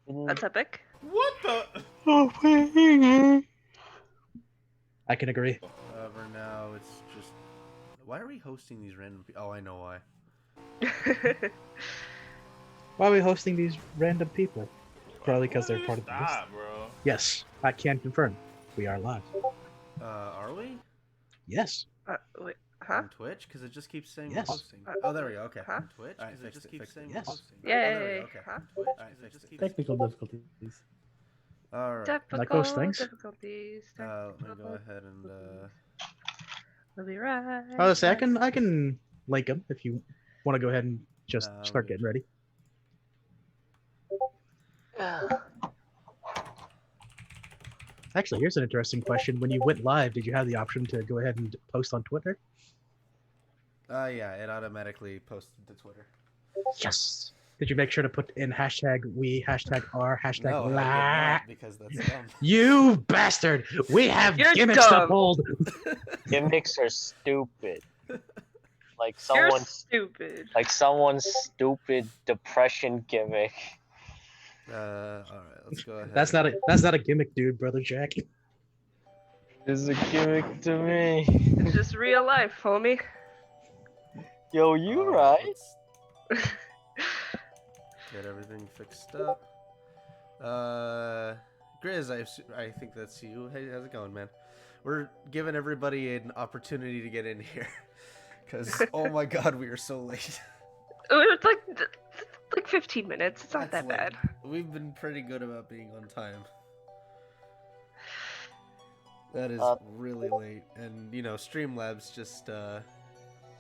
That's epic. What the? I can agree. However, now it's just. Why are we hosting these random? Oh, I know why. Why are we hosting these random people? Probably because they're part of the list. Stop, bro. Yes, I can confirm. We are live. Are we Yes. Wait, huh? on Twitch? Because it just keeps saying Yes. we're hosting. Oh, there we go. Okay. Huh? On Twitch? Because it just keeps saying Yes. we're hosting. Yay. Oh, there we go. Okay. Huh? On Twitch? Alright, fixed it. Technical difficulties. All right. Like those things? Difficulties. Let me go ahead and. We'll be right. Oh, say I can link them if you want to go ahead and just start getting ready. Actually, here's an interesting question. When you went live, did you have the option to go ahead and post on Twitter? Yeah, it automatically posted to Twitter. Yes. Did you make sure to put in hashtag we, hashtag r, hashtag No, I did la? not, because that's dumb. You bastard! We have You're gimmicks to dumb. uphold. Gimmicks are stupid. Like You're someone's stupid depression gimmick. All right, let's go ahead. That's not a gimmick, dude, brother Jack. It's a gimmick to me. It's just real life, homie. Yo, you right? let's get everything fixed up. Grizz, I think that's you. Hey, how's it going, man? We're giving everybody an opportunity to get in here, because oh my god, we are so late. It's like 15 minutes. It's not that That's bad. late. We've been pretty good about being on time. That is really late, and you know, Streamlabs just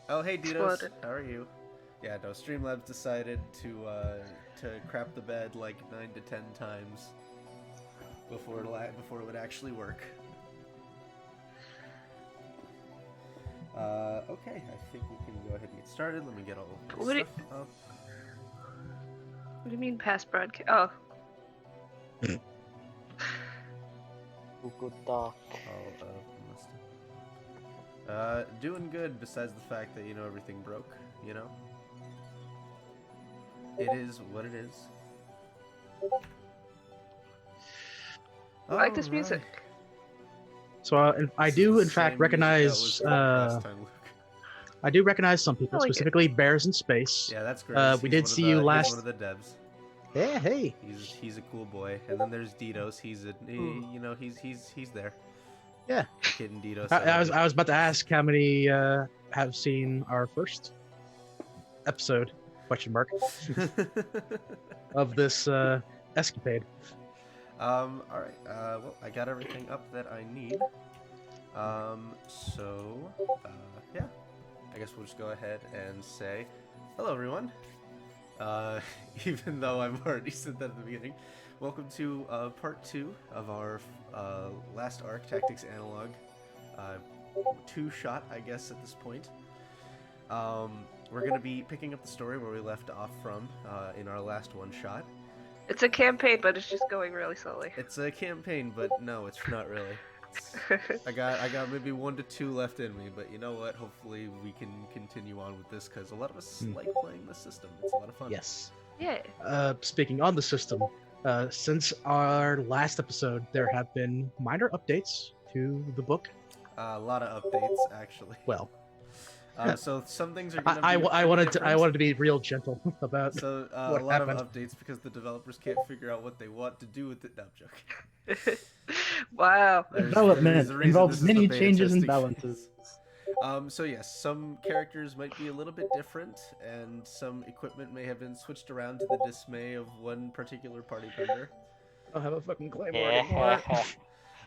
Oh, hey, Dinos. Exploded. How are you? Yeah, no, Streamlabs decided to crap the bed like 9 to 10 times before it would actually work. Okay, I think we can go ahead and get started. Let me get all of this What do stuff up. What do you mean past broadcast? Oh. Google Doc. Doing good. Besides the fact that everything broke. It is what it is. I like this music. So I do, in fact, Same music that recognize. was from last time, Luke. I do recognize some people, I like it. specifically Bears in Space. Yeah, that's great. We did see you last. He's one of the devs. Yeah, hey. He's a cool boy. And then there's Didos. He's there. Yeah. Kid and Didos. I was about to ask how many have seen our first episode question mark of this escapade. All right. Well, I got everything up that I need. So yeah. I guess we'll just go ahead and say hello, everyone. Even though I've already said that at the beginning. Welcome to part 2 of our last arc, Tactics Analog. 2-shot, I guess, at this point. We're going to be picking up the story where we left off from in our last one-shot. It's a campaign, but it's just going really slowly. It's a campaign, but no, it's not really. I got maybe 1 to 2 left in me, but you know what? Hopefully we can continue on with this, because a lot of us like playing the system. It's a lot of fun. Yes. Yeah. Speaking on the system, since our last episode, there have been minor updates to the book. A lot of updates, actually. Well, so some things are going to be I wanted to be real gentle about. So what a lot happened. of updates because the developers can't figure out what they want to do with it. No, I'm joking. Wow. Development there's a reason involves this is the many beta changes and testing balances. phase. So yes, some characters might be a little bit different, and some equipment may have been switched around to the dismay of one particular party member. I don't have a fucking claymore anymore.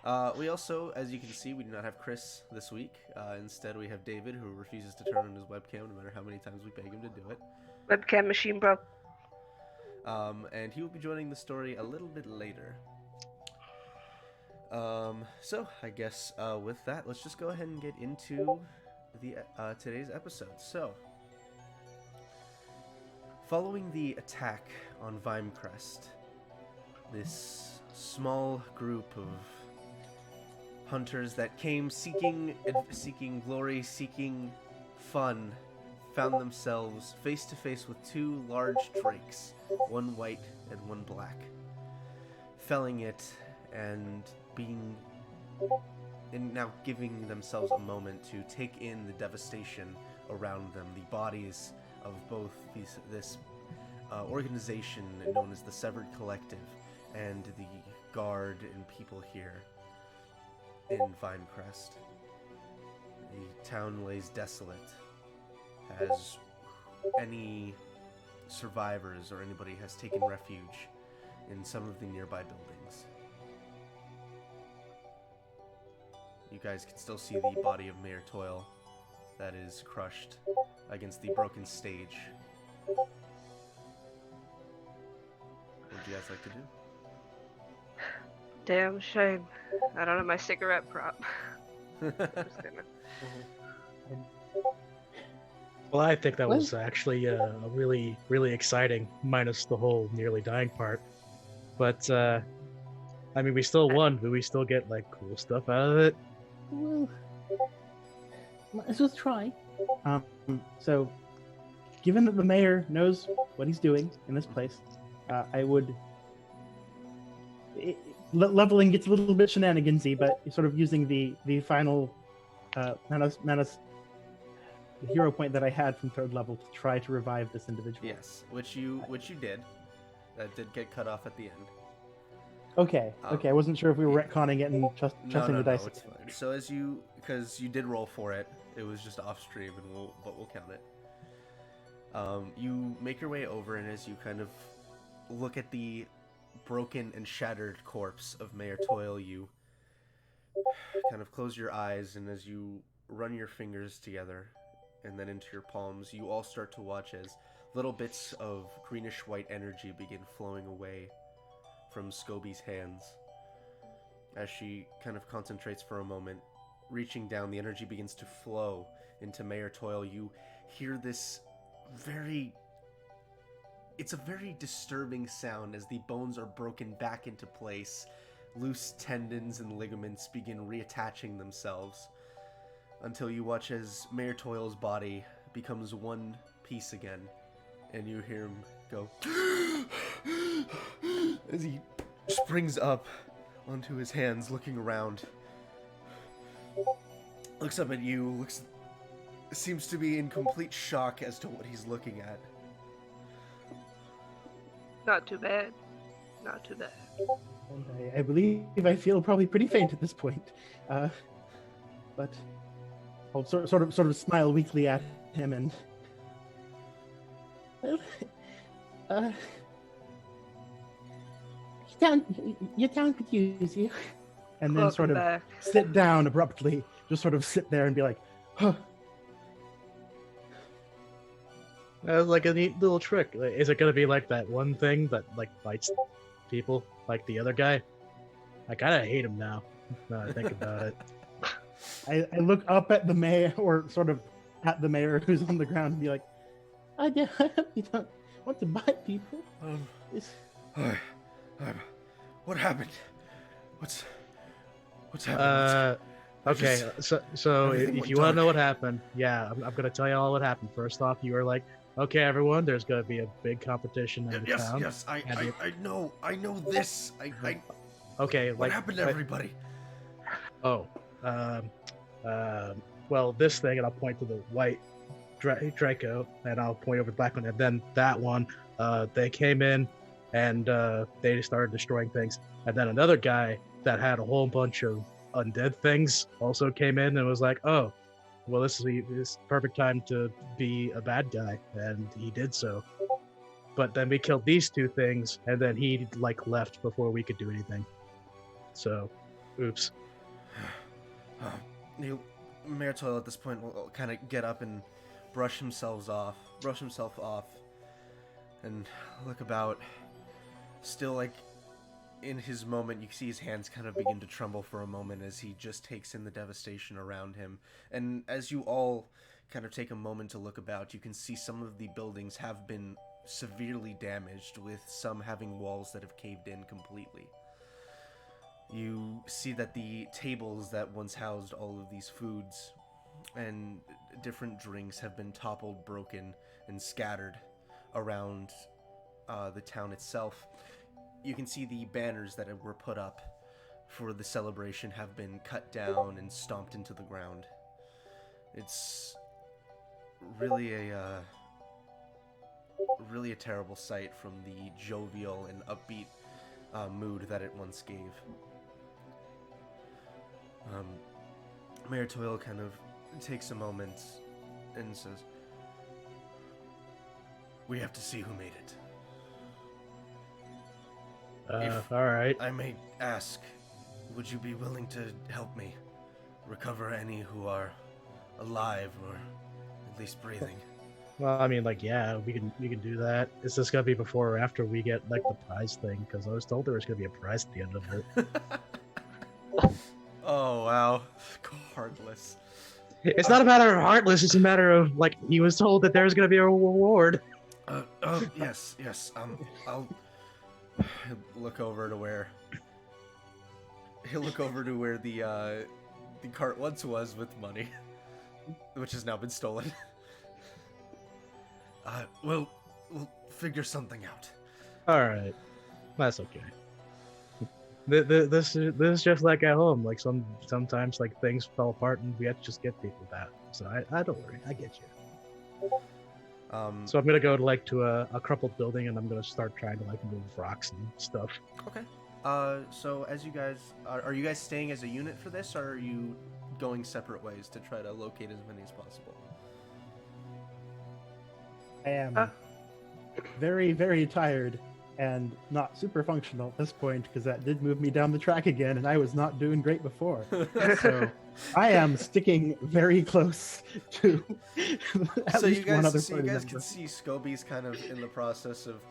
Yeah. We also, as you can see, we do not have Chris this week. Instead, we have David, who refuses to turn on his webcam no matter how many times we beg him to do it. Webcam machine broke. And he will be joining the story a little bit later. So I guess with that, let's just go ahead and get into the today's episode. So, following the attack on Vimecrest, this small group of hunters that came seeking glory, seeking fun, found themselves face to face with 2 large drakes, one white and one black. felling it and now giving themselves a moment to take in the devastation around them, the bodies of both this organization known as the Severed Collective and the guard and people here in Vinecrest. The town lays desolate, as any survivors or anybody has taken refuge in some of the nearby buildings. You guys can still see the body of Mayor Toil that is crushed against the broken stage. What would you guys like to do? Damn shame. I don't have my cigarette prop. Just gonna... Well, I think that was actually a really, really exciting, minus the whole nearly dying part. But, I mean, we still won, but we still get, like, cool stuff out of it. Well, let's just try. So, given that the mayor knows what he's doing in this place, I would... leveling gets a little bit shenanigansy, but sort of using the final Manus the hero point that I had from 3rd level to try to revive this individual. Yes, which you did. That did get cut off at the end. Okay, I wasn't sure if we were retconning it and just trusting the dice. No, it's fine. So because you did roll for it, it was just off stream, but we'll count it. You make your way over, and as you kind of look at the broken and shattered corpse of Mayor Toil, you kind of close your eyes, and as you run your fingers together and then into your palms, you all start to watch as little bits of greenish-white energy begin flowing away from Scobie's hands. As she kind of concentrates for a moment, reaching down, the energy begins to flow into Mayor Toil. You hear this it's a very disturbing sound as the bones are broken back into place. Loose tendons and ligaments begin reattaching themselves until you watch as Mayor Toil's body becomes one piece again, and you hear him go as he springs up onto his hands, looking around, looks up at you, seems to be in complete shock as to what he's looking at. Not too bad. Not too bad. And I believe I feel probably pretty faint at this point. But I'll sort of smile weakly at him and... Well, your town could use you. And then Welcome sort of back. sit down abruptly. Just sort of sit there and be like, huh. That was like a neat little trick. Like, is it gonna be like that one thing that like bites people, like the other guy? I kind of hate him now. Now I think about it. I look up at the mayor, or sort of at the mayor who's on the ground, and be like, I hope you don't want to bite people. What happened? What's happened? Okay, so everything if went you want to know dark. what happened, yeah, I'm gonna tell you all what happened. First off, you were like, okay, everyone, there's gonna be a big competition in the town. Yes, I know this. Okay, What like, happened to everybody? Oh, well, this thing, and I'll point to the white Draco, and I'll point over the black one, and then that one. They came in, and they started destroying things, and then another guy that had a whole bunch of undead things also came in and was like, oh, well, this is perfect time to be a bad guy, and he did so. But then we killed these two things, and then he like left before we could do anything. So, oops. Mayor Toil at this point will kind of get up and brush himself off, and look about. Still, like, in his moment, you see his hands kind of begin to tremble for a moment as he just takes in the devastation around him. And as you all kind of take a moment to look about, you can see some of the buildings have been severely damaged, with some having walls that have caved in completely. You see that the tables that once housed all of these foods and different drinks have been toppled, broken, and scattered around the town itself. you can see the banners that were put up for the celebration have been cut down and stomped into the ground. It's really a terrible sight from the jovial and upbeat mood that it once gave. Mayor Toil kind of takes a moment and says, "We have to see who made it. If- All right. I may ask, would you be willing to help me recover any who are alive or at least breathing?" Well, I mean, like, yeah, we can do that. Is this gonna be before or after we get like the prize thing? Because I was told there was gonna be a prize at the end of it. Oh wow, heartless. It's not a matter of heartless. It's a matter of like he was told that there's gonna be a reward. Yes. I'll look over to where the cart once was with money, which has now been stolen. We'll figure something out. All right, that's okay. This is just like at home. Like sometimes like things fell apart and we had to just get people back. So I don't worry. I get you. So I'm gonna go to a crumpled building and I'm gonna start trying to like move rocks and stuff. Okay. So as you guys are you guys staying as a unit for this, or are you going separate ways to try to locate as many as possible? I am very, very tired and not super functional at this point because that did move me down the track again, and I was not doing great before. So I am sticking very close to at So least one other you party guys member. can see Scobie's kind of in the process of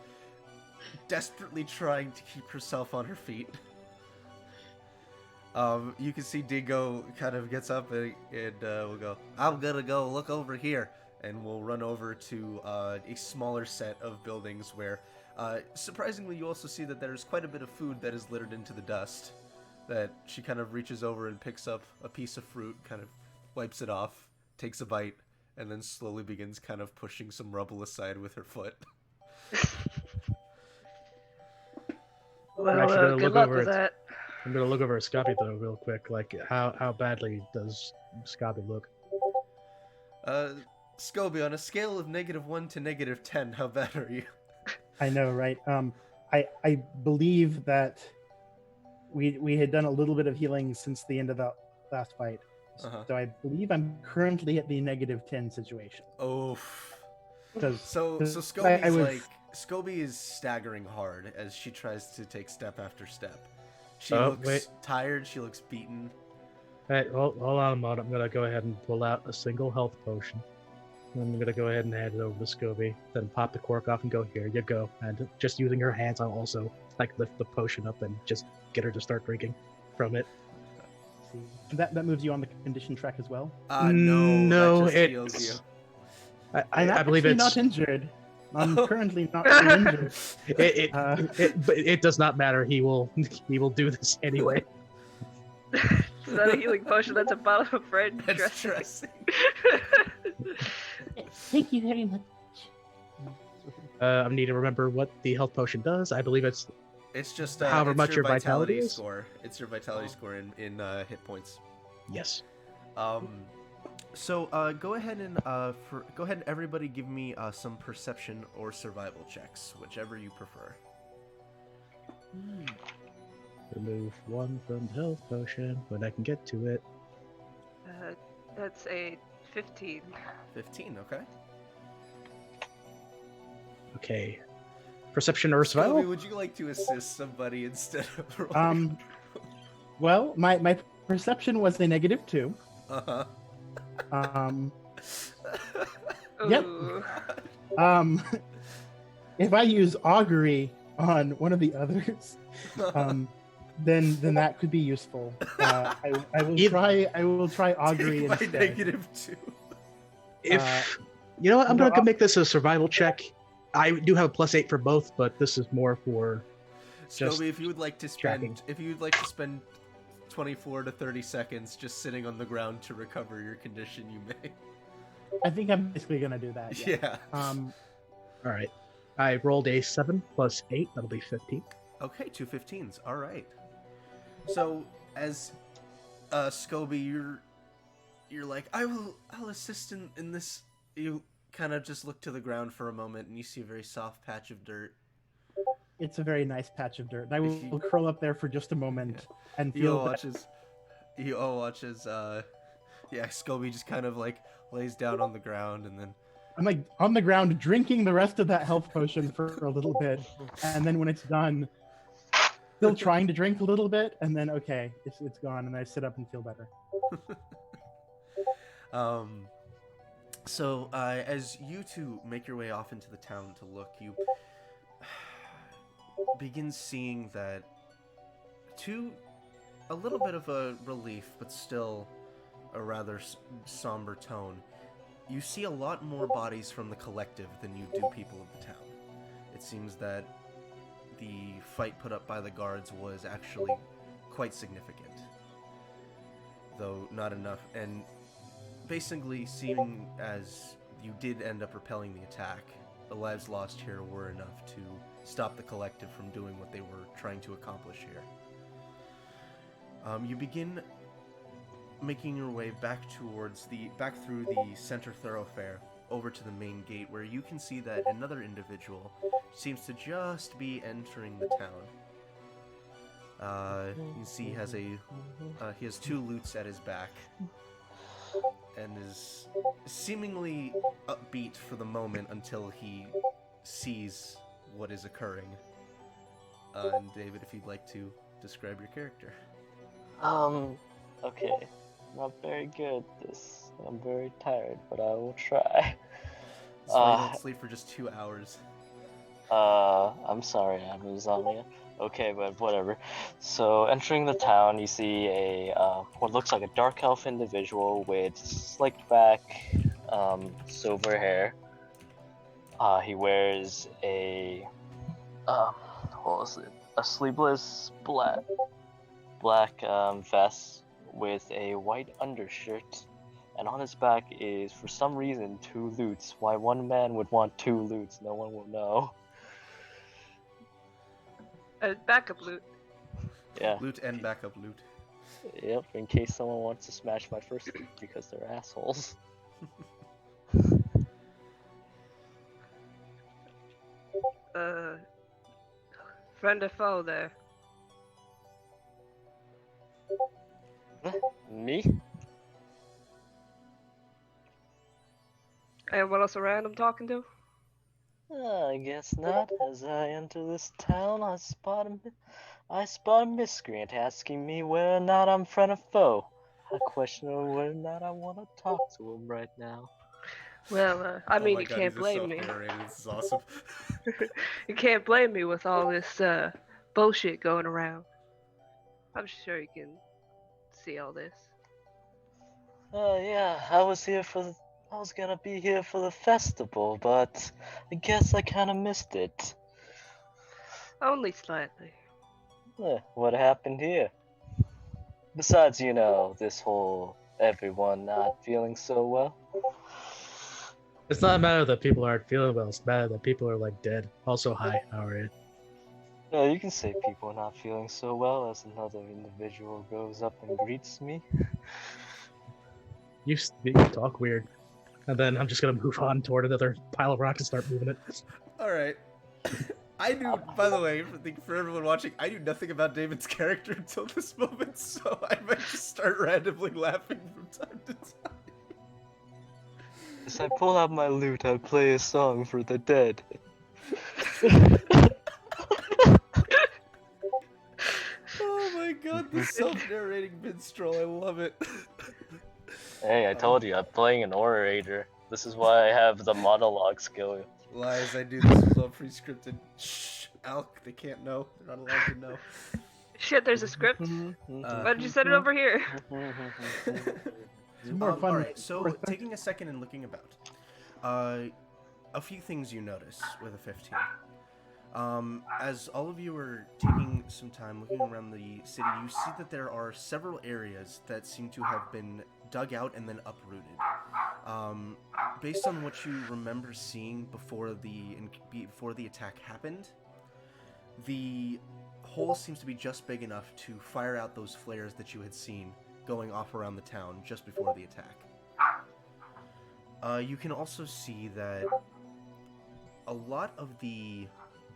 desperately trying to keep herself on her feet. You can see Dingo kind of gets up and will go, "I'm gonna go look over here," and we'll run over to a smaller set of buildings where, surprisingly, you also see that there's quite a bit of food that is littered into the dust. That she kind of reaches over and picks up a piece of fruit, kind of wipes it off, takes a bite, and then slowly begins kind of pushing some rubble aside with her foot. Well, actually gonna good look luck over with it. that. I'm gonna look over at Scotty though real quick. Like how badly does Scotty look? Scobie, on a scale of -1 to -10, how bad are you? I know, right? I believe that we had done a little bit of healing since the end of the last fight, Uh-huh. so I believe I'm currently at the -10 situation. Oof. Because So I Scobie's was- Scobie is staggering hard as she tries to take step after step. She Oh, looks wait. tired, she looks beaten. Hey, hold on a moment. I'm gonna go ahead and pull out a single health potion. I'm gonna go ahead and hand it over to Scobie. Then pop the cork off and go, "Here you go." And just using her hands, I'll also like lift the potion up and just get her to start drinking from it. that moves you on the condition track as well. No, that just heals it's- you. I'm I believe actually it's not injured. I'm Oh. currently not injured. but it does not matter. He will do this anyway. It's not a healing potion, that's a bottle of red That's dressing. dressing. Thank you very much. I need to remember what the health potion does. I believe it's It's just However it's much your vitality is? score. It's your vitality score in hit points. yes. So go ahead and everybody give me some perception or survival checks, whichever you prefer. Remove one from the health potion when I can get to it. That's a 15. 15, okay. Okay. Perception or Scobie, survival? would you like to assist somebody instead of rolling? Well, my perception was a -2. Uh-huh. Yep. Ooh. If I use augury on one of the others, then that could be useful. I will try augury By instead. -2. If you know what, I'm no, gonna make this a survival check. I do have a +8 for both, but this is more for just Scobie, if you would like to tracking. spend 24 to 30 seconds just sitting on the ground to recover your condition, you may. I think I'm basically gonna do that. Yeah. Yeah. All right. I rolled a 7 + 8. That'll be 15. Okay, 2 15s. All right. So as Scobie, you're like, I'll assist in this. You kind of just look to the ground for a moment, and you see a very soft patch of dirt. It's a very nice patch of dirt. And I will curl up there for just a moment and You feel all that watch as Scobie just kind of like lays down on the ground, and then I'm like on the ground drinking the rest of that health potion for a little bit, and then when it's done, still trying to drink a little bit, and then okay, it's gone, and I sit up and feel better. So as you two make your way off into the town to look, you begin seeing that to a little bit of a relief, but still a rather somber tone, you see a lot more bodies from the collective than you do people of the town. It seems that the fight put up by the guards was actually quite significant, though not enough. And basically, seeing as you did end up repelling the attack, the lives lost here were enough to stop the collective from doing what they were trying to accomplish here. You begin making your way back through the center thoroughfare over to the main gate, where you can see that another individual seems to just be entering the town. You can see he has two loots at his back, and is seemingly upbeat for the moment until he sees what is occurring. And David, if you'd like to describe your character. Okay. Not very good at this. I'm very tired, but I will try. That's why you don't sleep for just 2 hours. I'm sorry, I have insomnia. Okay, but whatever. So, entering the town, you see what looks like a dark elf individual with slicked back, silver hair. He wears a sleeveless black vest with a white undershirt, and on his back is, for some reason, 2 loots. Why one man would want 2 loots, no one will know. Backup loot. Yeah. Loot and backup loot. Yep, in case someone wants to smash my first loot because they're assholes. Friend or foe there? Me? And what else around I'm talking to? I guess not. As I enter this town, I spot a miscreant asking me whether or not I'm friend or foe. I question whether or not I want to talk to him right now. Well, I mean, you can't blame me. This is awesome. You can't blame me with all this bullshit going around. I'm sure you can see all this. Yeah, I was gonna be here for the festival, but I guess I kinda missed it. Only slightly. What happened here? Besides, this whole everyone not feeling so well. It's not a matter that people aren't feeling well. It's a matter that people are like dead. Also, hi, how are you? No, you can say people not feeling so well as another individual goes up and greets me. You talk weird. And then I'm just gonna move on toward another pile of rocks and start moving it. Alright. I knew, by the way, for everyone watching, I knew nothing about David's character until this moment, so I might just start randomly laughing from time to time. As I pull out my lute, I play a song for the dead. Oh my god, the self-narrating minstrel, I love it. Hey, I told you, I'm playing an orator. This is why I have the monologue skill. Lies, I knew this was all pre-scripted. Shh, Alk, they can't know. They're not allowed to know. Shit, there's a script. Why did you send it over here? It's more fun. Alright, so taking a second and looking about. A few things you notice with a 15. As all of you are taking some time looking around the city, you see that there are several areas that seem to have been dug out and then uprooted. Based on what you remember seeing before the attack happened, the hole seems to be just big enough to fire out those flares that you had seen going off around the town just before the attack. You can also see that a lot of the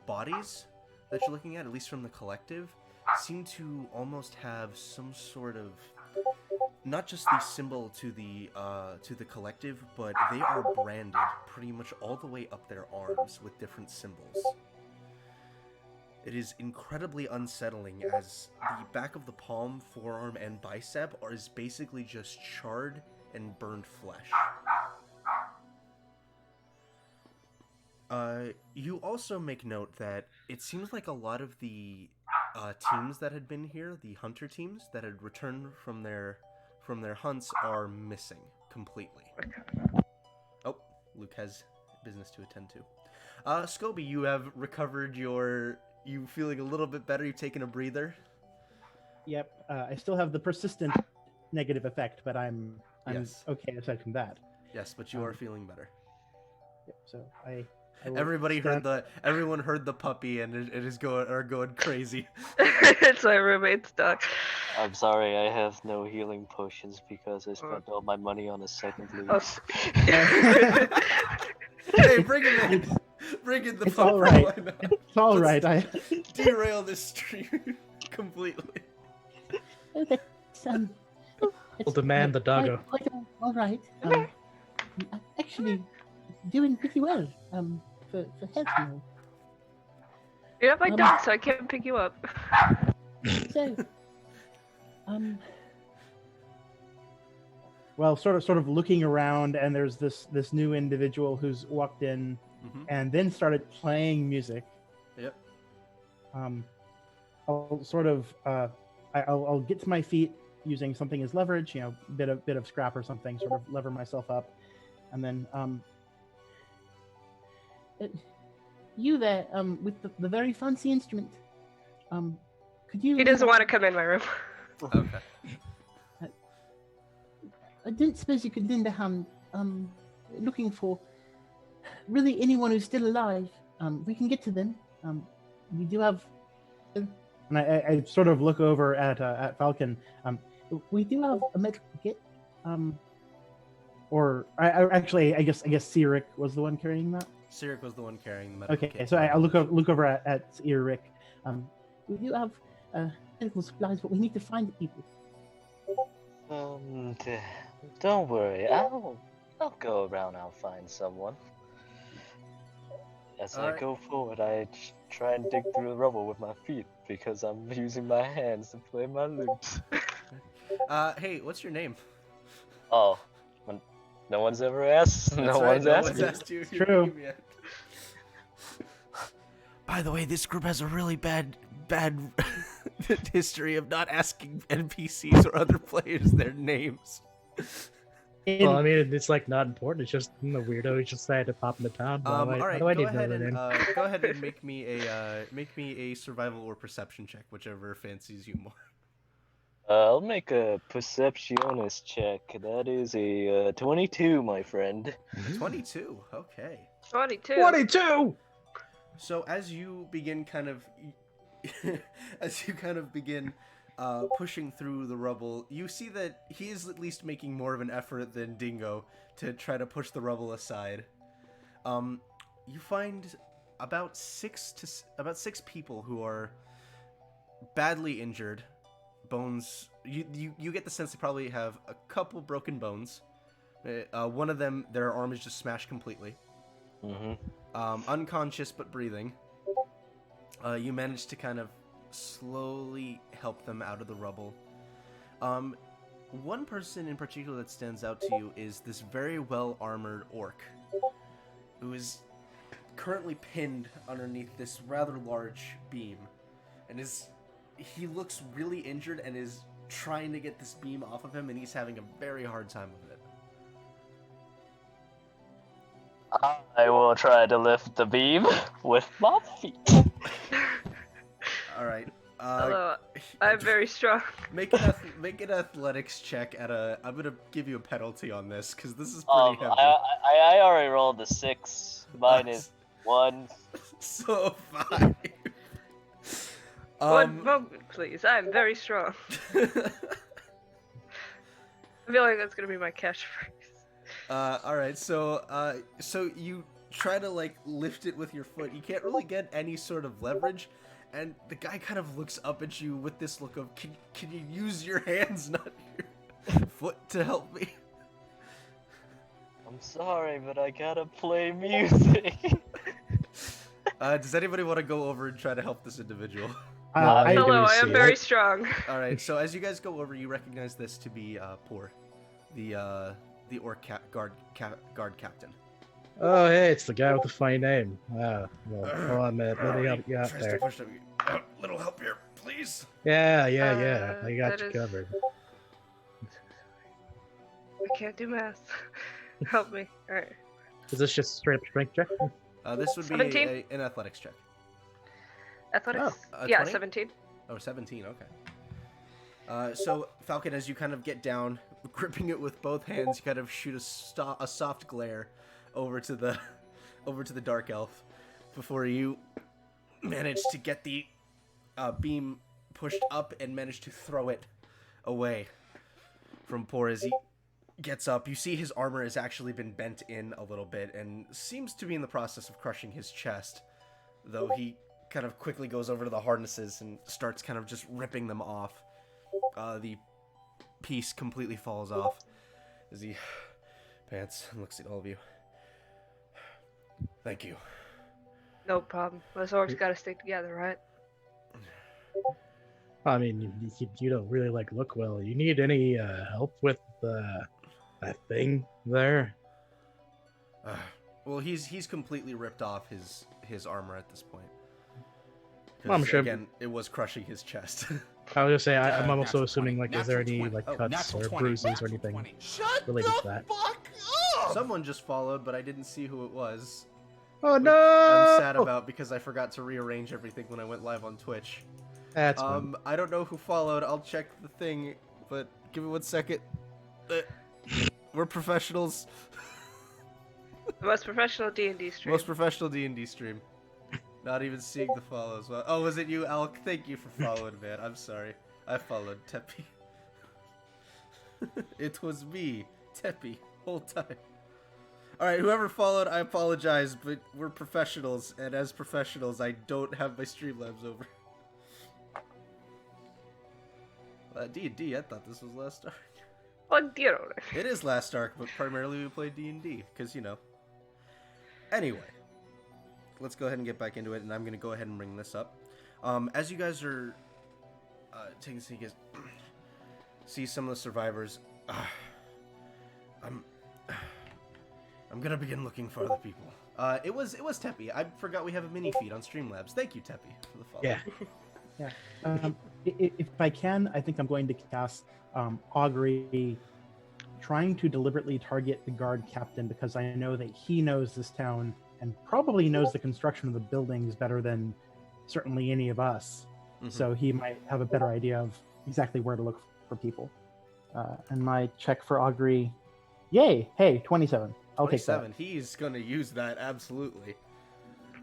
bodies that you're looking at least from the collective, seem to almost have some sort of, not just the symbol to the collective, but they are branded pretty much all the way up their arms with different symbols. It is incredibly unsettling as the back of the palm, forearm, and bicep is basically just charred and burned flesh. You also make note that it seems like a lot of the teams that had been here, the hunter teams that had returned from their hunts, are missing completely. Oh, Luke has business to attend to. Scobie, you have recovered you feeling a little bit better? You've taken a breather? Yep. I still have the persistent negative effect, but I'm Yes. okay aside from that. Yes, but you are feeling better. Yep, so I will Everyone heard the puppy and it is going crazy. It's my roommate's dog. I'm sorry, I have no healing potions because I spent all my money on a second lead. Oh, Hey, bring him in. Bring in the It's puppy. all right. Why not? It's all Let's right. Derail this stream completely. Oh, that's, We'll demand the doggo. quite all right. I'm actually doing pretty well. For health now. You're not my dog, so I can't pick you up. So, Well, sort of looking around, and there's this new individual who's walked in Mhm. and then started playing music. Yep. I'll sort of I'll get to my feet using something as leverage, bit of scrap or something, sort of lever myself up, and then you there, with the very fancy instrument. Could you? He doesn't want to come in my room. Okay. I don't suppose you could lend a hand. Looking for really anyone who's still alive. We can get to them. We do have. and I sort of look over at Falcon. We do have a medical kit. Or I guess Cyric was the one carrying that. Cyric was the one carrying the medical Okay, kit. so I look over at Cyric. We do have medical supplies, but we need to find the people. Don't worry, I'll go around. I'll find someone. As I Alright. go forward, I try and dig through the rubble with my feet because I'm using my hands to play my lute. Hey, what's your name? Oh, no one's ever asked. That's No right, one's no asked one's me. asked you True. your name yet. By the way, this group has a really bad history of not asking NPCs or other players their names. Well, I mean, it's like not important. It's just the weirdo who just decided to pop into town. All right, How do go I need to know ahead their and name? go ahead and make me a survival or perception check, whichever fancies you more. I'll make a Perceptionist check. That is a 22, my friend. 22. Okay. 22. 22. So as you begin pushing through the rubble, you see that he is at least making more of an effort than Dingo to try to push the rubble aside. You find about six people who are badly injured. Bones. You get the sense they probably have a couple broken bones. One of them, their arm is just smashed completely. Mm-hmm. Unconscious but breathing. You manage to kind of slowly help them out of the rubble. One person in particular that stands out to you is this very well-armored orc, who is currently pinned underneath this rather large beam, and he looks really injured and is trying to get this beam off of him, and he's having a very hard time with it. I will try to lift the beam with my feet. All right. Although I'm very strong. Make an athletics check at a. I'm gonna give you a penalty on this because this is pretty heavy. I already rolled a 6 minus 1. So 5. One moment, please. I am very strong. I feel like that's gonna be my catchphrase. All right. So you try to like lift it with your foot. You can't really get any sort of leverage, and the guy kind of looks up at you with this look of, "Can you use your hands, not your foot, to help me?" I'm sorry, but I gotta play music. Does anybody want to go over and try to help this individual? I Hello, do I am see very it. strong. All right. So as you guys go over, you recognize this to be Poor, the orc guard captain. Oh, hey, it's the guy with the funny name. Well, hold on a minute. Let me help you out Tries to there. push them. Little help here, please. Yeah. Uh, I got that you is- covered. I can't do math. Help me. Alright. Is this just straight up strength check? This would be 17? an athletics check. Athletics? Oh, yeah, 20? 17. Oh, 17, okay. So, Falcon, as you kind of get down, gripping it with both hands, you kind of shoot a soft glare over to the dark elf before you manage to get the beam pushed up and manage to throw it away from Poor as he gets up. You see his armor has actually been bent in a little bit and seems to be in the process of crushing his chest, though he kind of quickly goes over to the harnesses and starts kind of just ripping them off. The piece completely falls off as he pants and looks at all of you. Thank you. No problem. Us orcs gotta stick together, right? I mean, you don't really like look well. You need any help with that thing there? Well, he's completely ripped off his armor at this point. Well, I'm 'Cause, sure- again, it was crushing his chest. I was gonna say, I'm also Natural assuming 20. like, is there Natural any 20. like Oh, cuts natural or 20. bruises or Natural anything 20. Shut related to that? fuck up! Someone just followed, but I didn't see who it was. Oh Which no! I'm sad about because I forgot to rearrange everything when I went live on Twitch. That's fine. I don't know who followed. I'll check the thing, but give me 1 second. We're professionals. The most professional D&D stream. Most professional D&D stream. Not even seeing the follows. Oh, was it you, Alk? Thank you for following, man. I'm sorry. I followed Teppy. It was me, Teppy, whole time. Alright, whoever followed, I apologize, but we're professionals, and as professionals, I don't have my Streamlabs over. D&D, I thought this was Last Ark. Well, you know. It is Last Ark, but primarily we play D&D, because, you know. Anyway, let's go ahead and get back into it, and I'm going to go ahead and bring this up. As you guys are taking a sneak, see some of the survivors, I'm gonna begin looking for other people. It was Teppy. I forgot we have a mini feed on Streamlabs. Thank you, Teppy, for the follow. Yeah. If I can, I think I'm going to cast Augury, trying to deliberately target the guard captain because I know that he knows this town and probably knows the construction of the buildings better than certainly any of us. Mhm. So he might have a better idea of exactly where to look for people. And my check for Augury, yay! Hey, 27. I'll take that. 27. He's gonna use that absolutely.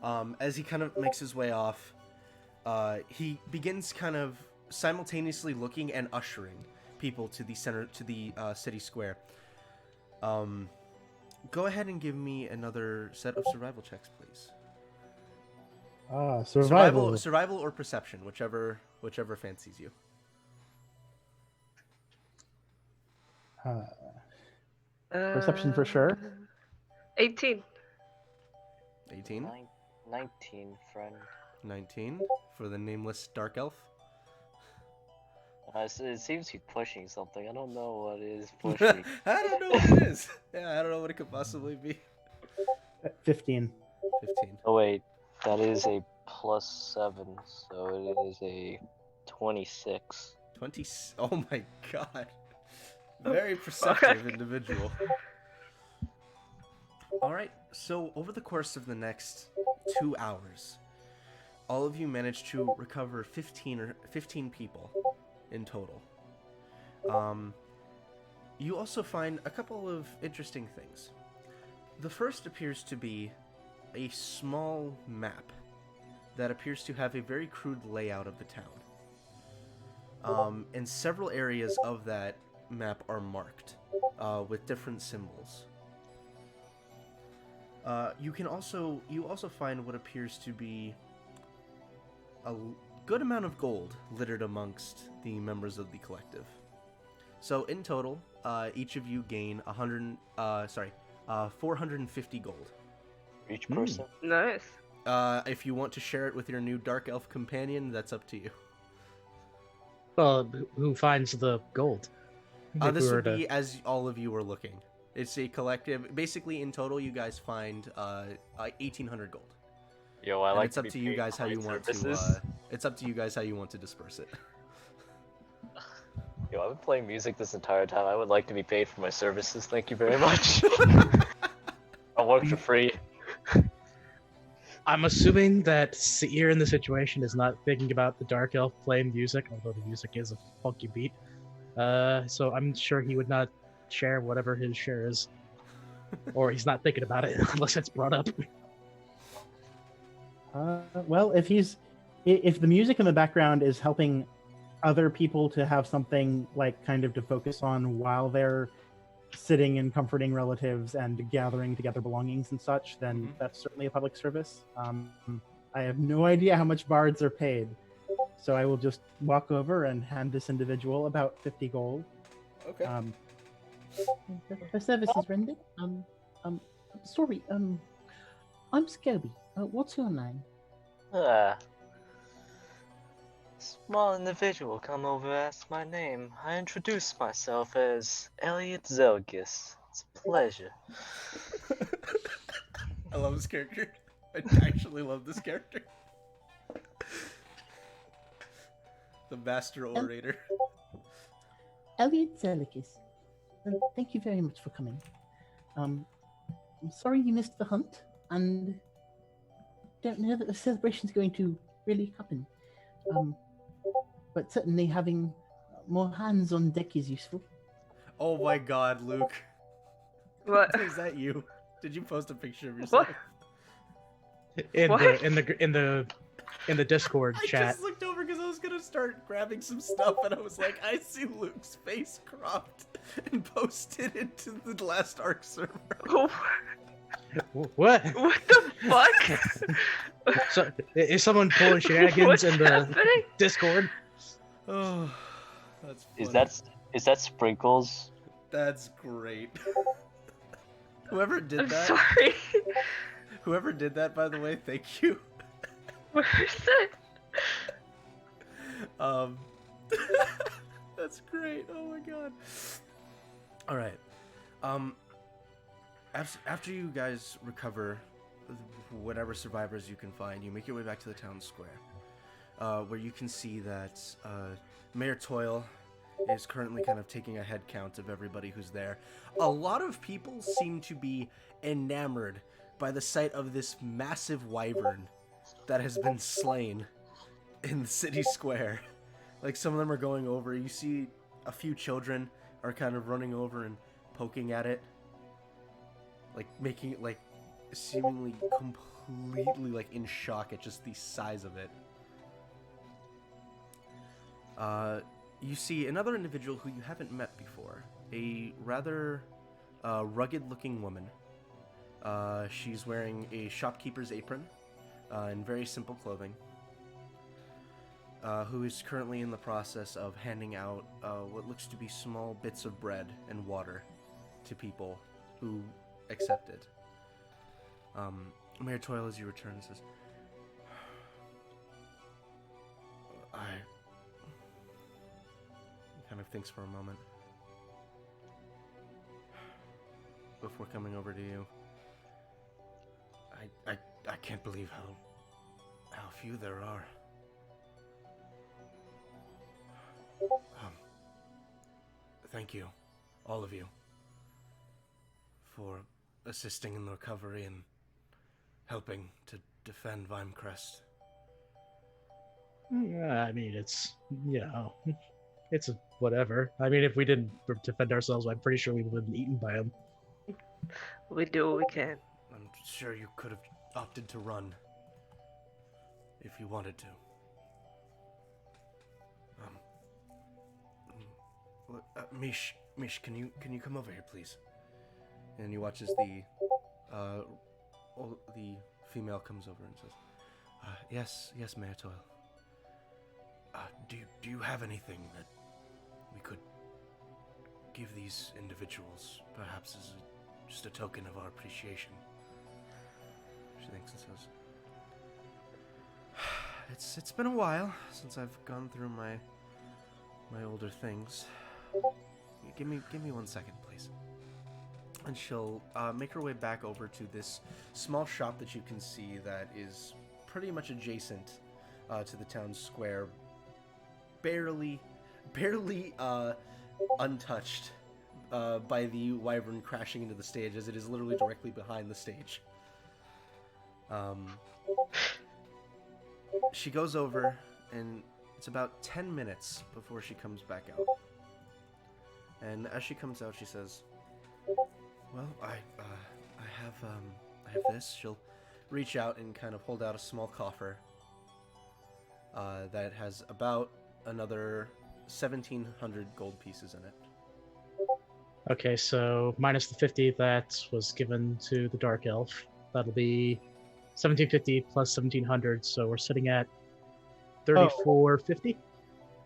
As he kind of makes his way off, he begins kind of simultaneously looking and ushering people to the center, to the city square. Go ahead and give me another set of survival checks, please. Survival. Survival or perception, whichever fancies you. Perception for sure. 18. 18, 19, friend. 19 for the nameless dark elf. It seems he's pushing something. I don't know what is pushing. I don't know what it is. Yeah, I don't know what it could possibly be. 15. 15. Oh wait, that is a +7, so it is a 26. 20. Oh my god. Very perceptive individual. Alright, so over the course of the next 2 hours, all of you managed to recover 15 people in total. You also find a couple of interesting things. The first appears to be a small map that appears to have a very crude layout of the town. And several areas of that map are marked with different symbols. You also find what appears to be a good amount of gold littered amongst the members of the collective. So in total, each of you gain 450 gold. Each person. Nice. If you want to share it with your new dark elf companion, that's up to you. Well, who finds the gold? If This we were would to- be as all of you are looking. It's a collective. Basically, in total, you guys find 1,800 gold. Yo, I And like it's up be to you paid guys for how my you want services. to. It's up to you guys how you want to disperse it. Yo, I've been playing music this entire time. I would like to be paid for my services. Thank you very much. I work for free. I'm assuming that Seir in the situation is not thinking about the Dark Elf playing music, although the music is a funky beat. So I'm sure he would not share whatever his share is. Or he's not thinking about it unless it's brought up. Well, if the music in the background is helping other people to have something like kind of to focus on while they're sitting and comforting relatives and gathering together belongings and such, then Mhm. that's certainly a public service. I have no idea how much bards are paid, so I will just walk over and hand this individual about 50 gold. Okay. The service is rendered. Sorry. I'm Scobie. What's your name? Small individual come over, ask my name. I introduce myself as Elliot Zelgis. It's a pleasure. I love this character. I actually love this character. The master orator. Elliot Zelikis. Thank you very much for coming. I'm sorry you missed the hunt, and don't know that the celebration's going to really happen. But certainly having more hands on deck is useful. Oh my god, Luke. What? Is that you? Did you post a picture of yourself? What? In What? the Discord I chat. just looked over because I was gonna start grabbing some stuff, and I was like, I see Luke's face cropped and posted into the last Ark server. What? What the fuck? So, is someone pulling shenanigans What's in the happening? Discord? Oh, that's funny. Is that Sprinkles? That's great. Whoever did I'm that, sorry. whoever did that, by the way, thank you. Where's it? That's great. Oh my god. All right. After you guys recover whatever survivors you can find, you make your way back to the town square, where you can see that Mayor Toil is currently kind of taking a head count of everybody who's there. A lot of people seem to be enamored by the sight of this massive wyvern that has been slain in the city square. Like, some of them are going over. You see a few children are kind of running over and poking at it, like making it like seemingly completely like in shock at just the size of it. You see another individual who you haven't met before, a rather rugged-looking woman. She's wearing a shopkeeper's apron and very simple clothing, who is currently in the process of handing out what looks to be small bits of bread and water to people who accept it. Mayor Toil, as you return, says, He kind of thinks for a moment before coming over to you. I can't believe how few there are. Thank you, all of you, for assisting in the recovery and helping to defend Vimecrest. I mean, it's, it's a whatever. I mean, if we didn't defend ourselves, I'm pretty sure we would have been eaten by them. We do what we can. I'm sure you could have opted to run. if you wanted to. Mish, can you come over here, please? And he watches the female comes over and says, yes, Mayor Toil. Do you have anything that we could give these individuals, perhaps as just a token of our appreciation? She thinks and says, It's been a while since I've gone through my older things. Give me 1 second, please. And she'll make her way back over to this small shop that you can see that is pretty much adjacent to the town square, barely untouched by the wyvern crashing into the stage, as it is literally directly behind the stage. She goes over, and it's about 10 minutes before she comes back out. And as she comes out, she says, "Well, I have this." She'll reach out and kind of hold out a small coffer that has about another 1,700 gold pieces in it. Okay, so minus the 50 that was given to the Dark Elf, that'll be 1,750 plus 1,700, so we're sitting at 3,450.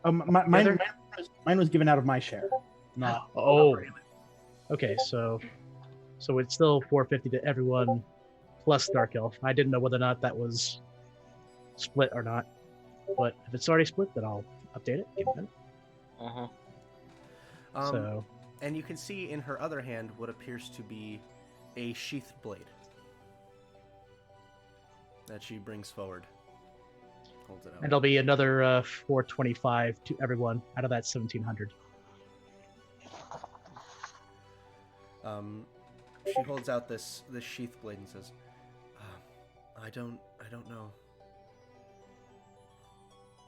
Mine was given out of my share. Not. Oh. Okay, so it's still 450 to everyone plus Dark Elf. I didn't know whether or not that was split or not, but if it's already split, then I'll update it. Give it a minute. So. And you can see in her other hand what appears to be a sheathed blade that she brings forward. Holds it out. And it'll be another 425 to everyone out of that 1,700. She holds out this sheath blade and says, I don't know.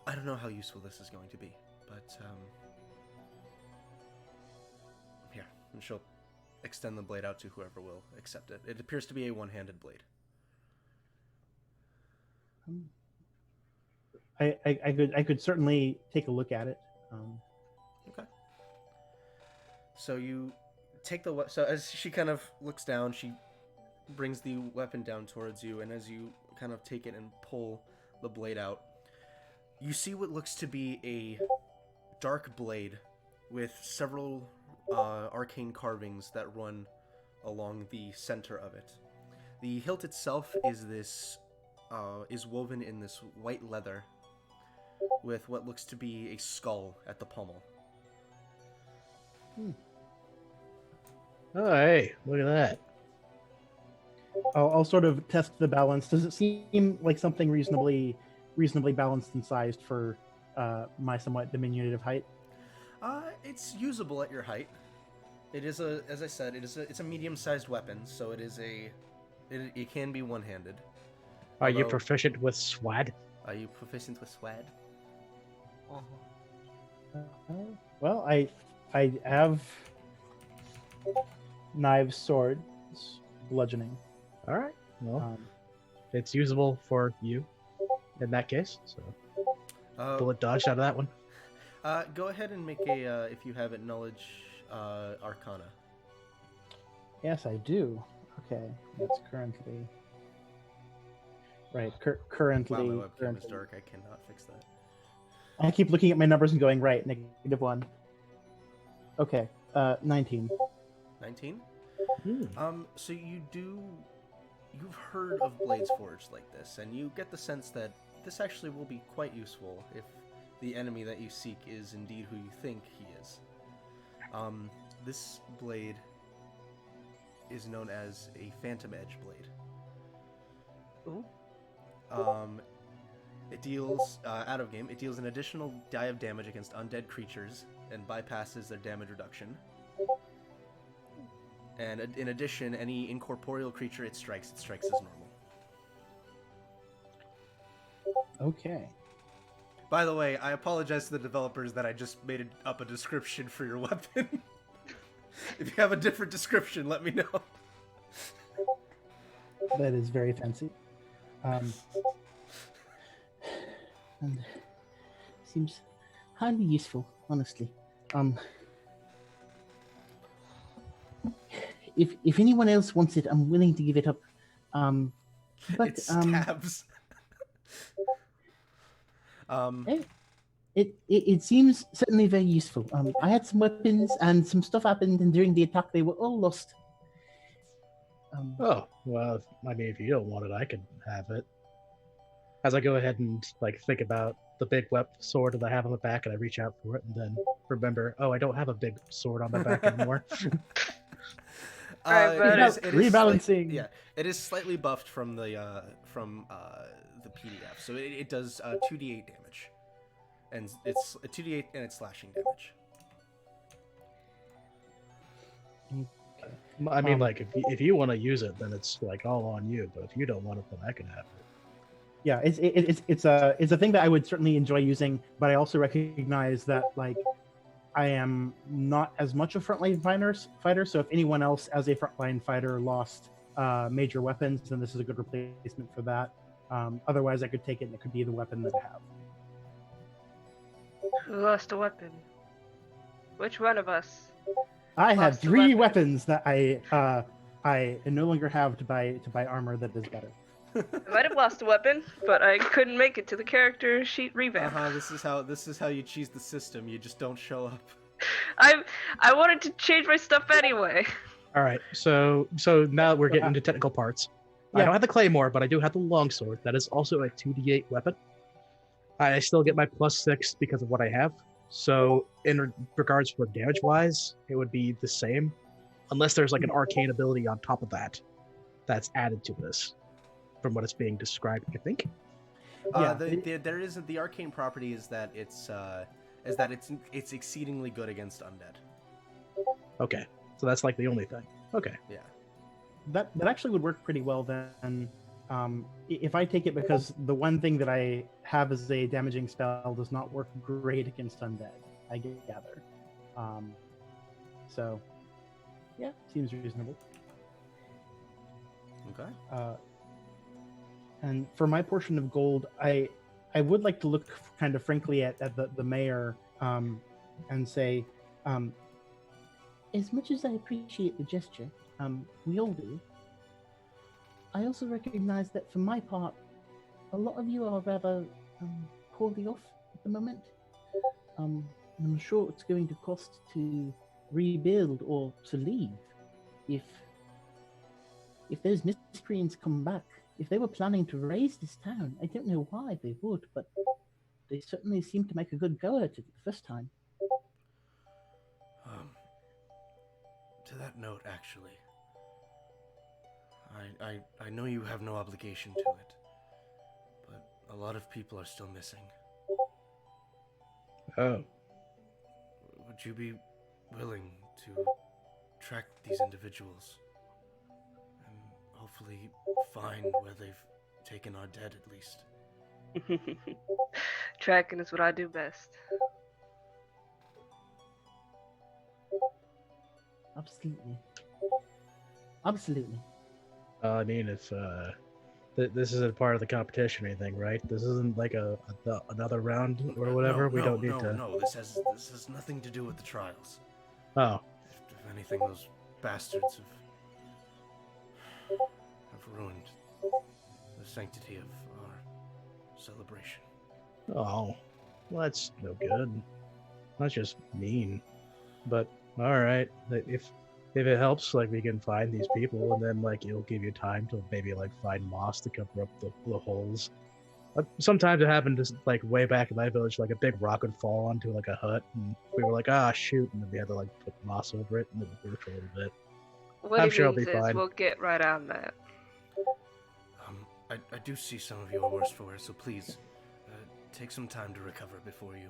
I don't know how useful this is going to be, but here. And she'll extend the blade out to whoever will accept it. It appears to be a one-handed blade. I could certainly take a look at it. Okay. So you take so as she kind of looks down, she brings the weapon down towards you, and as you kind of take it and pull the blade out, you see what looks to be a dark blade with several arcane carvings that run along the center of it. The hilt itself is woven in this white leather with what looks to be a skull at the pommel. Oh, hey, look at that. I'll sort of test the balance. Does it seem like something reasonably balanced and sized for my somewhat diminutive height? It's usable at your height. It is as I said, it's a medium-sized weapon, so it can be one-handed. Are you proficient with SWAD? Are you proficient with SWAD? Well, I have knives, swords, bludgeoning. All right. Well, it's usable for you in that case. So, bullet dodged out of that one. Go ahead and make a, if you have it, knowledge arcana. Yes, I do. Okay, that's currently. Right, currently. Wow, my webcam is dark. I cannot fix that. I keep looking at my numbers and going, right, -1. Okay, 19. 19? So you've heard of blades forged like this, and you get the sense that this actually will be quite useful if the enemy that you seek is indeed who you think he is. This blade is known as a Phantom Edge blade. Ooh. It deals, out of game, it deals an additional die of damage against undead creatures and bypasses their damage reduction. And in addition, any incorporeal creature it strikes as normal. Okay. By the way, I apologize to the developers that I just made up a description for your weapon. If you have a different description, let me know. That is very fancy. and seems highly useful, honestly. If anyone else wants it, I'm willing to give it up. But It stabs. It seems certainly very useful. I had some weapons, and some stuff happened, and during the attack, they were all lost. Oh, well, I mean, if you don't want it, I can have it. As I go ahead and like think about the big sword that I have on the back, and I reach out for it, and then remember, oh, I don't have a big sword on my back anymore. Alright, but- Rebalancing. Yeah, it is slightly buffed from the PDF, so it does 2d8 damage, and it's 2d8 and it's slashing damage. I mean, like if you want to use it, then it's like all on you. But if you don't want it, then I can have it. Yeah, it's a thing that I would certainly enjoy using, but I also recognize that like I am not as much a frontline fighter. So if anyone else as a frontline fighter lost major weapons, then this is a good replacement for that. Otherwise, I could take it and it could be the weapon that I have. Who lost a weapon? Which one of us? I had Lost a 3 weapon. weapons that I no longer have to buy armor that is better. I might have lost a weapon, but I couldn't make it to the character sheet revamp. This is how you cheese the system. You just don't show up. I wanted to change my stuff anyway. All right, so now we're getting into technical parts. I Yeah. don't have the claymore, but I do have the longsword. That is also a 2d8 weapon. I still get my +6 because of what I have. So in regards for damage wise, it would be the same, unless there's like an arcane ability on top of that, that's added to this, from what it's being described. I think. There is the arcane property is that it's exceedingly good against undead. Okay, so that's like the only thing. Okay. Yeah. That actually would work pretty well then. If I take it because the one thing that I have as a damaging spell does not work great against undead, I gather. So, yeah, seems reasonable. Okay. And for my portion of gold, I would like to look kind of frankly at the mayor and say, As much as I appreciate the gesture, we all do, I also recognize that for my part, a lot of you are rather poorly off at the moment. I'm sure it's going to cost to rebuild or to leave. If those miscreants come back, if they were planning to raise this town, I don't know why they would, but they certainly seem to make a good go at it the first time. To that note, actually, I know you have no obligation to it, but a lot of people are still missing. Oh. Would you be willing to track these individuals and hopefully find where they've taken our dead at least? Tracking is what I do best. Absolutely. Absolutely. I mean, if this isn't part of the competition or anything, right? This isn't like another round or whatever. We don't need to. No, this has nothing to do with the trials. Oh, If anything, those bastards have ruined the sanctity of our celebration. oh, well, that's no good. That's just mean. But all right, if it helps, like we can find these people, and then like it'll give you time to maybe like find moss to cover up the holes. Sometimes it happened just like way back in my village, like a big rock would fall onto like a hut, and we were like, ah, shoot, and then we had to like put moss over it, and it would work a little bit. What I'm he sure it'll means be is fine. we'll get right on that. I do see some of you are worse for it, so please take some time to recover before you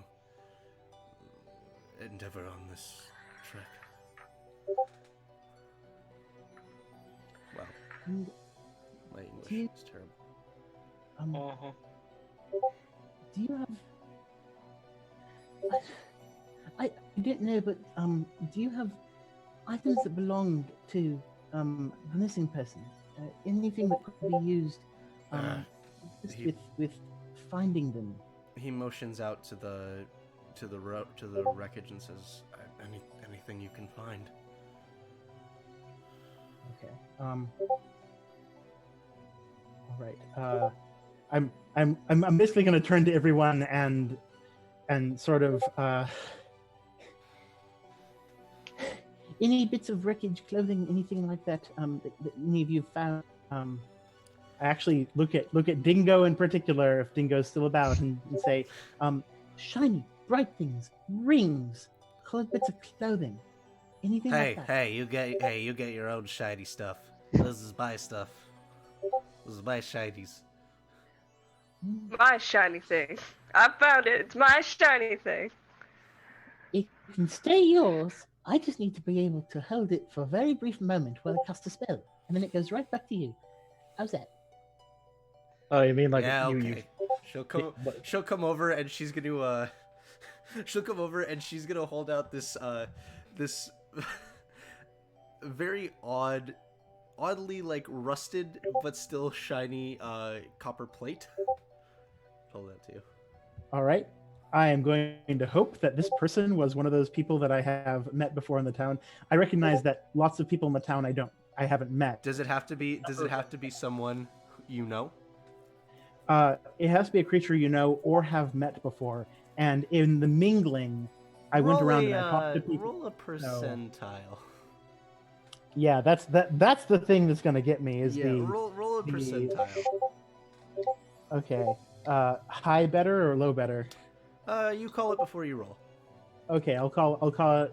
endeavor on this trek. Wow, And, my English Do you- is terrible. Mm-hmm. do you have... I don't know, but do you have items that belonged to the missing persons? Anything that could be used Uh, just he- with finding them? He motions out to the wreckage and says, anything you can find. Okay. All right. I'm basically going to turn to everyone and sort of Any bits of wreckage, clothing, anything like that, that any of you found? I actually look at Dingo in particular, if Dingo's still about, and say, Shiny, bright things, rings, colored bits of clothing, anything like that. You get your own shiny stuff. This is my stuff. This is my shinies. My shiny thing. I found it. It's my shiny thing. It can stay yours. I just need to be able to hold it for a very brief moment while I cast a spell, and then it goes right back to you. How's that? Oh, you mean like Yeah, you? okay. She'll come over and she's gonna she'll come over and she's gonna hold out this this very oddly like rusted but still shiny copper plate. Hold that to you. all right, I am going to hope that this person was one of those people that I have met before in the town. I recognize that lots of people in the town I haven't met. Does it have to be someone you know? It has to be a creature you know or have met before. And in the mingling, I went around and I talked to people. Roll a percentile. Yeah, that's the thing that's gonna get me is roll a percentile. Okay. High better or low better? You call it before you roll. Okay, I'll call it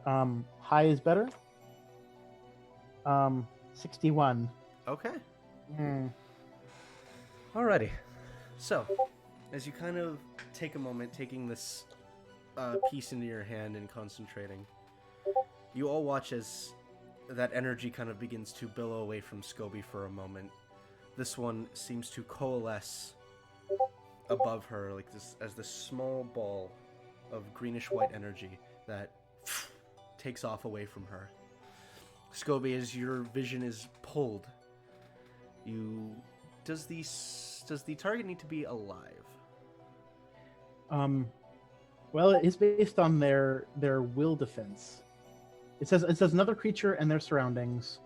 high is better. 61. Okay. Hmm. Alrighty. So, as you kind of take a moment, taking this piece into your hand and concentrating, you all watch as that energy kind of begins to billow away from Scobie for a moment. This one seems to coalesce above her, like this small ball of greenish-white energy that takes off away from her. Scobie, as your vision is pulled, does the target need to be alive? Well, it is based on their will defense. It says another creature and their surroundings.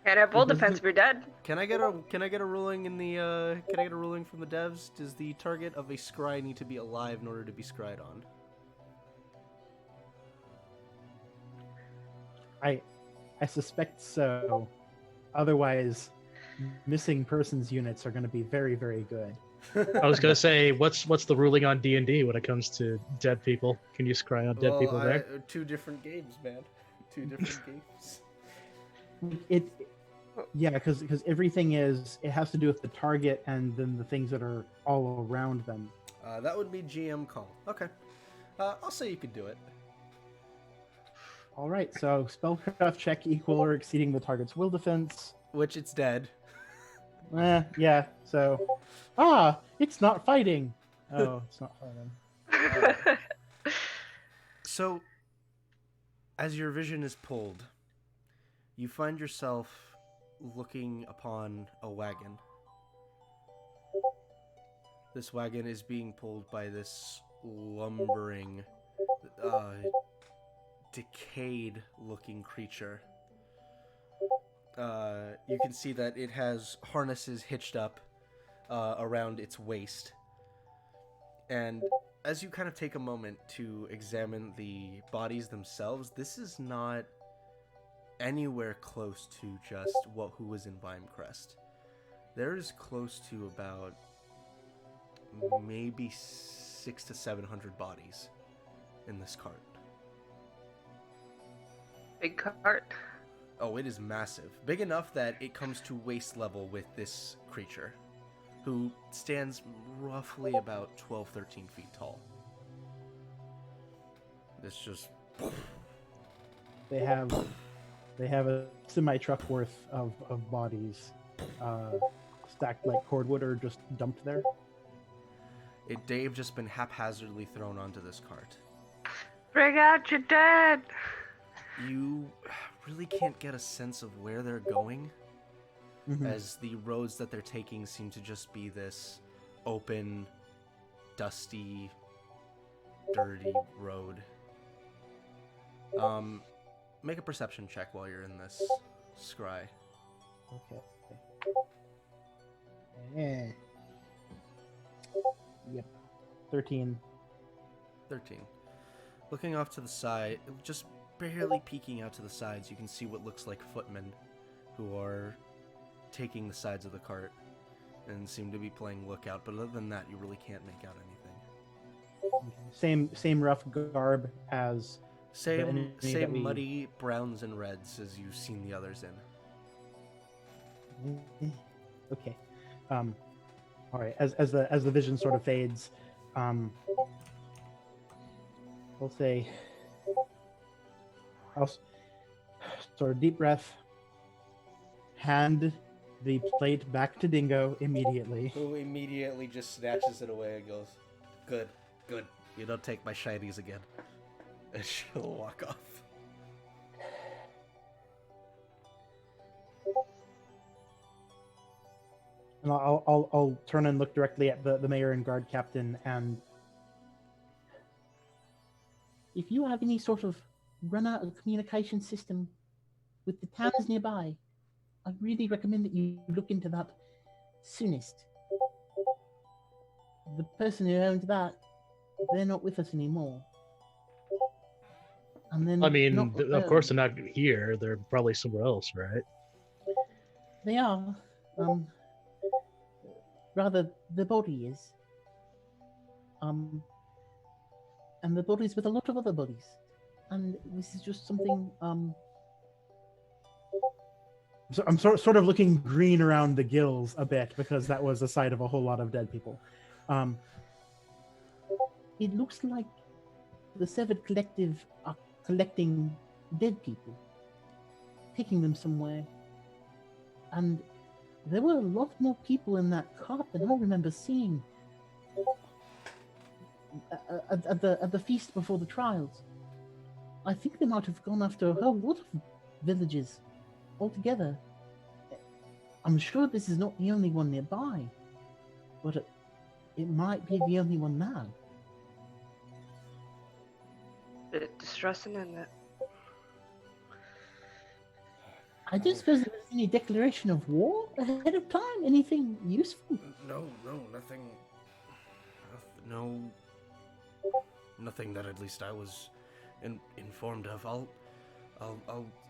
Can't have full defense if you're dead. Can I get a ruling in the can I get a ruling from the devs? Does the target of a scry need to be alive in order to be scryed on? I suspect so. Otherwise, missing persons units are going to be very, very good. I was gonna say, what's the ruling on D&D when it comes to dead people? Can you scry on dead people there? Two different games, man. Two different games. Yeah, because everything it has to do with the target and then the things that are all around them. That would be GM call. Okay. I'll say you could do it. All right, so spellcraft check equal or exceeding the target's will defense. Which it's dead. Yeah, so... it's not fighting! Oh, it's not fighting. So, as your vision is pulled, you find yourself looking upon a wagon. This wagon is being pulled by this lumbering, decayed-looking creature. You can see that it has harnesses hitched up around its waist. And as you kind of take a moment to examine the bodies themselves, this is not anywhere close to just who was in Vimecrest. There's close to about maybe 600 to 700 bodies in this cart. Big cart. Oh, it is massive. Big enough that it comes to waist level with this creature, who stands roughly about 12, 13 feet tall. This just... They have a semi-truck worth of bodies stacked like cordwood or just dumped there. They've just been haphazardly thrown onto this cart. Bring out your dead! You really can't get a sense of where they're going, as the roads that they're taking seem to just be this open, dusty, dirty road. Make a perception check while you're in this scry. Okay. Eh. Yep. 13. 13. Looking off to the side, just barely peeking out to the sides, you can see what looks like footmen who are taking the sides of the cart and seem to be playing lookout, but other than that, you really can't make out anything. Same rough garb as Same, enemy that same we- muddy browns and reds as you've seen the others in. Okay. All right. As the vision sort of fades, we'll say, I'll sort of deep breath, hand the plate back to Dingo immediately. Who immediately just snatches it away and goes, "Good, good. You don't take my shinies again." And she'll walk off. And I'll turn and look directly at the mayor and guard captain, and If you have any sort of run out of communication system with the towns nearby, I really recommend that you look into that soonest. The person who owned that, they're not with us anymore. And then I mean, not- of course they're not here. They're probably somewhere else, right? They are. Rather, the body is. And the body's with a lot of other bodies. And this is just something, so I'm sort of looking green around the gills a bit because that was the sight of a whole lot of dead people. it looks like the Severed Collective are collecting dead people, taking them somewhere. And there were a lot more people in that cart than I remember seeing at the feast before the trials. I think they might have gone after a whole lot of villages altogether. I'm sure this is not the only one nearby, but it might be the only one now. Bit distressing, isn't it? I don't suppose there was any declaration of war ahead of time? Anything useful? No, nothing. No, nothing that at least I was informed of. I'll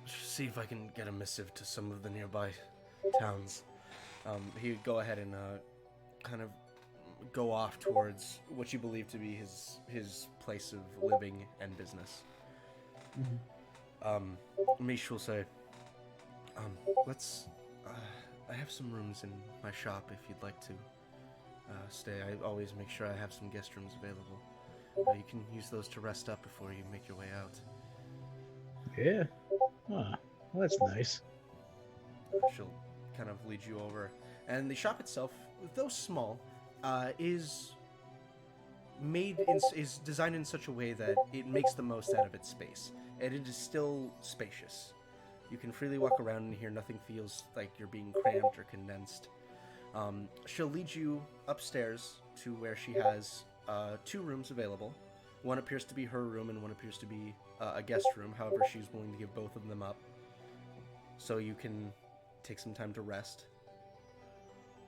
see if I can get a missive to some of the nearby towns. He'd go ahead and kind of go off towards what you believe to be his place of living and business. Mish will say, let's. I have some rooms in my shop if you'd like to stay. I always make sure I have some guest rooms available. You can use those to rest up before you make your way out. Yeah. Well, that's nice. She'll kind of lead you over. And the shop itself, though small, is designed in such a way that it makes the most out of its space. And it is still spacious. You can freely walk around in here. Nothing feels like you're being cramped or condensed. She'll lead you upstairs to where she has 2 rooms available. One appears to be her room and one appears to be a guest room. However, she's willing to give both of them up so you can take some time to rest.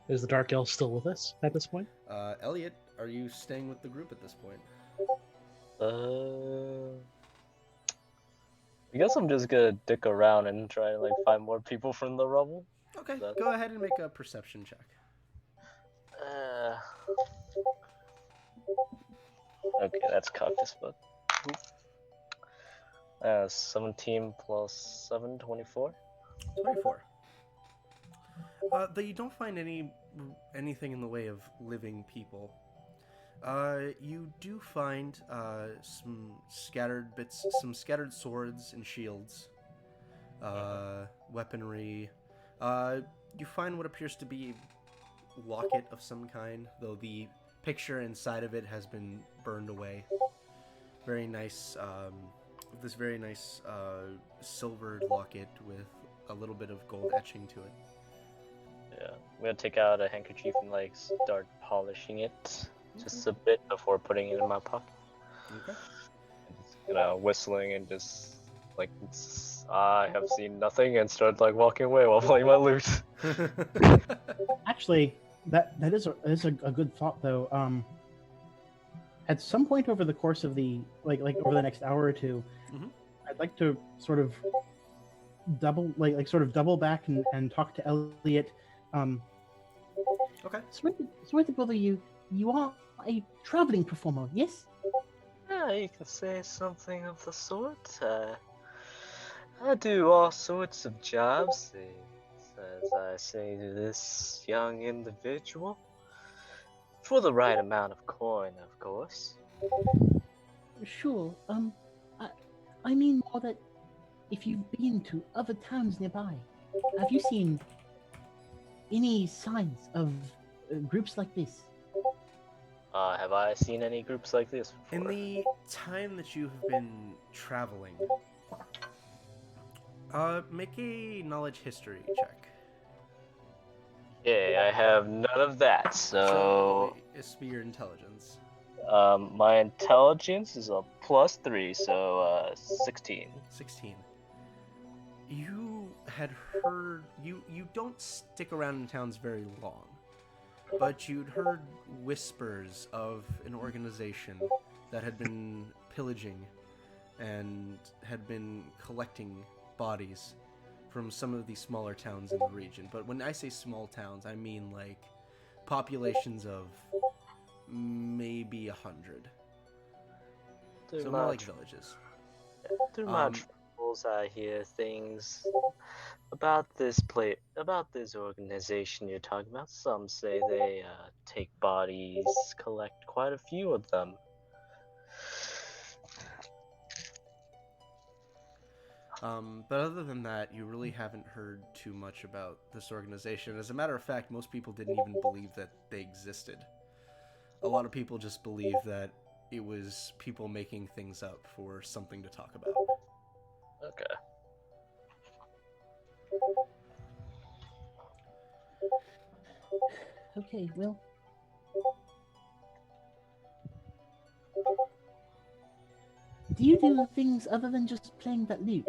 Is the Dark Elf still with us at this point? Elliot, are you staying with the group at this point? I guess I'm just gonna dick around and try to find more people from the rubble. Okay, go ahead and make a perception check. Okay, that's cocked as fuck. 17 plus 7, 24. 24. Though you don't find anything in the way of living people. You do find some scattered swords and shields, weaponry. You find what appears to be a locket of some kind, though the picture inside of it has been burned away. Very nice, this very nice silvered locket with a little bit of gold etching to it. Yeah, I'm gonna take out a handkerchief and start polishing it. just a bit before putting it in my pocket. Okay. Whistling and just like I have seen nothing, and start like walking away while playing my lute. Actually, that is a good thought though. At some point over the course of the like over the next hour or two, Mhm. I'd like to sort of double back and talk to Elliot. Okay. Sorry to bother you. You are a traveling performer, yes? Yeah, you can say something of the sort. I do all sorts of jobs, as I say to this young individual. For the right amount of coin, of course. Sure. I mean more that if you've been to other towns nearby, have you seen any signs of groups like this? Have I seen any groups like this In before? the time that you have been traveling, make a knowledge history check. Yeah, I have none of that, so It's be your intelligence. my intelligence is a +3, so 16. 16. You had heard you don't stick around in towns very long, but you'd heard whispers of an organization that had been pillaging and had been collecting bodies from some of the smaller towns in the region. But when I say small towns, I mean like populations of maybe 100. Through So my, more like villages. through my um, travels, I hear things about about this organization you're talking about. Some say they take bodies, collect quite a few of them. But other than that, you really haven't heard too much about this organization. As a matter of fact, most people didn't even believe that they existed. A lot of people just believe that it was people making things up for something to talk about. Okay. Okay, well. Do you do things other than just playing that lute?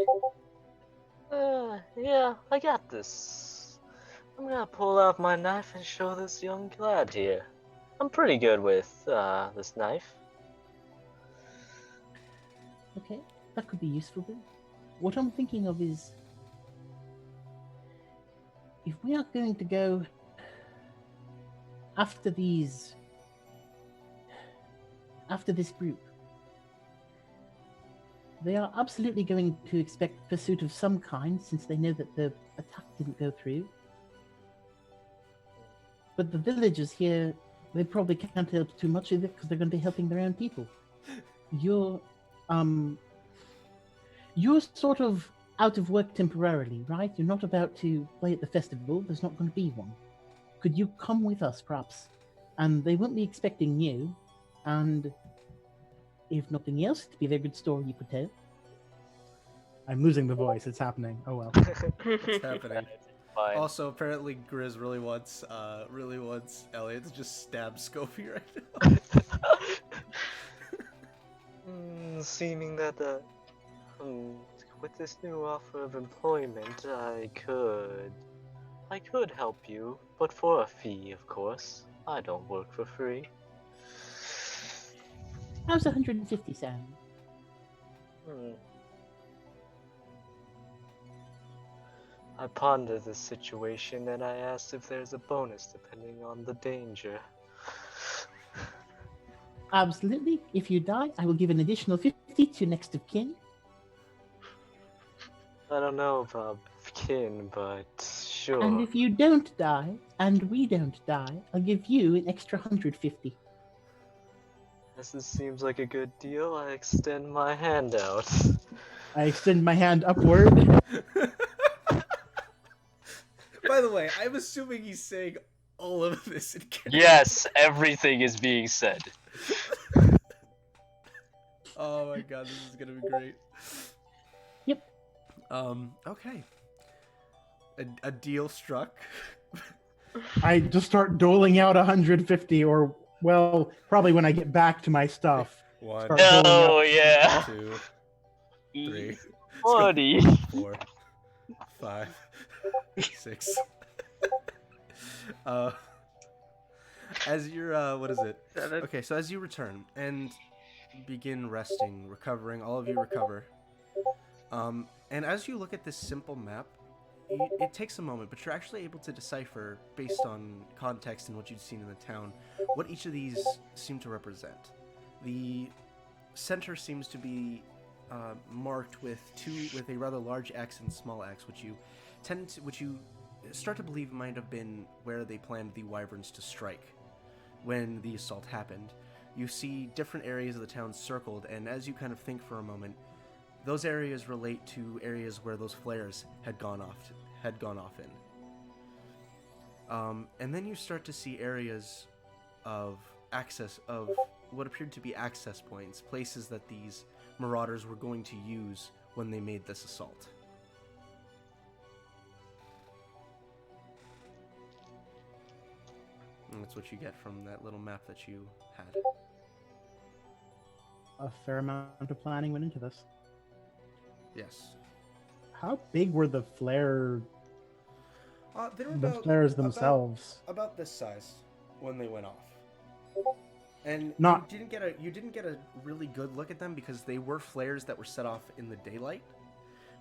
Yeah, I got this. I'm gonna pull out my knife and show this young lad here. I'm pretty good with this knife. Okay, that could be useful then. What I'm thinking of is, if we are going to go after this group, they are absolutely going to expect pursuit of some kind, since they know that the attack didn't go through. But the villagers here, they probably can't help too much with it because they're going to be helping their own people. You're sort of out of work temporarily, right? You're not about to play at the festival. There's not going to be one. Could you come with us, perhaps? And they won't be expecting you. And if nothing else, it'd be a very good story you could tell. I'm losing the voice. It's happening. Oh well. It's happening. Fine. Also, apparently, Grizz really wants Elliot to just stab Scopy right now. Seeming that with this new offer of employment, I could help you, but for a fee, of course. I don't work for free. How's 150 sound? I pondered the situation and I asked if there's a bonus depending on the danger. Absolutely. If you die, I will give an additional 50 to next of kin. I don't know about kin, but sure. And if you don't die, and we don't die, I'll give you an extra 150. As this seems like a good deal, I extend my hand out. I extend my hand upward. By the way, I'm assuming he's saying all of this in character. Yes, everything is being said. Oh my god, this is gonna be great. Yep. Okay. A deal struck. I just start doling out 150 or Well, probably when I get back to my stuff. One, Start going Oh up. yeah. 2, 3, Buddy. 4, 5, 6. As you're, what is it? 7. Okay, so as you return and begin resting, recovering, all of you recover. And as you look at this simple map, it takes a moment, but you're actually able to decipher, based on context and what you've seen in the town, what each of these seem to represent. The center seems to be marked with a rather large X and small X, which you start to believe might have been where they planned the wyverns to strike when the assault happened. You see different areas of the town circled, and as you kind of think for a moment, those areas relate to areas where those flares had gone off in. And then you start to see areas of access, of what appeared to be access points, places that these marauders were going to use when they made this assault. And that's what you get from that little map that you had. A fair amount of planning went into this. Yes. How big were the They were the flares themselves? about this size when they went off. And Not- you didn't get a really good look at them because they were flares that were set off in the daylight,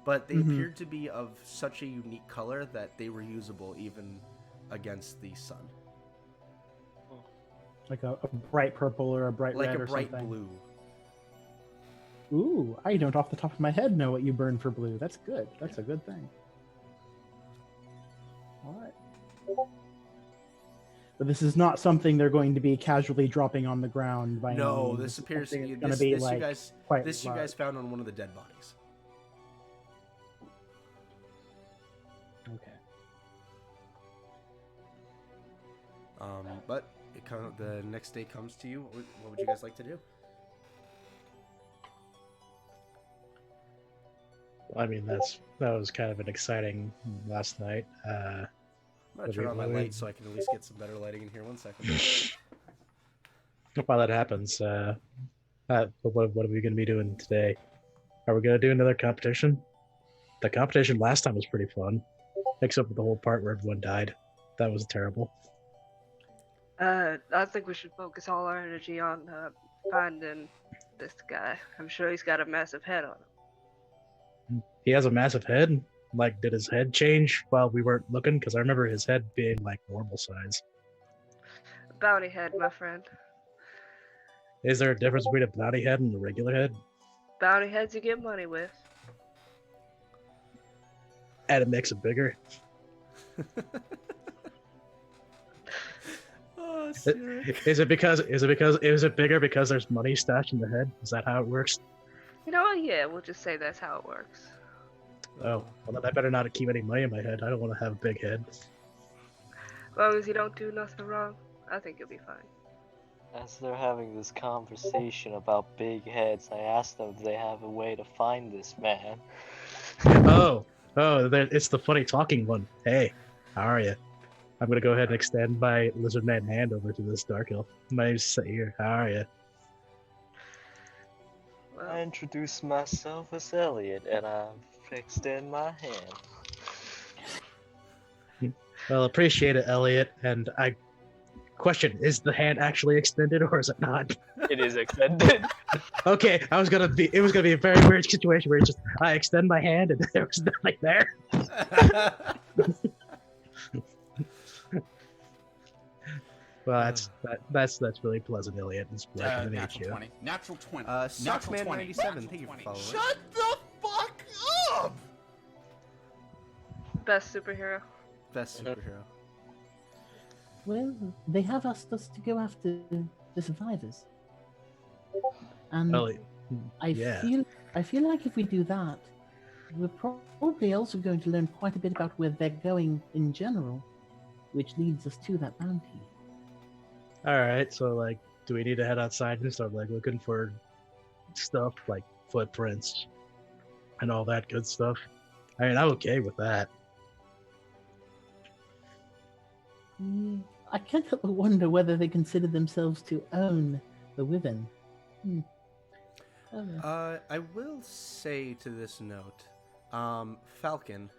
but they Mhm. appeared to be of such a unique color that they were usable even against the sun, Like a bright purple or a bright like red a or bright something? blue. Ooh, I don't off the top of my head know what you burn for blue. That's good. That's a good thing. All right. But this is not something they're going to be casually dropping on the ground by No, any means. this It's appears something to that's be gonna this, be this like you guys quite this you large. guys found on one of the dead bodies. Okay. But the next day comes to you. What would you guys like to do? I mean, that was kind of an exciting last night. I'm gonna What turn we- on my what we- lights so I can at least get some better lighting in here. 1 second. While that happens, what are we going to be doing today? Are we going to do another competition? The competition last time was pretty fun, except for the whole part where everyone died. That was terrible. I think we should focus all our energy on finding this guy. I'm sure he's got a massive head on him. He has a massive head. Like, did his head change while we weren't looking? Because I remember his head being like normal size. Bounty head, my friend. Is there a difference between a bounty head and a regular head? Bounty heads you get money with. And it makes it bigger. Oh, Is it bigger because there's money stashed in the head? Is that how it works? You know what? Yeah, we'll just say that's how it works. Oh, well then I better not keep any money in my head. I don't want to have a big head. As long as you don't do nothing wrong, I think you'll be fine. As they're having this conversation about big heads, I asked them if they have a way to find this man. Oh, it's the funny talking one. Hey, how are you? I'm gonna go ahead and extend my lizard man hand over to this dark elf. My name's Sair. How are you? I Well, introduce myself as Elliot, and I extend my hand. Well, appreciate it, Elliot. And I question: is the hand actually extended or is it not? It is extended. Okay, it was gonna be a very weird situation where it's just I extend my hand and there was nothing there. Well, that's really pleasant, Elliot. It's pleasant to meet Natural you. 20. Natural 20. Sockman97, thank you for following. Shut the fuck up! best superhero. Best superhero. Well, they have asked us to go after the survivors. And Elliot, yeah. I feel like if we do that, we're probably also going to learn quite a bit about where they're going in general, which leads us to that bounty. All right, so like, do we need to head outside and start like looking for stuff like footprints and all that good stuff? I mean, I'm okay with that. I can't help but wonder whether they consider themselves to own the Wyvern. Oh, yeah. I will say to this note, Falcon,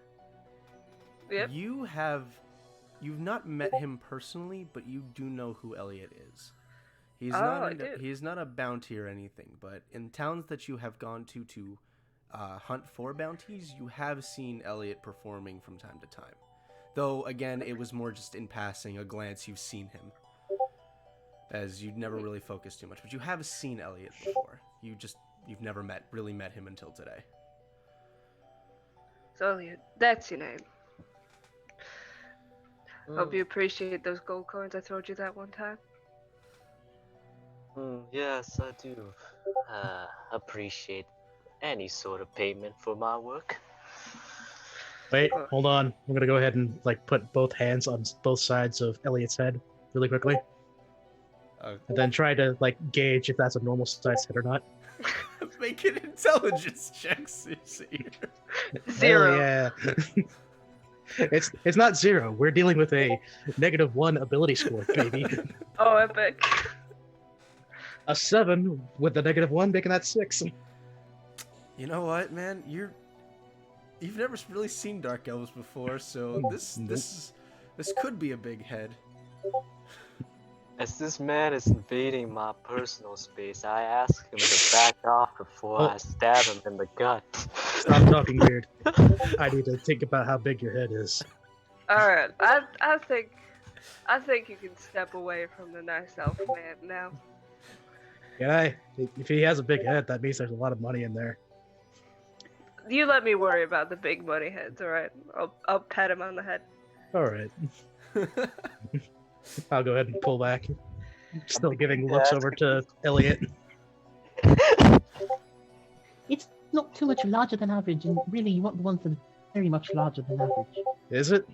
Yep. you've not met him personally, but you do know who Elliot is. He's Oh, not I do. he's not a bounty or anything, but in towns that you have gone to hunt for bounties, you have seen Elliot performing from time to time. Though again, it was more just in passing, a glance you've seen him. As you'd never really focused too much, but you have seen Elliot before. You've never really met him until today. So that's your name. Hope you appreciate those gold coins I told you that one time. Yes, I do. Appreciate any sort of payment for my work. Wait, hold on. I'm gonna go ahead and like put both hands on both sides of Elliot's head really quickly, and then try to like gauge if that's a normal sized head or not. Make an intelligence check, Susie. 0. Hell yeah. It's not 0. We're dealing with a -1 ability score, baby. Oh, epic. A 7 with a -1, making that 6. You know what, man? You've never really seen dark elves before, so this could be a big head. As this man is invading my personal space, I ask him to back off before I stab him in the gut. Stop talking weird. I need to think about how big your head is. Alright, I think you can step away from the nice elf man now. Yeah, if he has a big head, that means there's a lot of money in there. You let me worry about the big money heads, alright? I'll pat him on the head. All right. I'll go ahead and pull back. Still giving looks over to Elliot. It's not too much larger than average, and really you want the ones that are very much larger than average. Is it?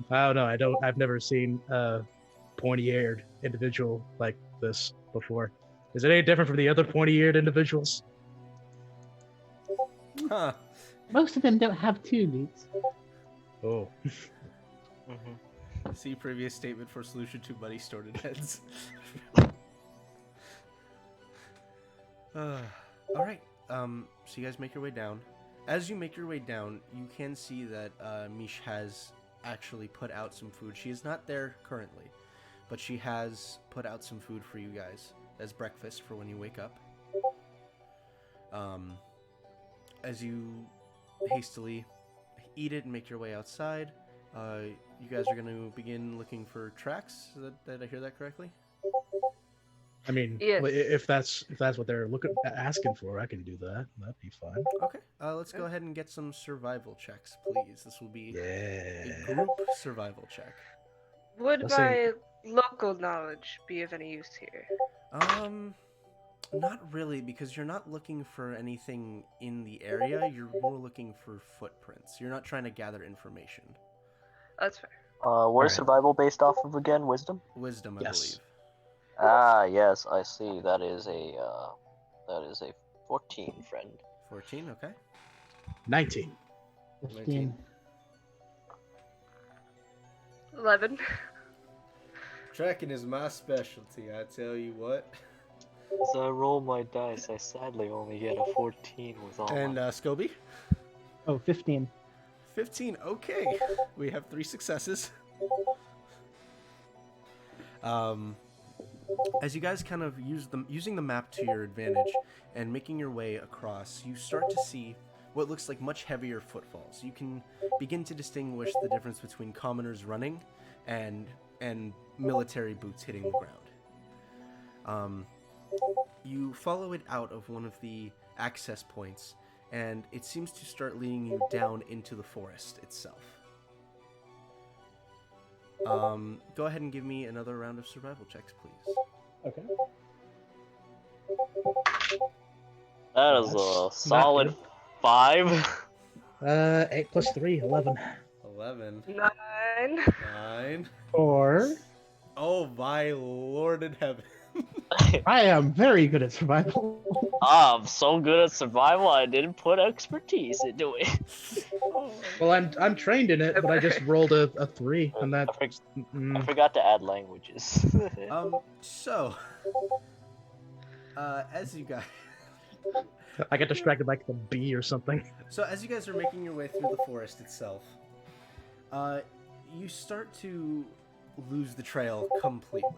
I don't know. I've never seen a pointy-eared individual like this before. Is it any different from the other pointy-eared individuals? Huh. Most of them don't have two leads. Oh. See previous statement for solution to muddy distorted heads. Alright, so you guys make your way down. As you make your way down, you can see that Mish has actually put out some food. She is not there currently, but she has put out some food for you guys as breakfast for when you wake up. As you hastily eat it and make your way outside, you guys are going to begin looking for tracks. Did I hear that correctly? I mean, Yes. if that's what they're asking for, I can do that. That'd be fine. Okay, let's go ahead and get some survival checks, please. This will be Yeah. a group survival check. Would Let's my local knowledge be of any use here? Not really, because you're not looking for anything in the area. You're more looking for footprints. You're not trying to gather information. That's fair. Where's survival based off of again? Wisdom? Wisdom, I Yes. believe. Ah, yes, I see. That is a 14, friend. 14, okay. 19. 15. 11. Tracking is my specialty, I tell you what. As I roll my dice, I sadly only get a 14 with all And my... Scobie? Oh, 15. 15, okay. We have 3 successes. As you guys kind of using the map to your advantage and making your way across, you start to see what looks like much heavier footfalls. You can begin to distinguish the difference between commoners running and military boots hitting the ground. You follow it out of one of the access points, and it seems to start leading you down into the forest itself. Go ahead and give me another round of survival checks, please. Okay. That is a Not solid good. 5. 8 plus 3, 11. 11. 9. 9. Or Oh my lord in heaven. I am very good at survival. I'm so good at survival, I didn't put expertise into it. Well, I'm trained in it, but I just rolled a 3, and that. I Mm, forgot to add languages. So, as you guys, I got distracted by the bee or something. so as you guys are making your way through the forest itself, you start to lose the trail completely.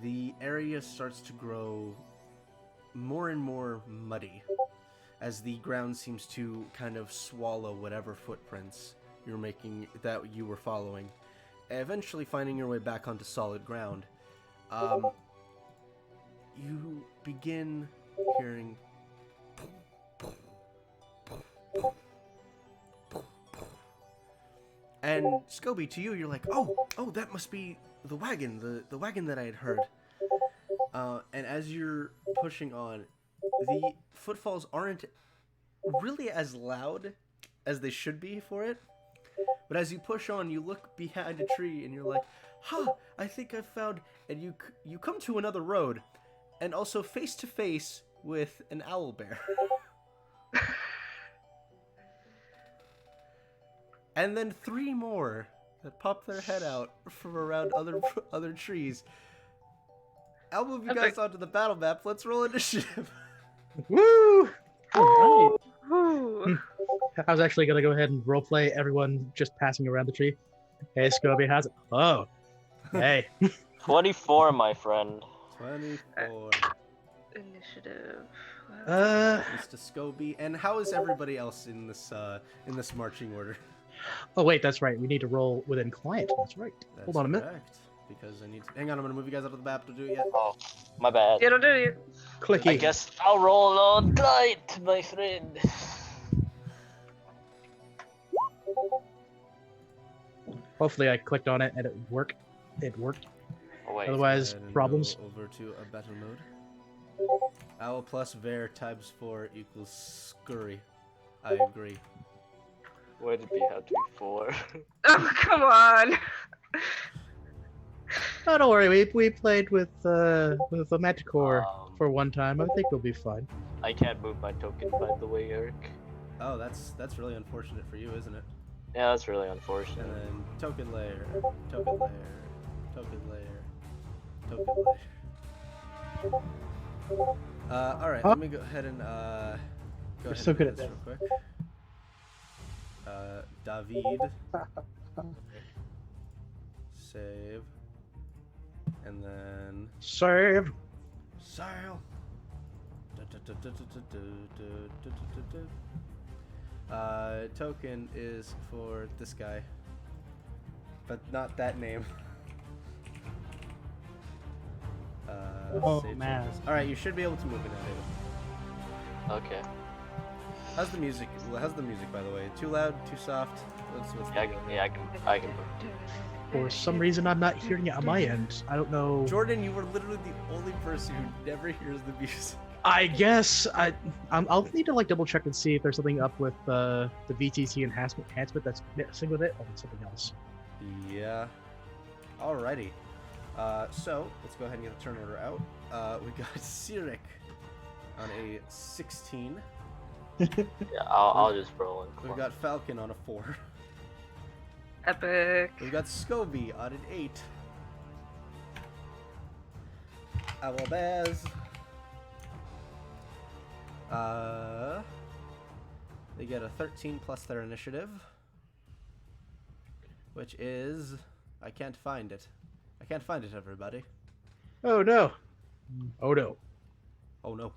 The area starts to grow more and more muddy as the ground seems to kind of swallow whatever footprints you're making that you were following, eventually finding your way back onto solid ground. You begin hearing and Scobie, to you, you're like, oh, that must be the wagon, the wagon that I had heard. And as you're pushing on, the footfalls aren't really as loud as they should be for it. But as you push on, you look behind a tree and you're like, I think I've found, and you come to another road, and also face to face with an owlbear. And then 3 more that pop their head out from around other trees. I'll move you guys onto the battle map. Let's roll initiative. Woo! All Ooh. I was actually gonna go ahead and roleplay everyone just passing around the tree. Hey, Scobie, how's it? Oh, hey. 24, my friend. 24. Initiative. Mr. Scobie. And how is everybody else in this marching order? Oh wait, that's right. We need to roll within client. That's right. That's Hold on a minute. correct, because I need to... Hang on, I'm gonna move you guys out of the map to do it yet. Oh, my bad. It'll do you. Clicky. I guess I'll roll on tight, my friend. Hopefully, I clicked on it and it worked. It worked. Oh, wait. Otherwise, Go ahead and problems. go over to a battle mode. Owl plus Ver times 4 equals Scurry. I agree. Where did we have to be 4? Oh, come on. Oh, don't worry. We played with the Manticore for one time. I think we'll be fine. I can't move my token, by the way, Eric. Oh, that's really unfortunate for you, isn't it? Yeah, that's really unfortunate. And then token layer, token layer, token layer, token layer. Alright, let me go ahead and go You're ahead so and good do at this this. real quick. David. Save. And then Save. sail. Token is for this guy, but not that name. Oh, save man. changes. All right, you should be able to move it now, David. Okay. How's the music? How's the music, by the way? Too loud? Too soft? What's Yeah, I can. For some reason, I'm not hearing it on my end. I don't know. Jordan, you were literally the only person who never hears the music. I guess I'll need to like double check and see if there's something up with the VTT enhancement that's missing with it, or it's something else. Yeah. Alrighty. So let's go ahead and get the turn order out. We got Cyric on a 16. Yeah, I'll just roll in. We've got Falcon on a 4. Epic. We've got Scobie on an 8. Owlbears. They get a 13 plus their initiative, which is... I can't find it. I can't find it, everybody. Oh no! Oh no! Oh no.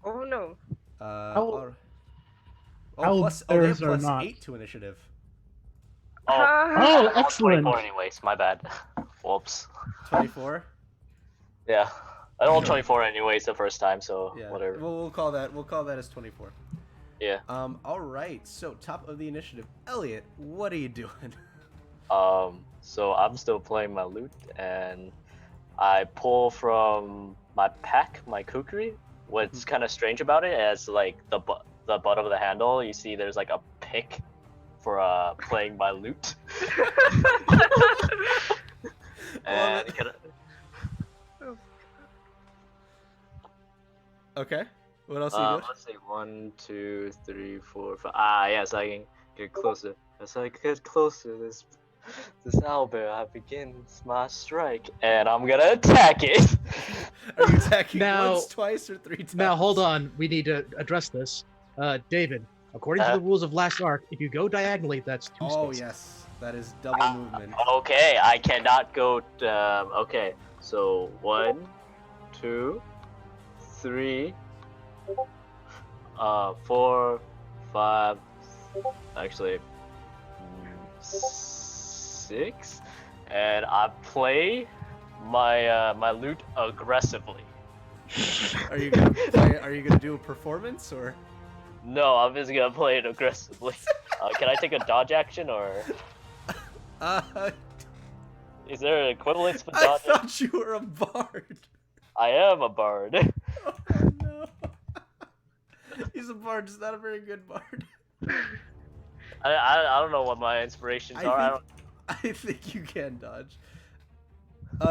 Oh no. Or- they Owlbears have are plus not. 8 to initiative. Oh, Oh, I'm on excellent. 24 anyways, my bad. Whoops. 24? Yeah. I rolled 24 anyways the first time, so Yeah. whatever. Well, we'll call that as 24. Yeah. Alright, so top of the initiative. Elliot, what are you doing? So I'm still playing my lute, and I pull from my pack, my kukri. What's kind of strange about it is like the butt of the handle. You see, there's like a pick for playing my lute. And Okay. What else you got? Let's see, 1, 2, 3, 4, 5. Ah, yes, I can get closer. As I get closer, this owlbear, I begins my strike, and I'm gonna attack it. Are you attacking Now- once, twice, or 3 times? Now hold on, we need to address this. David, according to the rules of Last Ark, if you go diagonally, that's 2 Oh spaces. yes, that is double movement. Okay, I cannot go. Okay, so 1, 2, 3, 4, 5. Actually, 6, and I play my lute aggressively. Are you gonna do a performance or? No, I'm just gonna play it aggressively. Can I take a dodge action, or I is there an equivalence for dodge? thought you were a bard. I am a bard. Oh no. He's a bard, just not a very good bard. I don't know what my inspirations are. I think you can dodge.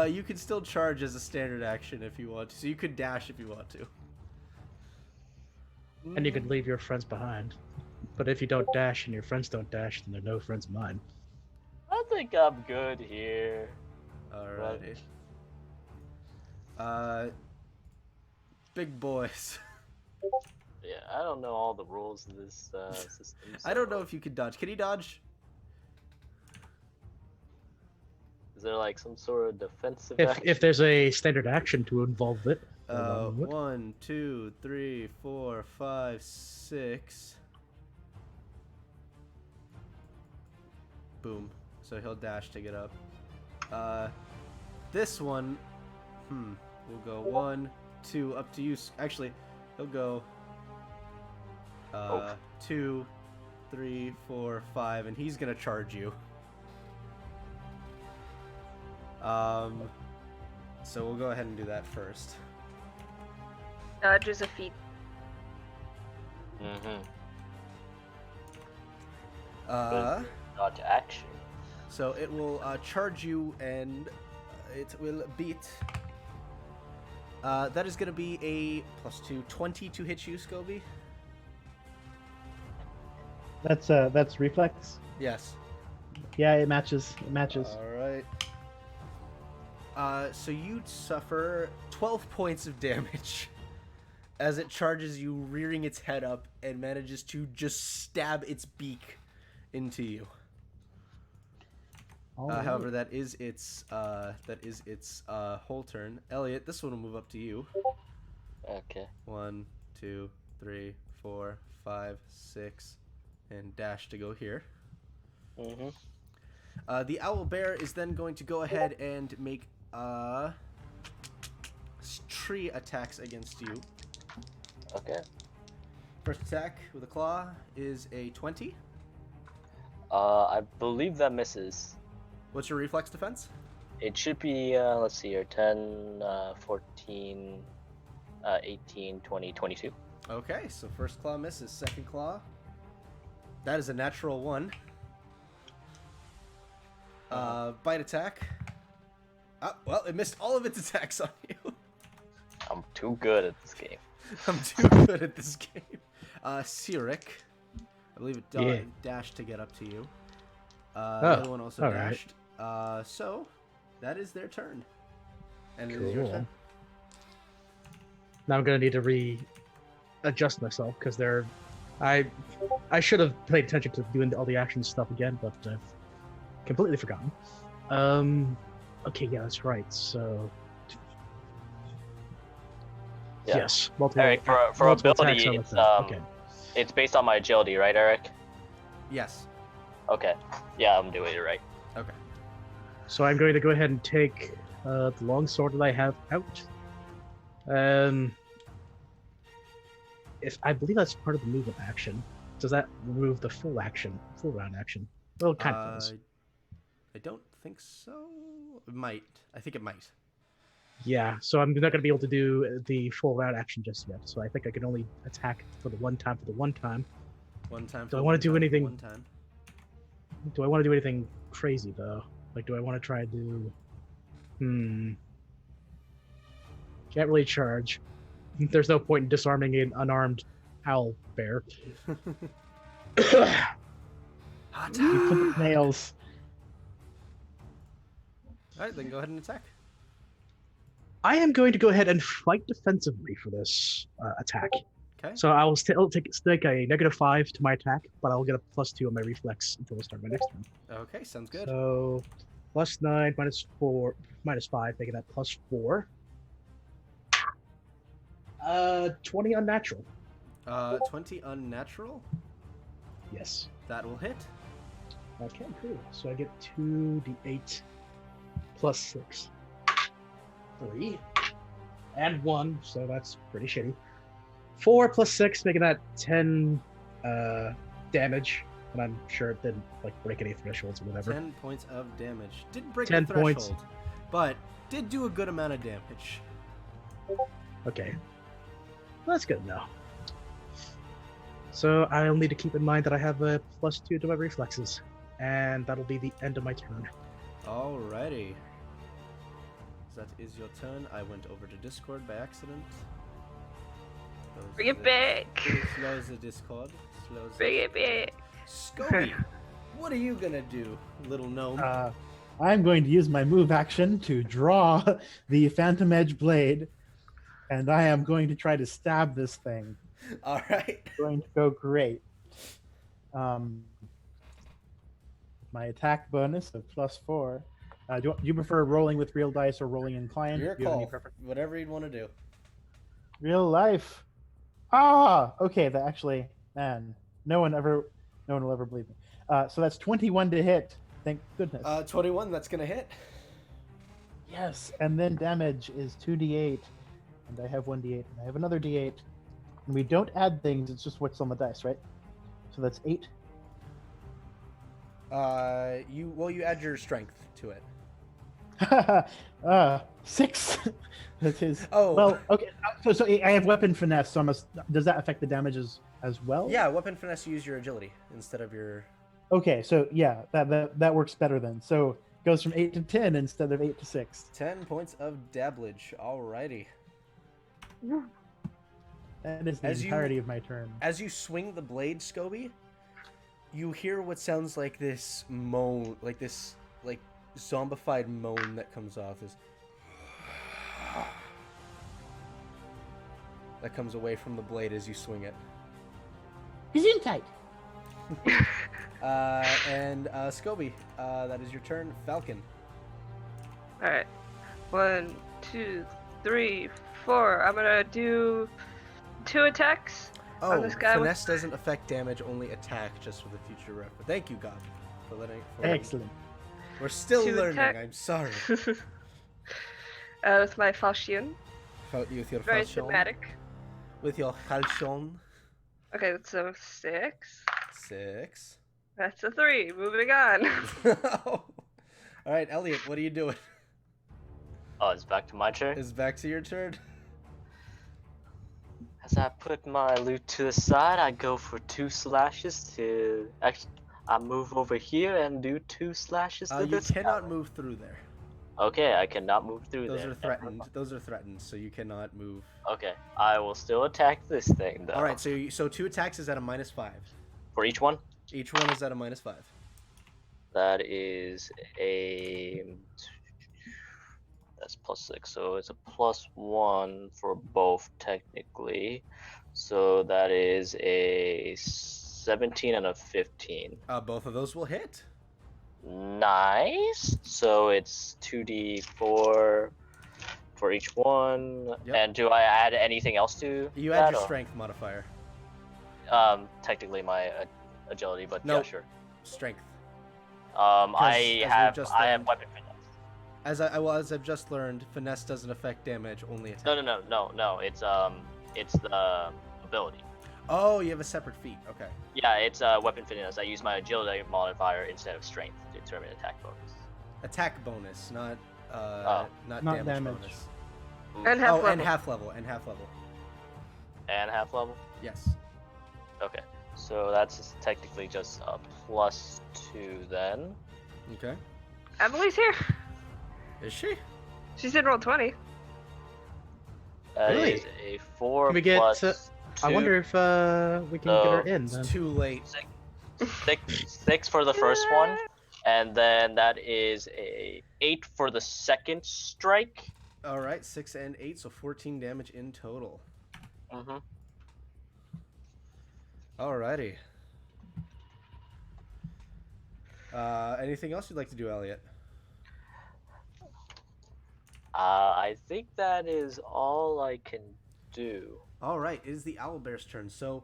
You can still charge as a standard action if you want to. So you could dash if you want to. And you can leave your friends behind. But if you don't dash and your friends don't dash, then they're no friends of mine. I think I'm good here. Alrighty. Big boys. Yeah, I don't know all the rules of this system. I don't so- know if you can dodge. Can he dodge? Is there like some sort of defensive If action? there's a standard action to involve it. 1, 2, 3, 4, 5, 6. Boom. So he'll dash to get up. This one, we'll go 1, 2, up to you. Actually, he'll go 2, 3, 4, 5, and he's gonna charge you. So we'll go ahead and do that first. Dodge is a feat. Mm-hmm. Dodge action. So it will charge you and it will beat. That is going to be a +2, 20 to hit you, Scobie. That's reflex. Yes. Yeah, it matches. It matches. All right. So you suffer 12 points of damage as it charges you, rearing its head up and manages to just stab its beak into you. However, that is its whole turn. Elliot, this one will move up to you. Okay. 1, 2, 3, 4, 5, 6, and dash to go here. Mm-hmm. The owl bear is then going to go ahead and make tree attacks against you. Okay. First attack with a claw is a 20. I believe that misses. What's your reflex defense? It should be, let's see here, 10, 14, 18, 20, 22. Okay, so first claw misses. Second claw. That is a natural 1. Bite attack. Well, it missed all of its attacks on you. I'm too good at this game. I'm too good at this game. Sirik. I believe it dashed to get up to you. The other one also alright. dashed. So, that is their turn. And it is your Cool. turn. Now I'm gonna need to readjust myself because I should have paid attention to doing all the action stuff again, but I've completely forgotten. Okay, yeah, that's right. So Yeah. yes, multiple. Eric, for multiple ability, attacks are like it's, that. Okay. It's based on my agility, right, Eric? Yes. Okay. Yeah, I'm doing it right. Okay. So I'm going to go ahead and take the long sword that I have out. If I believe that's part of the movement action, does that remove the full round action? Well, it kind of does. I don't think so. It might. I think it might. Yeah, so I'm not going to be able to do the full round action just yet. So I think I can only attack for the one time. One time. Do I wanna do anything- One time. Do I want to do anything crazy though? Like, do I want to try to do? Can't really charge. there's no point in disarming an unarmed owl bear. You put the nails. Alright, then go ahead and attack. I am going to go ahead and fight defensively for this attack. Okay. So I will take a -5 to my attack, but I'll get a +2 on my reflex until I start my next turn. Okay, sounds good. So +9 -4 -5, making that +4. 20 unnatural. 20 unnatural. Yes. That will hit. Okay, cool. So I get 2d8 +6. 3. And 1, so that's pretty shitty. 4 +6, making that 10 damage. And I'm sure it didn't break any thresholds or whatever. 10 points of damage. Didn't break 10 the threshold, points. but did do a good amount of damage. Okay. Well, that's good now. So I'll need to keep in mind that I have a +2 to my reflexes. And that'll be the end of my turn. Alrighty. That is your turn. I went over to Discord by accident. Bring it back. Slow as the Discord. Slow as Bring it back. Scobie, what are you gonna do, little gnome? I'm going to use my move action to draw the Phantom Edge blade, and I am going to try to stab this thing. Alright. It's going to go great. My attack bonus of +4. Do you prefer rolling with real dice or rolling inclined? Your Do you have any call. preference? Whatever you'd want to do. Real life. Ah, okay. That actually, man, no one will ever believe me. So that's 21 to hit. Thank goodness. 21, that's gonna hit. Yes, and then damage is 2d8, and I have 1d8, and I have another d8, and we don't add things. It's just what's on the dice, right? So that's 8. You add your strength to it. 6. That is. Oh. Well, okay. So I have weapon finesse. So does that affect the damages as well? Yeah, weapon finesse, you use your agility instead of your. Okay, so yeah, that works better then. So it goes from 8 to 10 instead of 8 to 6. 10 points of dabblage. Alrighty. That is the As you- entirety of my turn. As you swing the blade, Scobie, you hear what sounds like this moan, like this, zombified moan that comes off. This that comes away from the blade as you swing it. Gesundheit. And Scobie, that is your turn. Falcon. Alright. 1, 2, 3, 4. I'm gonna do 2 attacks. Oh, this guy with- finesse doesn't affect damage, only attack, just for the future reference. Thank you, God, for letting. Excellent. We're still 2 learning. attack. I'm sorry. With my falchion. With your Very falchion. thematic. With your falchion. Okay, that's a 6. 6. That's a 3. Moving on. All right, Elliot, what are you doing? Oh, it's back to my turn. Is back to your turn. As I put my loot to the side, I go for 2 slashes to. Actually, I move over here and do 2 slashes to You this. cannot move through there. Okay, I cannot move through Those there. are threatened. Those are threatened, so you cannot move. Okay, I will still attack this thing though. All right, so 2 attacks is at a -5. For each one, Each one is at a -5. that is a. That's +6, so it's a +1 for both technically. So that is a 17 and a 15. Both of those will hit. Nice. So it's 2d4 for each one. Yep. And do I add anything else to You that, add your or- strength modifier. Technically my agility, but No. yeah, sure. Strength. I as we've have just I have learned- weapon finesse. As I've just learned, finesse doesn't affect damage, only attack. No. It's the ability. Oh, you have a separate feat. Okay. Yeah, it's weapon finesse. I use my agility modifier instead of strength to determine attack bonus. Attack bonus, not Not damage damage. bonus. And half Oh, level. and half level. And half level. And half level. Yes. Okay, so that's technically just a +2 then. Okay. Emily's here. Is she? She's in roll 20. That Really? is a 4 Can we get, plus I 2, wonder if we can get her in It's then. too late. 6 for the first one, and then that is a 8 for the second strike. All right, 6 and 8, so 14 damage in total. Mm-hmm. Alrighty. Anything else you'd like to do, Elliot? I think that is all I can do. All right, it is the owlbear's turn. So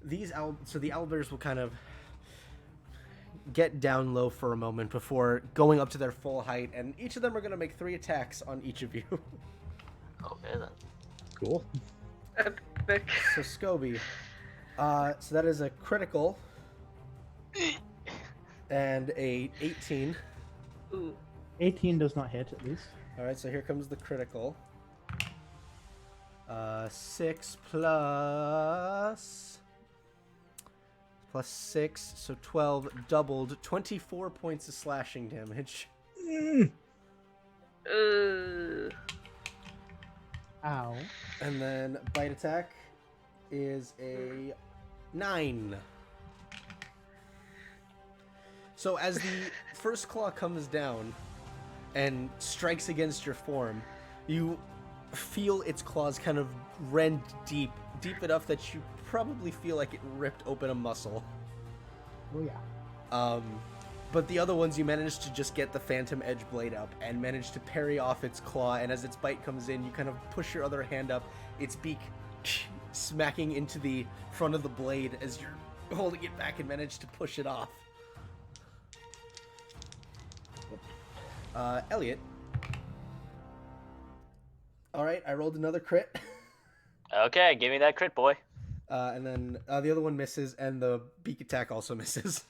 the owlbears will kind of get down low for a moment before going up to their full height, and each of them are going to make 3 attacks on each of you. Okay then. Cool. Epic. So Scobie, so that is a critical and a 18. Ooh. 18 does not hit, at least. All right, so here comes the critical. 6 plus 6, so 12 doubled, 24 points of slashing damage. Ow. And then bite attack is a 9. So as the first claw comes down and strikes against your form, you feel its claws kind of rend deep enough that you probably feel like it ripped open a muscle. Oh yeah. But the other ones, you manage to just get the Phantom Edge blade up and manage to parry off its claw, and as its bite comes in, you kind of push your other hand up, its beak smacking into the front of the blade as you're holding it back and manage to push it off. Elliot. Alright, I rolled another crit. Okay, give me that crit, boy. And then the other one misses, and the beak attack also misses.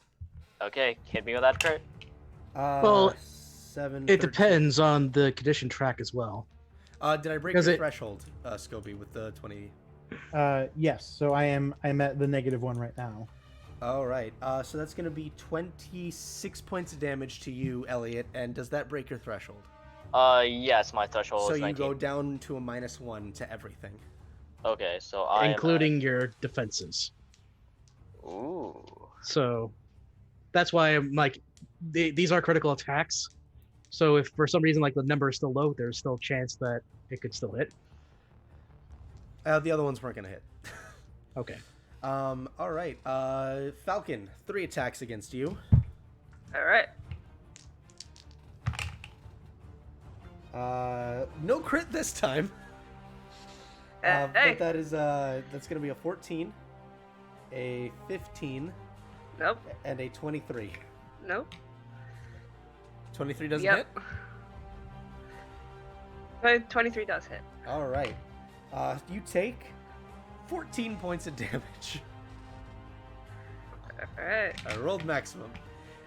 Okay, hit me with that crit. Well, 7. It 13. depends on the condition track as well. Did I break Because your it- threshold, Scobie, with the 20? Yes, so I'm at the -1 right now. All right. So that's going to be 26 points of damage to you, Elliot. And does that break your threshold? Yes, my threshold So is you 19. go down to a -1 to everything. Okay, so I am including your defenses. Ooh. So that's why I'm like, these are critical attacks. So if for some reason like the number is still low, there's still a chance that it could still hit. The other ones weren't going to hit. Okay. All right. Falcon, 3 attacks against you. Alright. No crit this time. Hey. But that is that's going to be a 14, a 15, Nope. and a 23. Nope. 23 doesn't Yep. hit? 23 does hit. All right. You take 14 points of damage. Alright. I rolled maximum.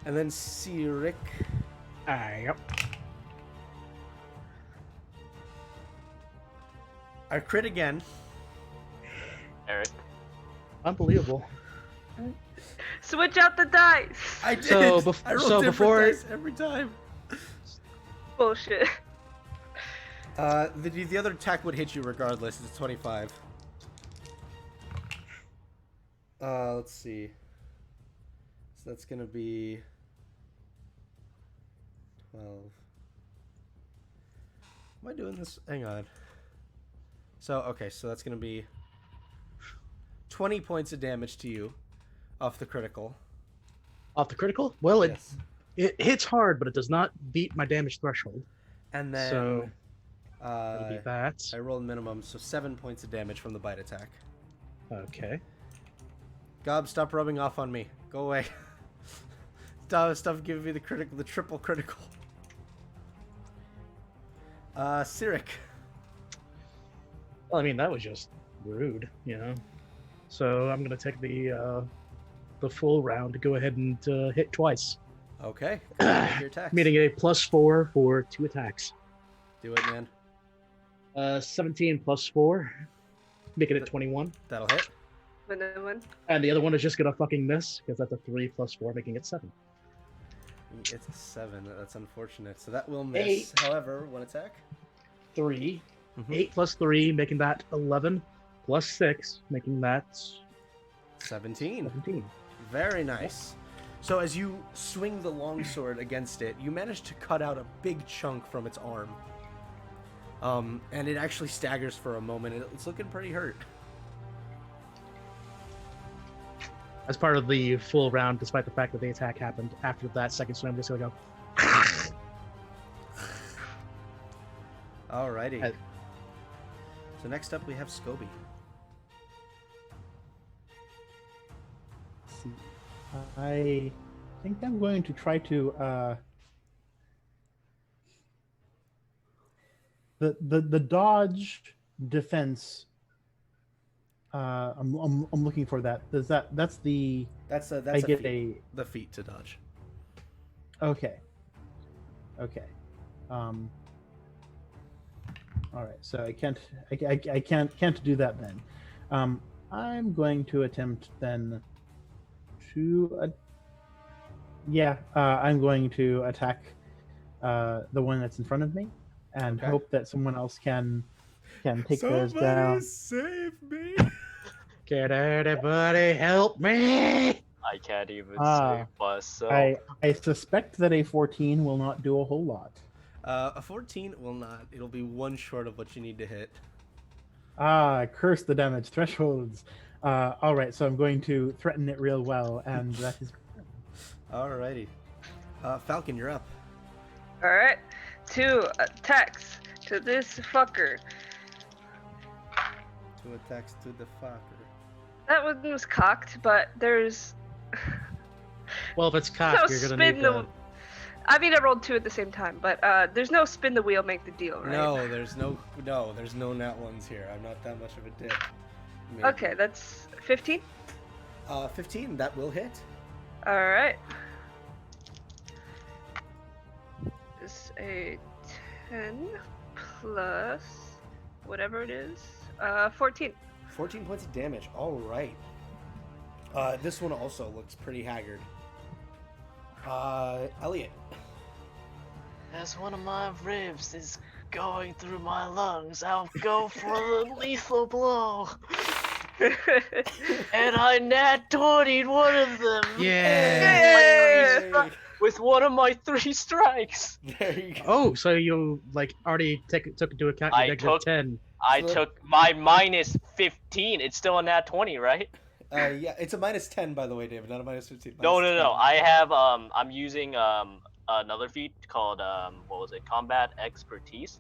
And then Sirik. Yep. I crit again. Eric. Unbelievable. Switch out the dice! I did. So I rolled so different before- dice every time. Bullshit. The other attack would hit you regardless. It's 25. Let's see. So that's gonna be 12. Am I doing this? Hang on. So okay, so that's gonna be 20 points of damage to you off the critical. Off the critical? Well, Yes. it hits hard, but it does not beat my damage threshold. And then So it'll be that. I rolled minimum, so 7 points of damage from the bite attack. Okay. Gob, stop rubbing off on me. Go away. Stop giving me the triple critical. Sirik. Well, I mean that was just rude, you know. So I'm gonna take the full round to go ahead and hit twice, Okay. Go ahead, make your attacks. meaning a +4 for 2 attacks. Do it, man. 17 plus 4, making it 21. That'll hit. Another one. And the other one is just gonna fucking miss because that's a 3 plus 4, making it 7. It's a 7. That's unfortunate. So that will miss. 8. However, one attack. 3 Mhm. 8 plus 3, making that 11, plus 6, making that 17. 17. Very nice. So as you swing the longsword against it, you manage to cut out a big chunk from its arm. And it actually staggers for a moment. It's looking pretty hurt. As part of the full round, despite the fact that the attack happened after that second swing, I'm just gonna go. Alrighty. Uh, So next up we have Scobie. Let's see. I think I'm going to try to the dodge defense. I'm looking for that. That's the That's I a get feat. The feat to dodge. Okay. All right. So I can't do that then. I'm going to attempt then to I'm going to attack the one that's in front of me and Okay. hope that someone else can take theirs down. save me! Can anybody help me? I can't even Ah, save myself. I suspect that a 14 will not do a whole lot. A 14 will not. It'll be one short of what you need to hit. Curse the damage thresholds. All right, so I'm going to threaten it real well, and that is Alrighty. Falcon, you're up. Alright. 2 attacks to this fucker. 2 attacks to the fucker. That one was cocked, but there's Well, if it's no cocked, you're gonna spin need the. to... I mean, I rolled 2 at the same time, but there's no spin the wheel, make the deal, right? No, there's no nat ones here. I'm not that much of a dick. Maybe. Okay, that's 15. 15, that will hit. Alright. It's a 10 plus whatever it is. 14. 14 points of damage. All right. This one also looks pretty haggard. Elliot. As one of my ribs is going through my lungs, I'll go for the lethal blow. And I nat 20'd one of them. Yeah. With one of my 3 strikes. There you go. Oh, so you like already took into account your I negative took- 10. I So- took my minus 15. It's still a nat 20, right? Yeah, it's a minus 10, by the way, David, not a minus 15. No. Minus 10. I have I'm using another feat called what was it? Combat expertise.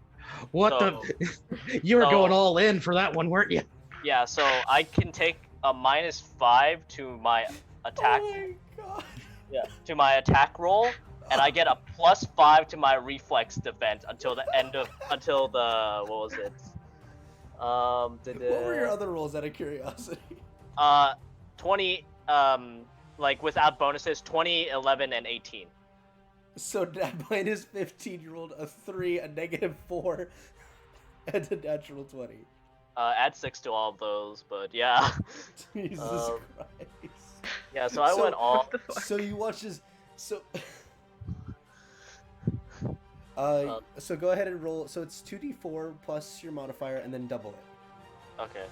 What the? You were so- going all in for that one, weren't you? Yeah, so I can take a minus 5 to my attack. Oh my god. Yeah, to my attack roll, and I get a plus 5 to my reflex defense until the what was it? What were your other rolls out of curiosity? 20 like without bonuses, 20, 11, and 18. So at minus 15, you rolled a 3, a negative 4, and a natural 20. Add 6 to all of those, but yeah. Jesus Um, Christ. Yeah, so I So- went all What the fuck? So you watch this. So. Um, So go ahead and roll. So it's 2d4 plus your modifier, and then double it. Okay.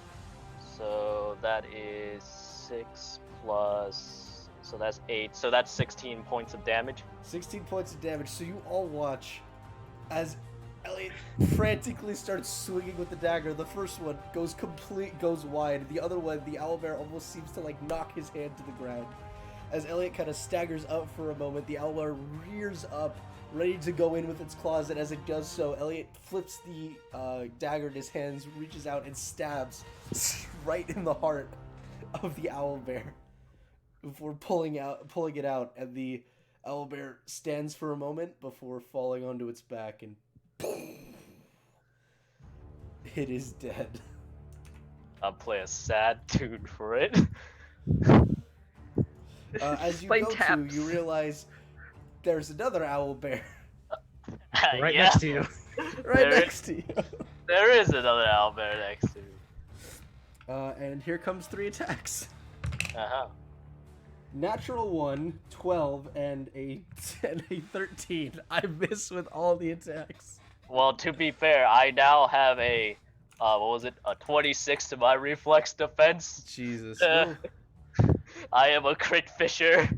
So that is 6 plus so that's 8. So that's 16 points of damage. 16 points of damage. So you all watch as Elliot frantically starts swinging with the dagger. The first one goes wide. The other one, the owlbear, almost seems to like knock his hand to the ground. As Elliot kind of staggers up for a moment, the owlbear rears up, ready to go in with its claws, and as it does so, Elliot flips the dagger in his hands, reaches out, and stabs right in the heart of the owlbear before pulling it out, and the owlbear stands for a moment before falling onto its back, and it is dead. I'll play a sad tune for it. As you Play go taps. to, you realize there's another owlbear Right Yeah, next to you. right There next to you. there is another owlbear next to me. And here comes 3 attacks. Uh-huh. Natural 1, 12, and a 13. I miss with all the attacks. Well, to be fair, I now have a, what was it, a 26 to my reflex defense. Jesus. I am a crit fisher.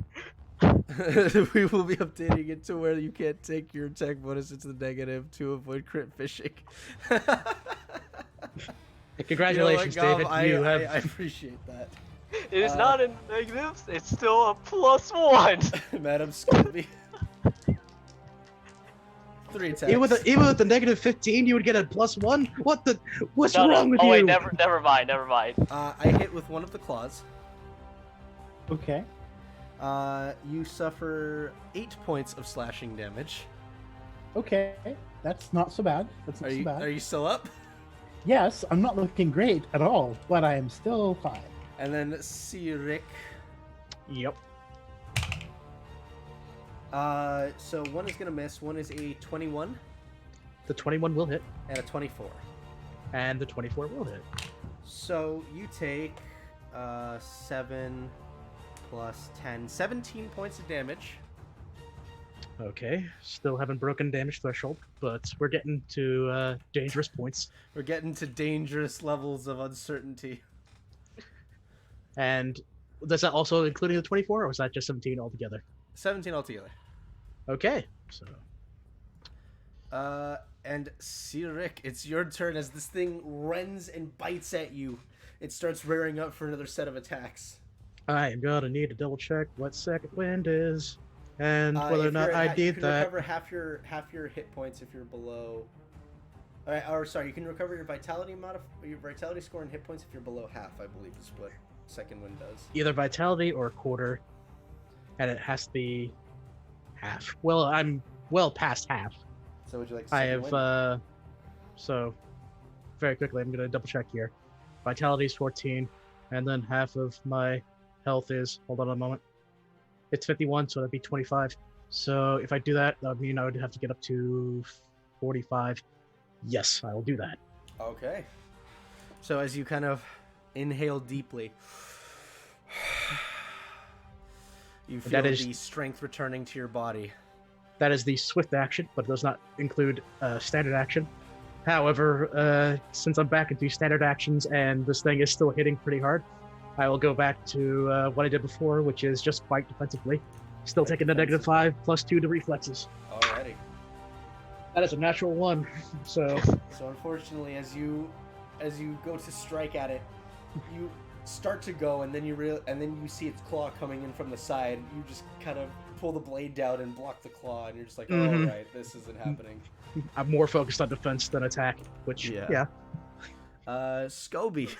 We will be updating it to where you can't take your attack bonus into the negative to avoid crit fishing. Congratulations, you know what, David. Gob, You have I appreciate that. It is not a negative, it's still a +1. Madam Scooby. 3 attacks. even with the negative 15, you would get a +1. What's No, wrong with oh, you? wait, never mind. I hit with one of the claws. Okay. You suffer 8 points of slashing damage. Okay. That's not so bad. That's not Are so bad. you still up? Yes, I'm not looking great at all, but I am still fine. And then Sirik. Yep. So one is gonna miss. One is a 21 The 21 will hit, and a 24. and the 24 will hit. So you take 7 plus 10, 17 points of damage. Okay, still haven't broken damage threshold, but we're getting to dangerous points. We're getting to dangerous levels of uncertainty. And does that also including the 24, or was that just 17 altogether? 17 altogether. Okay, so And Sirik, it's your turn as this thing rends and bites at you. It starts rearing up for another set of attacks. I am gonna need to double check what second wind is, and whether or If not you're I at- you did can that. recover half your hit points if you're below. Or sorry, you can recover your vitality score and hit points if you're below half. I believe is what second wind does. Either vitality or a quarter, and it has to be half. Well, I'm well past half. So would you like to I second have wind? so very quickly I'm gonna double check here. Vitality is 14, and then half of my health is, hold on a moment, it's 51, so that'd be 25. So if I do that, that would mean I would have to get up to 45. Yes, I will do that. Okay. So as you kind of inhale deeply, you feel That is- the strength returning to your body. That is the swift action, but it does not include standard action. However, since I'm back into standard actions and this thing is still hitting pretty hard, I will go back to what I did before, which is just fight defensively. Still taking the negative 5 plus 2 to reflexes. Alrighty. That is a natural 1. So So unfortunately, as you go to strike at it, you start to go, and then you see its claw coming in from the side. You just kind of pull the blade down and block the claw, and you're just like, Mhm. "Oh, right, this isn't happening." I'm more focused on defense than attack, which Yeah. Scobie.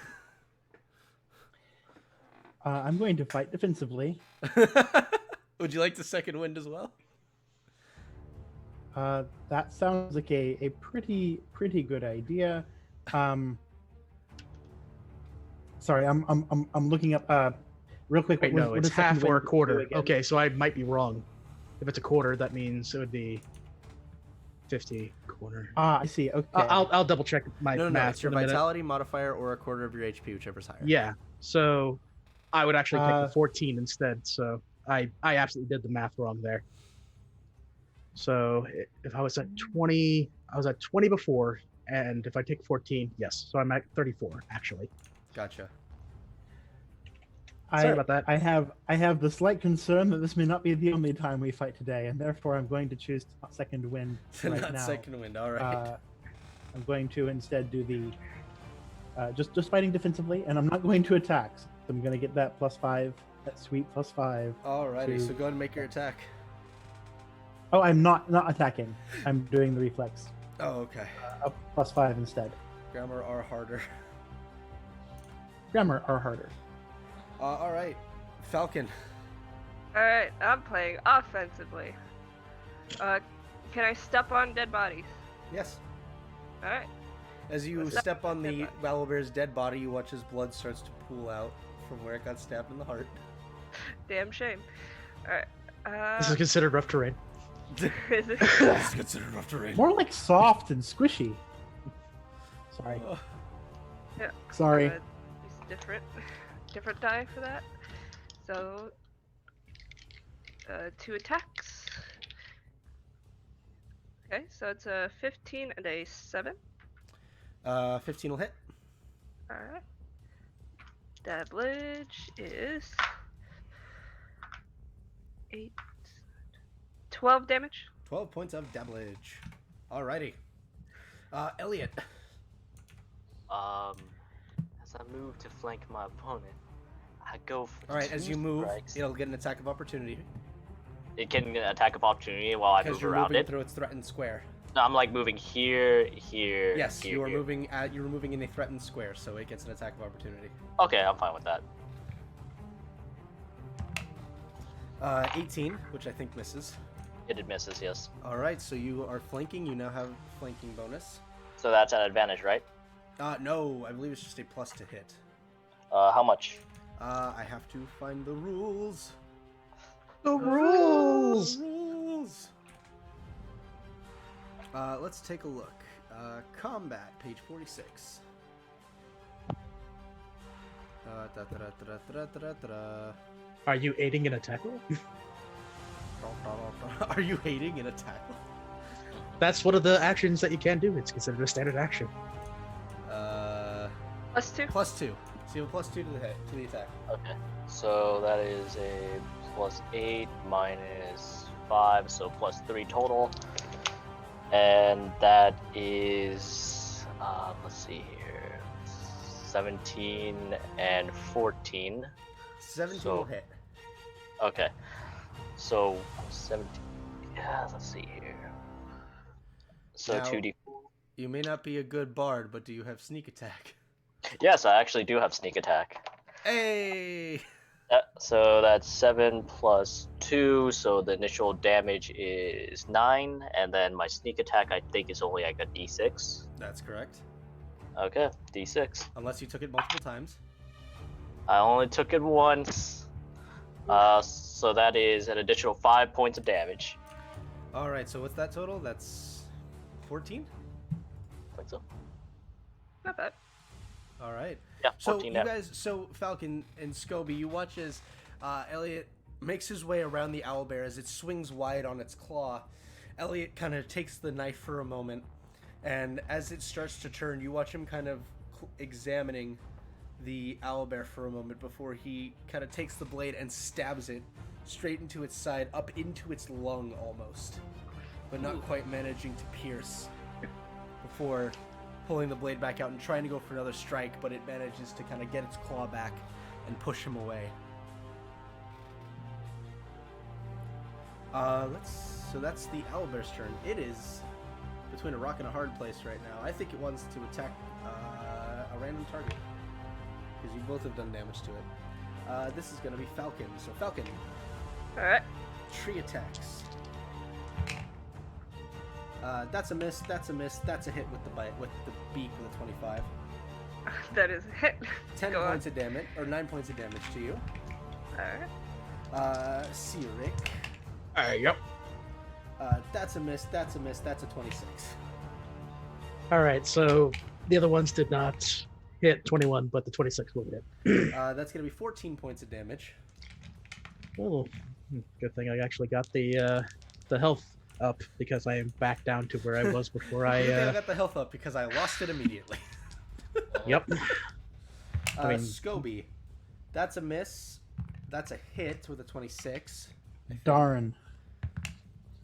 I'm going to fight defensively. Would you like the second wind as well? That sounds like a pretty good idea. Sorry, I'm looking up real quick. wait, what- no, what it's does second half or a wind do quarter. again? Okay, so I might be wrong. If it's a quarter, that means it would be 50 quarter. I see. Okay. I'll double check my No, math. it's your in a minute. vitality modifier or a quarter of your HP, whichever's higher. Yeah, so I would actually pick Uh, the 14 instead. So I absolutely did the math wrong there. So if I was at 20, I was at 20 before, and if I take 14, yes. So I'm at 34 actually. Gotcha. Sorry about that. I have the slight concern that this may not be the only time we fight today, and therefore I'm going to choose not second wind right Not now. second wind. All right. I'm going to instead do the just fighting defensively, and I'm not going to attack. So I'm going to get that +5, that sweet +5. Alrighty. So to- go ahead and make your attack. Oh, I'm not attacking. I'm doing the reflex. Oh, okay. A +5 instead. Grammar are harder. Grammar are harder. All right, Falcon. Alright, I'm playing offensively. Can I step on dead bodies? Yes. Alright. As you Let's step on the dead body. Owlbear's dead body, you watch his blood starts to pool out from where it got stabbed in the heart. Damn shame. Alright. This is considered rough terrain. Is it? It's considered rough terrain. More like soft and squishy. Sorry. Yeah. Sorry. It's different die for that. So, 2 attacks. Okay, so it's a 15 and a 7. 15 will hit. Alright. Damage is 8, 12 damage. 12 points of damage. Alrighty. Elliot. As I move to flank my opponent, I go for Alright, as you move, strikes. it'll get an attack of opportunity. It can get an attack of opportunity while I Because move you're around moving it. through its threatened square. No, I'm like moving here, here. Yes, here, you are here. moving you're moving in a threatened square, so it gets an attack of opportunity. Okay, I'm fine with that. 18, which I think misses. It misses, yes. Alright, so you are flanking. You now have flanking bonus. So that's an advantage, right? No, I believe it's just a plus to hit. How much? I have to find the rules. The rules. Rules. Let's take a look. Combat, page 46. Are you aiding in a tackle? Are you hating in a tackle? That's one of the actions that you can do. It's considered a standard action. +2. Plus 2. So you have a plus 2 to the hit, to the attack. Okay. So that is a +8 minus 5, so +3 total. And that is, let's see here, 17 and 14. 17 So- will hit. Okay. So 17. Yeah, let's see here. So Now- 2d. You may not be a good bard, but do you have sneak attack? Yes, I actually do have sneak attack. Hey! So that's 7 plus 2, so the initial damage is 9, and then my sneak attack I think is only like a d6. That's correct. Okay, d6. Unless you took it multiple times. I only took it once. So that is an additional 5 points of damage. Alright, so what's that total? That's 14? I think so. Not bad. Alright. Yeah, So 14 you damage. guys, so Falcon and Scobie, you watch as Elliot makes his way around the owlbear as it swings wide on its claw. Elliot kind of takes the knife for a moment, and as it starts to turn, you watch him kind of examining the owlbear for a moment before he kind of takes the blade and stabs it straight into its side, up into its lung almost, but not quite managing to pierce before pulling the blade back out and trying to go for another strike, but it manages to kind of get its claw back and push him away. So that's the owlbear's turn. It is between a rock and a hard place right now. I think it wants to attack a random target, because you both have done damage to it. This is going to be Falcon. So Falcon, Alright. tree attacks. That's a miss, that's a miss, that's a hit with the bite, with the beak with a 25. That is a hit. 10 Go on. points of damage, or 9 points of damage to you. Alright. Cyric. Yep. That's a miss, that's a miss, that's a 26. All right, so the other ones did not hit 21, but the 26 will hit. That's going to be 14 points of damage. Oh, good thing I actually got the health up, because I am back down to where I was before I I. got the health up because I lost it immediately. Yep. I mean- Scobie. That's a miss. That's a hit with a 26. Darn.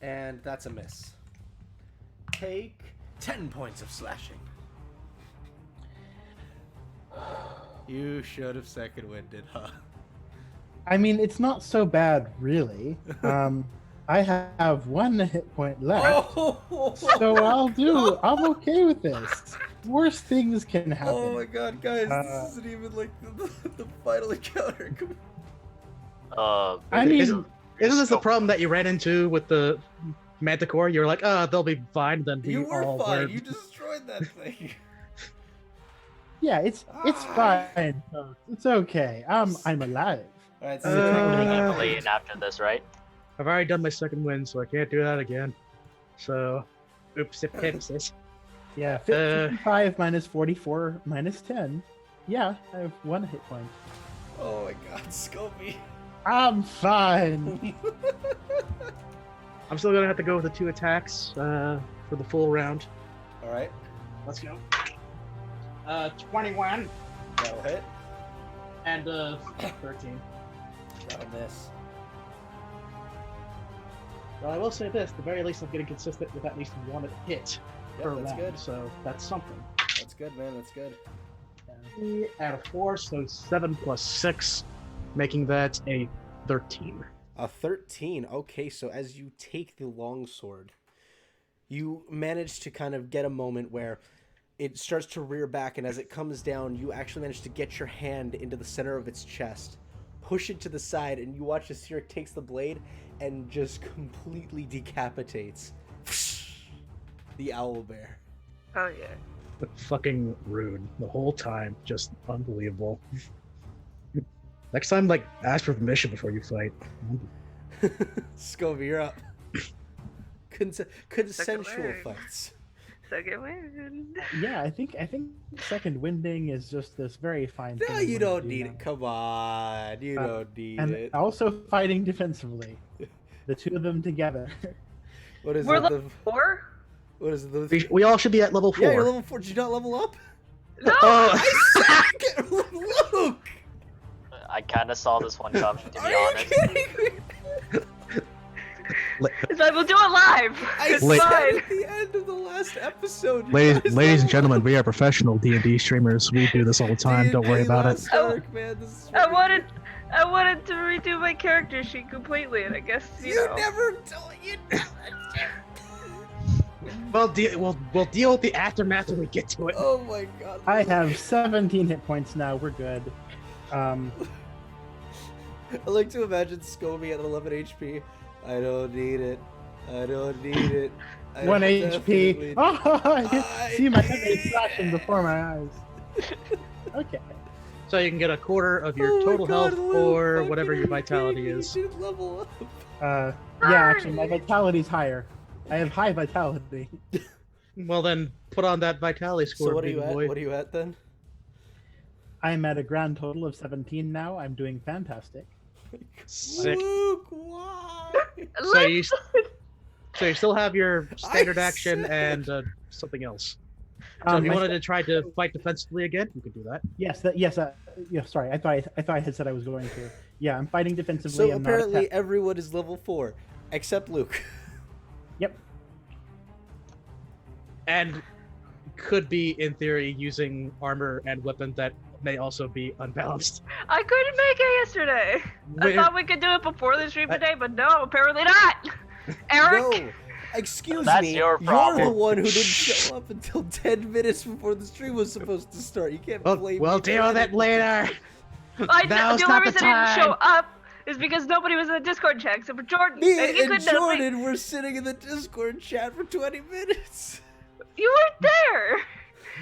And that's a miss. Take 10 points of slashing. You should have second winded, huh? I mean, it's not so bad, really. I have 1 hit point left. Oh! So I'm okay with this. Worse things can happen. Oh my god, guys, Uh, this isn't even like the final encounter. I mean, Isn't this the problem that you ran into with the Manticore? You're like, they'll be fine. Then we You were all fine, were. you destroyed that thing. yeah, it's fine. It's okay. I'm alive. Alright, You're so gonna play in after this, right? I've already done my second win, so I can't do that again. So, oops, it pisses. Yeah, 55 minus 44 minus 10. Yeah, I have 1 hit point. oh my god, Scobie. I'm fine. I'm still gonna have to go with the 2 attacks. for the full round. All right. Let's go. 21 That'll hit. and 13. That'll miss. Well, I will say this: the very least, I'm getting consistent with at least one hit per Yep, that's round, good. so that's something. That's good, man. That's good. 3 out of 4, so 7 plus 6, making that a 13. A 13. Okay, so as you take the longsword, you manage to kind of get a moment where it starts to rear back, and as it comes down, you actually manage to get your hand into the center of its chest, push it to the side, and you watch as Sirik takes the blade and just completely decapitates the owlbear. Oh yeah. But fucking rude the whole time. Just unbelievable. Next time, like, ask for permission before you fight. Scovy, you're up. Consensual word. fights. Second wind. Yeah, I think second winding is just this very fine thing. No, I'm you gonna don't do need now. it. Come on. You don't need And it. also fighting defensively. The two of them together. What is We're it? level 4? What is it? We all should be at level 4. Yeah, you're level 4. Did you not level up? No! Oh, Luke! I kind of saw this one coming, to be Are you honest. kidding me? It's like, we'll do it live. I It's said fine. at the end of the last episode. you ladies, guys ladies and leveled gentlemen, up. we are professional D&D streamers. We do this all the time. Don't worry D&D about it. Lost Ark, man. This is I wanted to redo my character sheet completely, and I guess you know. never told you. We'll deal with the aftermath when we get to it. Oh my god. I have 17 hit points now. We're good. I like to imagine Scobie at 11 HP. I don't need it. I don't need it. I 1 definitely- HP. Oh, I can I see my need enemy flashing it. before my eyes. Okay. So you can get a quarter of your Oh my total God, health Luke, or fucking whatever are your you vitality kidding me? is. You didn't level up. Yeah, actually, my vitality's higher. I have high vitality. Well, then put on that vitality score. So what are big you at? boy. What are you at then? I'm at a grand total of 17 now. I'm doing fantastic. Sick. Luke, why? So you still have your standard I action said- and something else. So if you my wanted sta- to try to fight defensively again, you could do that. Yes, yeah. Sorry, I thought I had said I was going to. Yeah, I'm fighting defensively. So I'm not apparently attack- everyone is level 4 except Luke. Yep. And could be, in theory, using armor and weapon that may also be unbalanced. I couldn't make it yesterday. I Wait, thought we could do it before the stream today, but no, apparently not. Eric, No, excuse That's me. your You're the problem. one who didn't show up until 10 minutes before the stream was supposed to start. You can't blame We'll me deal for with it anything. later. Now's the only not the reason I didn't show time. up is because nobody was in the Discord chat except for Jordan. Me and he and couldn't have- Jordan were sitting in the Discord chat for 20 minutes. You weren't there.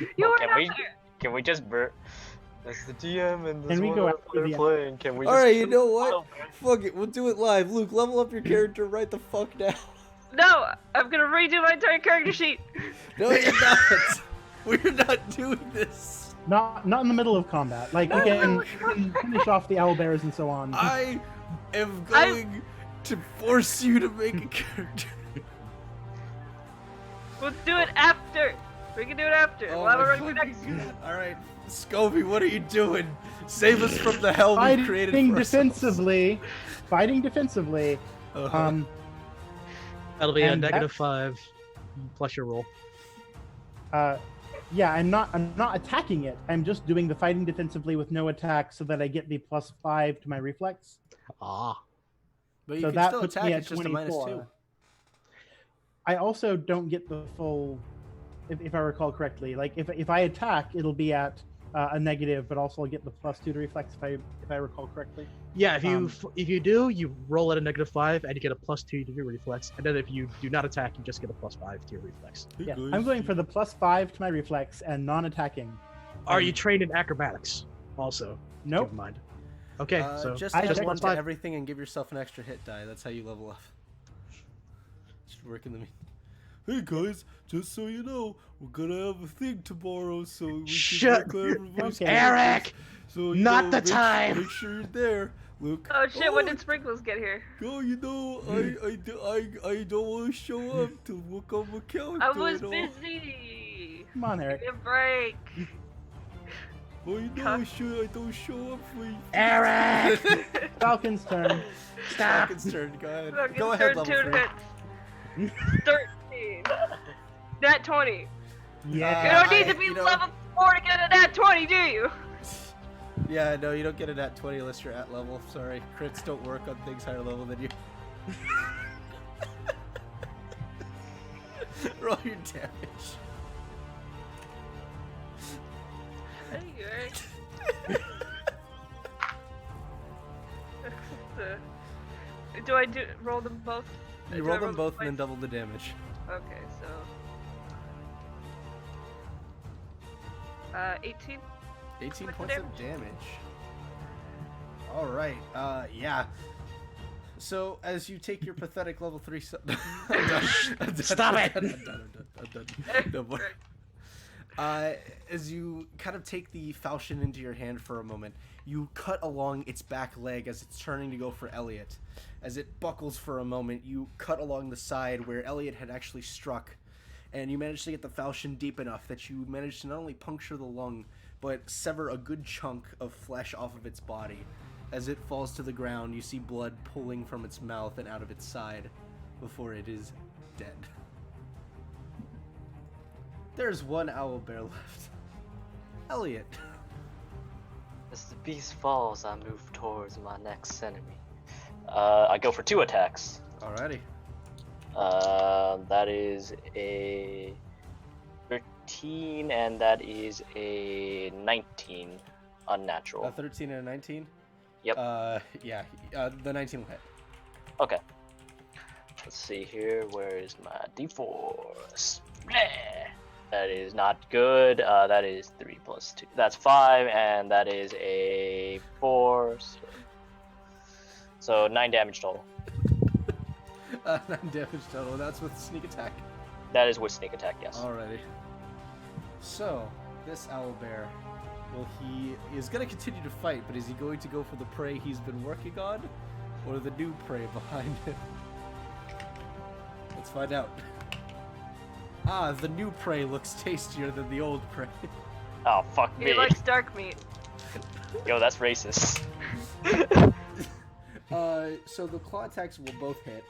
You Well, weren't can out we- there. Can we just That's the DM and this Can we one go up after they're the- playing. Can we? Alright, just you know what? Oh, Fuck it, we'll do it live. Luke, level up your character right the fuck now. No, I'm gonna redo my entire character sheet. No, you're not. We're not doing this. Not in the middle of combat. Like we can finish off the owlbears and so on. I am going to force you to make a character. We'll do it after. We can do it after. Oh we'll have it my ready for fucking next. God. Alright, Scovy, what are you doing? Save us from the hell we created Fighting for ourselves. defensively. Fighting defensively. Uh-huh. That'll be a And negative that's- 5 plus your roll. Yeah, I'm not attacking it. I'm just doing the fighting defensively with no attack so that I get the +5 to my reflex. Ah. But you So can that still puts attack, me at it's just a 24. -2. I also don't get the full, if I recall correctly. Like if I attack, it'll be at a negative, but also I'll get the +2 to reflex if I recall correctly. Yeah, if you Um, if you do, you roll at a -5 and you get a +2 to your reflex. And then if you do not attack, you just get a +5 to your reflex. Yeah, I'm going for the +5 to my reflex and non-attacking. Are you trained in acrobatics? Also, Nope. keep in mind. Okay, so just I add just one to +5. everything and give yourself an extra hit die. That's how you level up. Just work in the. Hey guys, just so you know, we're gonna have a thing tomorrow, so we Shut- can declare everybody's Okay. Eric! So Not the time! Make sure you're there. Luke. Oh shit! When did Sprinkles get here? Oh, you know, I don't want to show up to look on my character. I was and all. busy. Come on, Give Eric. me a break. Well, you know, I don't show up for you. Eric! Falcon's turn. Stop. Falcon's turn. Go ahead. Fucking Go ahead, turn level 3. 2 hits. 13. Nat 20. Yeah. You don't need I- to be you know- level 4 to get a nat 20, do you? Yeah, no, you don't get it at 20 unless you're at level. Sorry, crits don't work on things higher level than you. Roll your damage. Thank you, Eric. Do I roll them both? You Do roll I them both and twice? then double the damage. Okay, so 18. 18 What's points the of damage. Alright, yeah. So, as you take your pathetic level 3 I'm done. Stop it! I'm done. No more. As you kind of take the falchion into your hand for a moment, you cut along its back leg as it's turning to go for Elliot. As it buckles for a moment, you cut along the side where Elliot had actually struck, and you manage to get the falchion deep enough that you manage to not only puncture the lung, but sever a good chunk of flesh off of its body. As it falls to the ground, you see blood pooling from its mouth and out of its side before it is dead. There's one owlbear left. Elliot. As the beast falls, I move towards my next enemy. I go for 2 attacks. Alrighty. That is a 13 and that is a 19 unnatural. A 13 and a 19? Yep. Yeah, the 19 will hit. Okay. Let's see here. Where is my D4? Spleh! That is not good. That is 3 plus 2. That's 5, and that is a 4. So 9 damage total. 9 damage total. That's with sneak attack. That is with sneak attack, yes. Alrighty. So, this owlbear, well, he is going to continue to fight, but is he going to go for the prey he's been working on, or the new prey behind him? Let's find out. Ah, the new prey looks tastier than the old prey. Oh, fuck me. He likes dark meat. Yo, that's racist. So the claw attacks will both hit.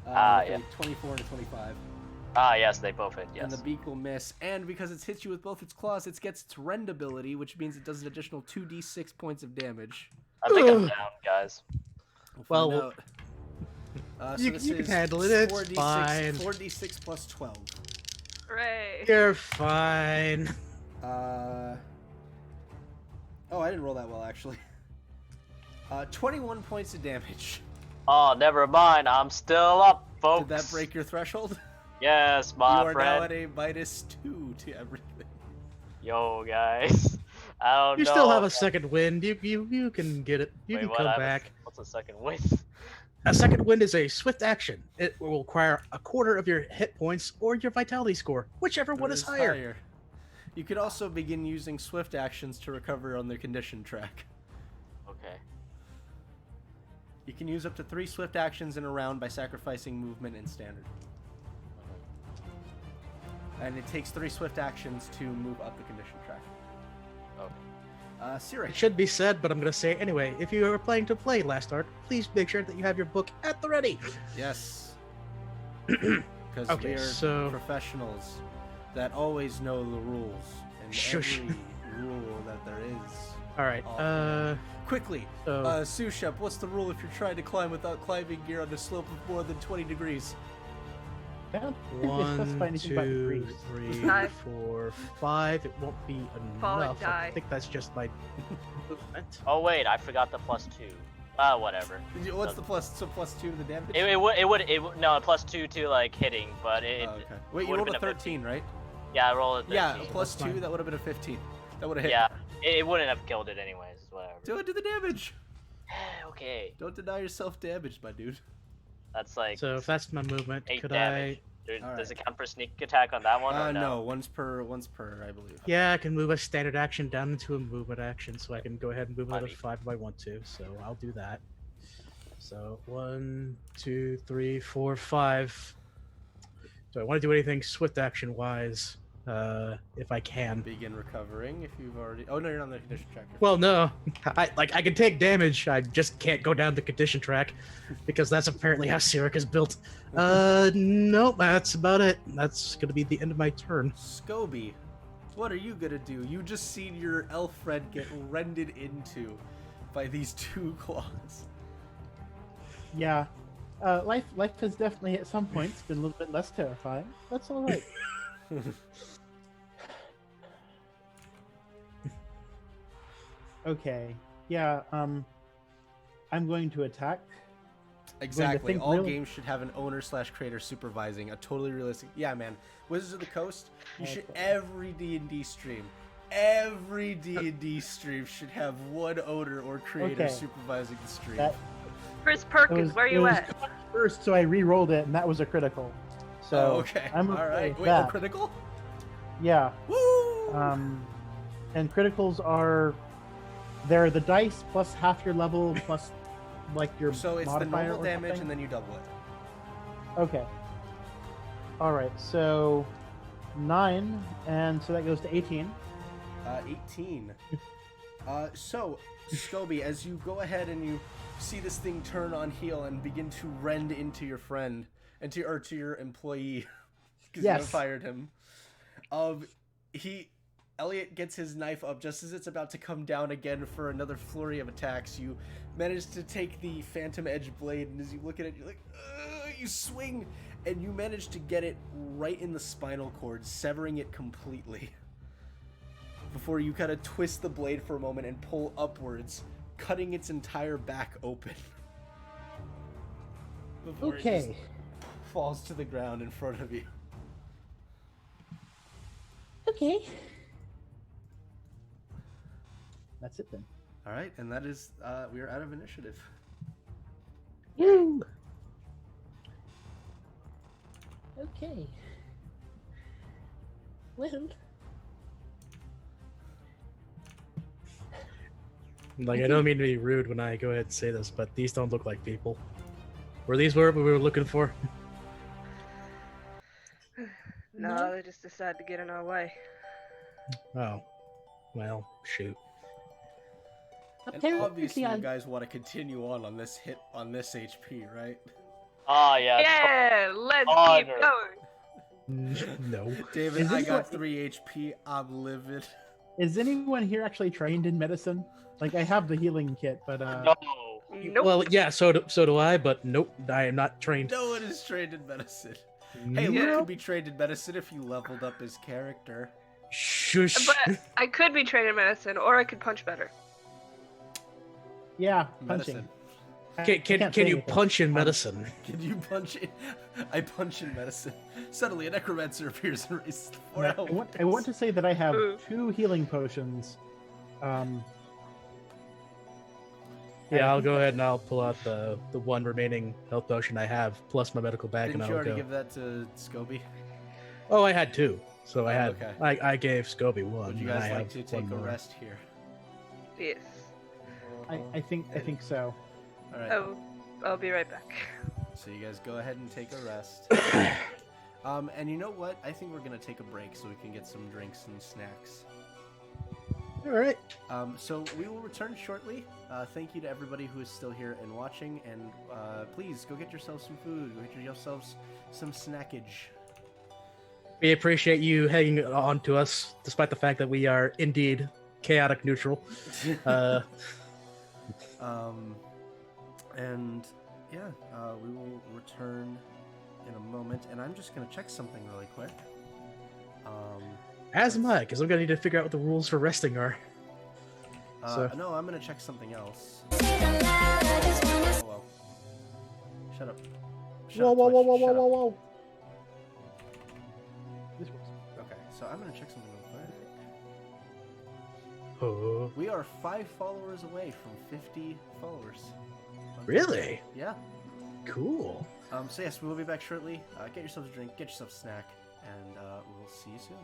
Yeah. Like 24 and a 25. Ah, yes, they both hit, yes. And the beak will miss. And because it's hit you with both its claws, it gets its rend ability, which means it does an additional 2d6 points of damage. I think I'm down, guys. We'll Well, find out. you this can is handle it, it's 4d6, fine. 4d6 plus 12. Hooray. You're fine. Oh, I didn't roll that well, actually. 21 points of damage. Oh, never mind. I'm still up, folks. Did that break your threshold? Yes, You my are friend. now at a -2 to everything. Yo, guys. I don't You know. still have a second wind. You can get it. You Wait, can what come happened? back. What's the second win? A second wind is a swift action. It will require a quarter of your hit points or your vitality score, whichever one is higher. You could also begin using swift actions to recover on the condition track. Okay. You can use up to 3 swift actions in a round by sacrificing movement in standard. And it takes 3 swift actions to move up the condition track. Okay. Siri. It should be said, but I'm going to say it anyway. If you are planning to play Last Ark, please make sure that you have your book at the ready. Yes. Because Okay, we are so- professionals that always know the rules. And Shush. every rule that there is. All right. Quickly, So Sous Chef, what's the rule if you're trying to climb without climbing gear on a slope of more than 20 degrees? I don't think they specify 1, anything about 2, degrees. 3, Die. 4, 5. It won't be Fall and enough. I die. think that's just my movement. Oh wait, I forgot the +2. Whatever. What's the plus? So +2 to the damage? It would no +2 to like hitting, but it. Oh, okay. Wait, you would've rolled a been 13, right? Yeah, I rolled a 13. Yeah, +2. fine. That would have been a 15. That would have hit. Yeah, it wouldn't have killed it anyways. Whatever. Do the damage. Okay, Don't deny yourself damage, my dude. that's like So if that's my movement, 8 could damage. Does it count for sneak attack on that one? Or No, once per, I believe. Yeah, I can move a standard action down into a movement action, so I can go ahead and move another Funny. 5 if I want to. So I'll do that. So 1, 2, 3, 4, 5. Do I want to do anything swift action wise? If I can. Begin recovering if you've already. Oh no, you're not on the condition tracker. Well, no, I can take damage. I just can't go down the condition track because that's apparently how Sirik is built. Nope, that's about it. That's gonna be the end of my turn. Scoby, what are you gonna do? You just seen your elf friend get rended into by these 2 claws. Yeah. Life has definitely at some points been a little bit less terrifying. That's all right. Okay. Yeah. I'm going to attack. Exactly. think All really- games should have an owner/creator supervising a totally realistic. Yeah, man. Wizards of the Coast. You should every D&D stream. Every D&D stream should have one owner or creator Okay. supervising the stream. That Chris it Perkins, was- where it you was at? cocked first, so I re-rolled it, and that was a critical. So Oh, okay. I'm All okay right. with Wait, that. a critical? Yeah. Woo! And criticals are they're the dice plus half your level plus like your So it's the modifier normal or damage something? and then you double it. Okay. All right. So 9, and so that goes to 18. 18. So, Scoby, as you go ahead and you see this thing turn on heel and begin to rend into your friend, and to your employee, because you have Yes. fired him. Elliot gets his knife up just as it's about to come down again for another flurry of attacks. You manage to take the Phantom Edge blade, and as you look at it, you're like, ugh, you swing, and you manage to get it right in the spinal cord, severing it completely. Before you kind of twist the blade for a moment and pull upwards, cutting its entire back open. Before it just Okay. falls to the ground in front of you. Okay. That's it then. All right, and that is we are out of initiative. Woo! Okay. Well, Like, I don't mean to be rude when I go ahead and say this, but these don't look like people. Were these what we were looking for? No, they just decided to get in our way. Oh, well, shoot. And apparently obviously, you I guys want to continue on this HP, right? Oh yeah. Yeah, let's keep Honor. going. No. David, Is I this got what- 3 HP. I'm livid. Is anyone here actually trained in medicine? Like I have the healing kit, but No. Nope. Well, yeah, so do I, but nope, I am not trained. No one is trained in medicine. Hey, Nope. Luke could be trained in medicine if he leveled up his character. Shush. But I could be trained in medicine, or I could punch better. yeah, Medicine. punching. Can you punch in medicine? Can you punch in? I punch in medicine. Suddenly, a necromancer appears and raises the floor. I want to say that I have Ooh. 2 healing potions. Yeah, I'll go ahead and I'll pull out the one remaining health potion I have, plus my medical bag, Didn't and you I'll already go. give that to Scoby? Oh, I had 2, so I Oh, had okay. I gave Scoby 1. Would you and guys I like to have take one a more. rest here? Yes. I think so. All right. I'll be right back. So you guys go ahead and take a rest. And you know what? I think we're gonna take a break so we can get some drinks and snacks. All right. So we will return shortly. Thank you to everybody who is still here and watching, and please go get yourselves some food. Go get yourselves some snackage. We appreciate you hanging on to us, despite the fact that we are indeed chaotic neutral. And yeah, we will return in a moment, and I'm just gonna check something really quick. As am I, because I'm gonna need to figure out what the rules for resting are. So- No, I'm gonna check something else. Oh, well. Shut up. Shut Whoa, up, whoa, whoa, Twitch. whoa, Shut whoa, up. whoa, whoa! This works. Okay, so I'm gonna check something real quick. Oh, We are 5 followers away from 50 followers. really? Yeah. Cool. So yes, we will be back shortly. Get yourself a drink, get yourself a snack, and we'll see you soon.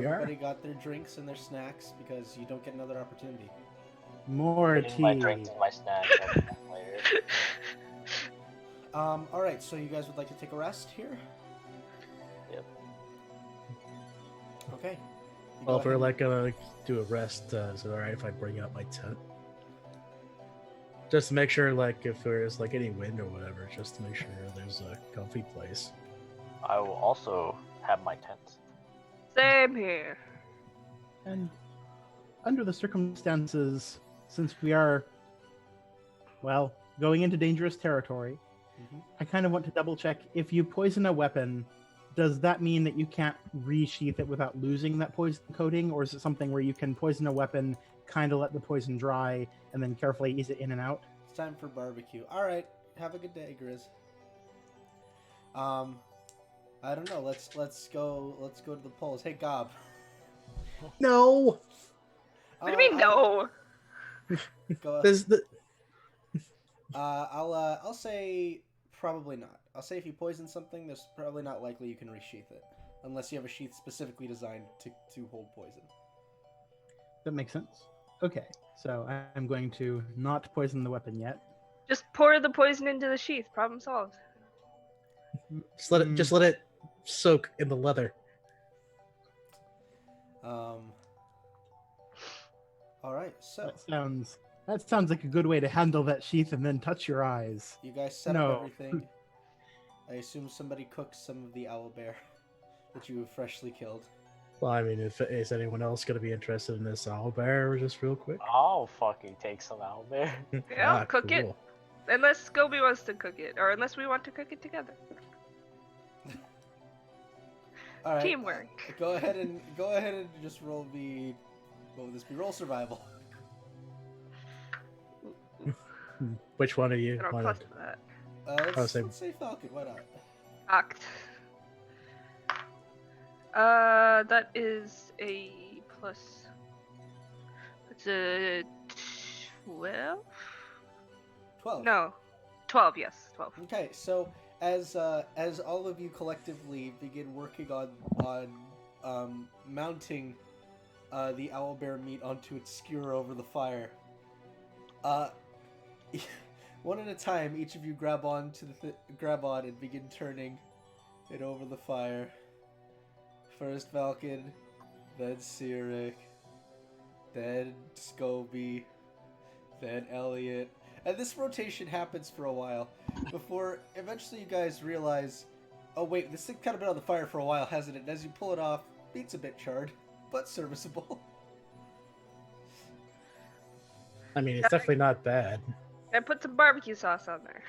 we are. everybody got their drinks and their snacks because you don't get another opportunity. More Getting my tea. drinks and my snacks I'll be back later. All right. So you guys would like to take a rest here? Yep. Okay. You Well, go if we're ahead like gonna do a rest, is it alright if I bring out my tent? Just to make sure, like, if there's like any wind or whatever, just to make sure there's a comfy place. I will also have my tent. Same here. And under the circumstances, since we are, well, going into dangerous territory, Mhm. I kind of want to double check if you poison a weapon, does that mean that you can't resheath it without losing that poison coating? Or is it something where you can poison a weapon, kind of let the poison dry, and then carefully ease it in and out? It's time for barbecue. All right. Have a good day, Grizz. I don't know. Let's go to the polls. Hey, Gob. No! What do you mean, no? Go. There's the... I'll say probably not. I'll say if you poison something, there's probably not likely you can resheath it, unless you have a sheath specifically designed to hold poison. That makes sense. Okay, so I'm going to not poison the weapon yet. Just pour the poison into the sheath. Problem solved. just let it soak in the leather. All right. So That sounds like a good way to handle that sheath and then touch your eyes. you guys set No. up everything. I assume somebody cooked some of the owlbear that you have freshly killed. Well, I mean, if is anyone else going to be interested in this owlbear, just real quick? I'll fucking take some out there. Yeah, Ah, cook it. cool. Unless Gobi wants to cook it, or unless we want to cook it together. All right. Teamwork. Go ahead and just roll the. What would this be? Roll survival. Which one of you I don't wanted? plus that. Let's say- say Falcon. Why not? Act. That is a plus. It's a 12. 12. No, 12. Yes, 12. Okay, so as all of you collectively begin working on mounting the owlbear meat onto its skewer over the fire, one at a time, each of you grab on and begin turning it over the fire. First Falcon, then Cyric, then Scobie, then Elliot. And this rotation happens for a while before eventually you guys realize, oh wait, this thing kind of been on the fire for a while, hasn't it? And as you pull it off, meat's a bit charred, but serviceable. I mean, it's definitely not bad. I put some barbecue sauce on there.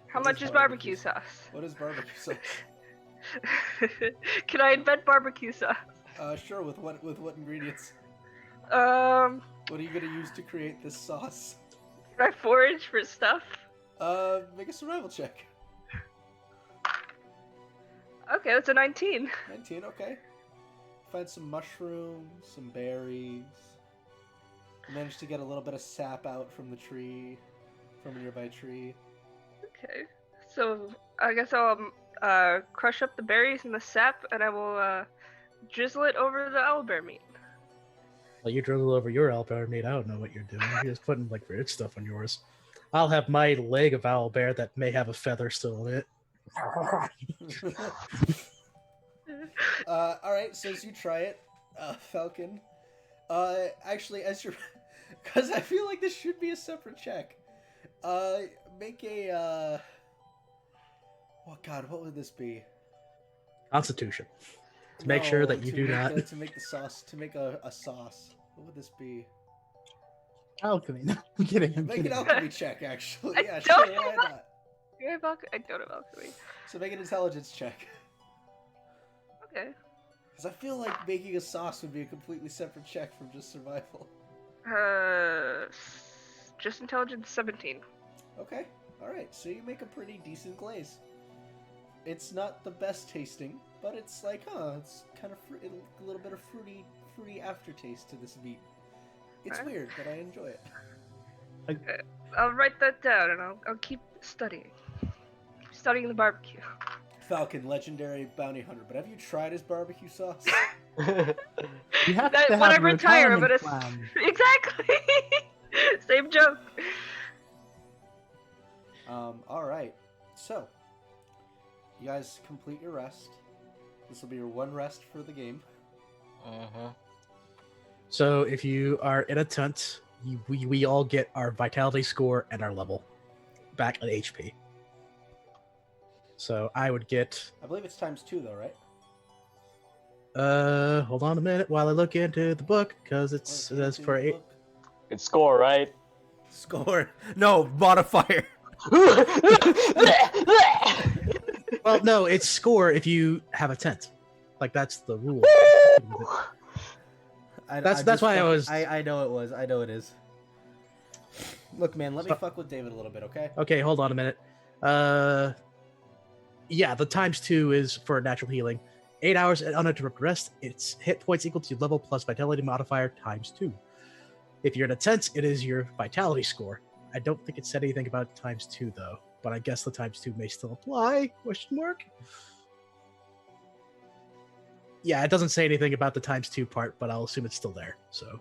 How What much is is barbecue barbecue sauce? What is barbecue sauce? Can I invent barbecue sauce? Sure, with what ingredients? Can What are you gonna use to create this sauce? I forage for stuff? Make a survival check. Okay, that's a 19. 19, okay. Find some mushrooms, some berries. Managed to get a little bit of sap out from the tree, from a nearby tree. Okay, so I guess I'll crush up the berries and the sap, and I will drizzle it over the owlbear meat. Well, you drizzle over your owlbear meat. I don't know what you're doing. You're just putting like weird stuff on yours. I'll have my leg of owlbear that may have a feather still in it. Alright, so as you try it, Falcon, actually, as you're, because I feel like this should be a separate check, make a, oh god, what would this be? Constitution. To make sure that you do not. To make the sauce, to make a sauce. What would this be? Alchemy. No, I'm kidding. I'm Make kidding. an alchemy check, actually. I Yeah, don't sure, why know. not? Do I have alchemy? I don't have alchemy. So make an intelligence check. Okay. Because I feel like making a sauce would be a completely separate check from just survival. Just intelligence 17. Okay, alright, so you make a pretty decent glaze. It's not the best tasting, but it's like, it's kind of a little bit of fruity aftertaste to this meat. It's Okay. weird, but I enjoy it. I'll write that down, and I'll keep studying. Studying the barbecue. Falcon, legendary bounty hunter, but have you tried his barbecue sauce? You have That- to when I have a retire, I'm retirement gonna plan. exactly. Same joke. All right. So, you guys complete your rest. This will be your one rest for the game. So if you are in a tent, we all get our vitality score and our level back at HP. So I would get. I believe it's ×2 though, right? Hold on a minute while I look into the book because it says for 8. It's score, right? Score. No, modifier. Well, no, it's score if you have a tent. Like that's the rule. That's why I was. I know it was. I know it is. Look, man, let me So- fuck with David a little bit, okay? Okay, hold on a minute. Yeah, the ×2 is for natural healing. 8 hours at uninterrupted rest. It's hit points equal to level plus vitality modifier ×2. If you're in a tent, it is your vitality score. I don't think it said anything about ×2 though, but I guess the ×2 may still apply? Question mark. Yeah, it doesn't say anything about the ×2 part, but I'll assume it's still there. So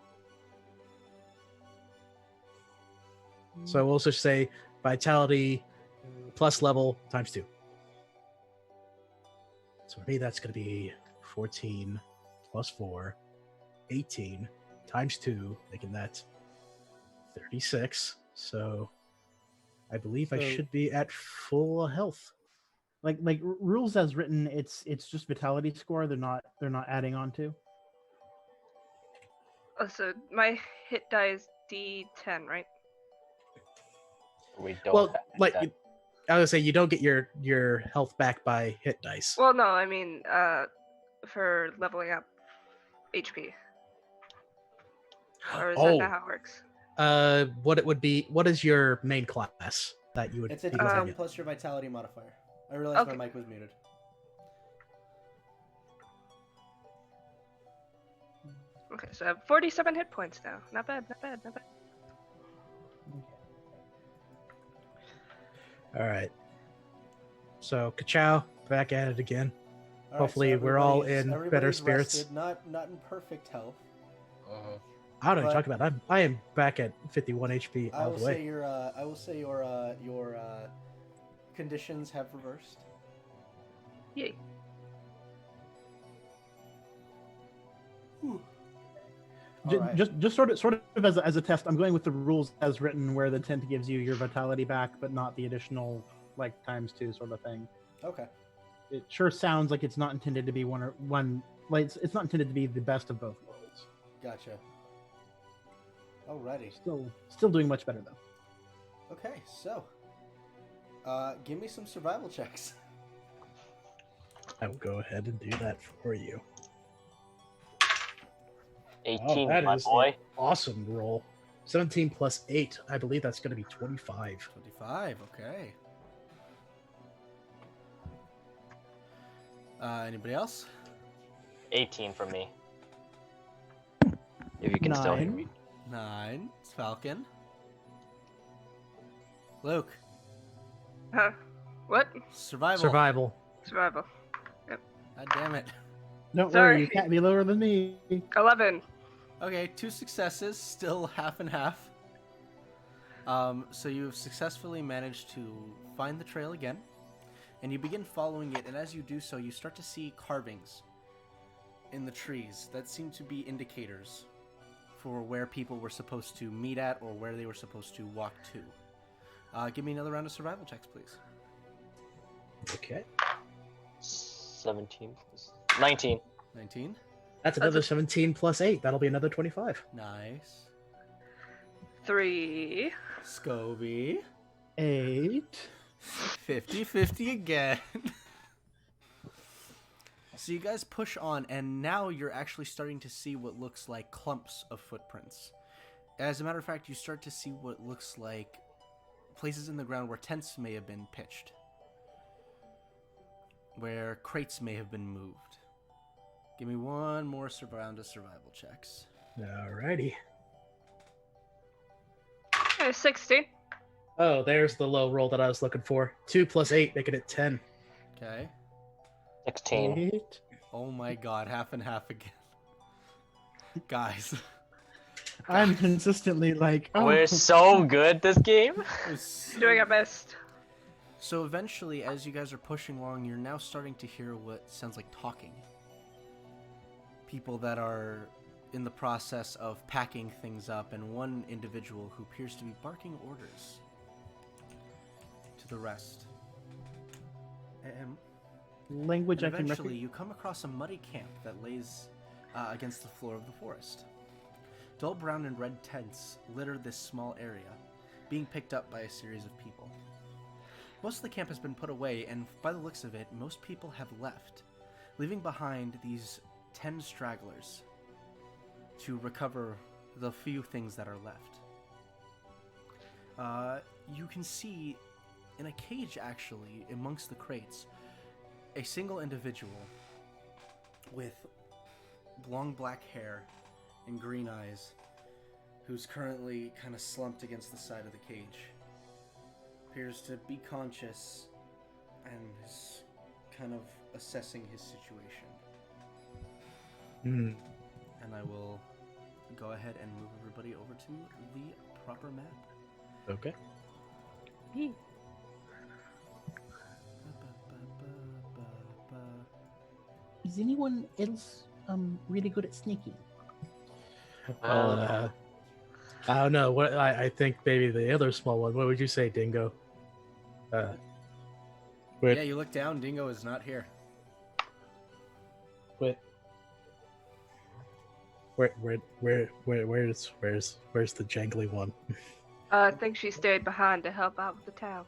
we'll also say vitality plus level ×2. So for me, that's going to be 14 plus 4, 18 ×2, making that 36. So I believe I So- should be at full health. Like rules as written, it's just vitality score. They're not adding on to. Oh, so my hit die is D10, right? We don't. Well, have like that. I was say, you don't get your health back by hit dice. Well, no, I mean, for leveling up HP. Or is that not how it works? What it would be? What is your main class that you would? It's a be D10 leveling up? plus your vitality modifier. I realized Okay. my mic was muted. Okay, so I have 47 hit points now. Not bad, not bad, not bad. All right. So Kachow, back at it again. All right, Hopefully we're all everybody's- in better everybody's spirits. rested, not in perfect health. I don't know what But- you're talking about. I am back at 51 HP I all will the say way. your conditions have reversed. Yay. All right. Just sort of as a test, I'm going with the rules as written, where the tent gives you your vitality back, but not the additional like ×2 sort of thing. Okay. It sure sounds like it's not intended to be one. Like it's not intended to be the best of both worlds. Gotcha. Alrighty. Still doing much better though. Okay, so give me some survival checks. I will go ahead and do that for you. 18, that my is boy. Awesome roll. 17 plus 8. I believe that's going to be 25. 25. Okay. Anybody else? 18 for me. If you can still hear 9. me. 9. It's Falcon. Luke. Huh? What? Survival. Survival. Survival. God damn it. Don't Sorry. worry, you can't be lower than me. 11. Okay, 2 successes, still half and half. So you've successfully managed to find the trail again, and you begin following it, and as you do so, you start to see carvings in the trees that seem to be indicators for where people were supposed to meet at or where they were supposed to walk to. Give me another round of survival checks, please. Okay. 17 plus 19. 19. That's another 17 plus 8. That'll be another 25. Nice. 3. Scobie. 8. 50-50 again. So you guys push on, and now you're actually starting to see what looks like clumps of footprints. As a matter of fact, you start to see what looks like places in the ground where tents may have been pitched, where crates may have been moved. Give me one more round of survival checks. Alrighty. 16. Oh, there's the low roll that I was looking for. 2 plus 8, making it 10. Okay. 16. 8. Oh my god, half and half again. Guys. I'm consistently like, oh, We're so good this game. it was so Doing our best. So eventually, as you guys are pushing along, you're now starting to hear what sounds like talking. People that are in the process of packing things up, and one individual who appears to be barking orders to the rest. language And I can eventually, recognize. you come across a muddy camp that lays against the floor of the forest. Dull brown and red tents litter this small area, being picked up by a series of people. Most of the camp has been put away, and by the looks of it, most people have left, leaving behind these 10 stragglers to recover the few things that are left. You can see in a cage, actually, amongst the crates, a single individual with long black hair and green eyes, who's currently kind of slumped against the side of the cage. Appears to be conscious and is kind of assessing his situation. Hmm. And I will go ahead and move everybody over to the proper map. Okay. Yee. Is anyone else really good at sneaking? Well, I don't know. What I think maybe the other small one. What would you say, Dingo? Wait, Yeah, you look down, Dingo is not here. wait. Where's the jangly one? I think she stayed behind to help out with the town.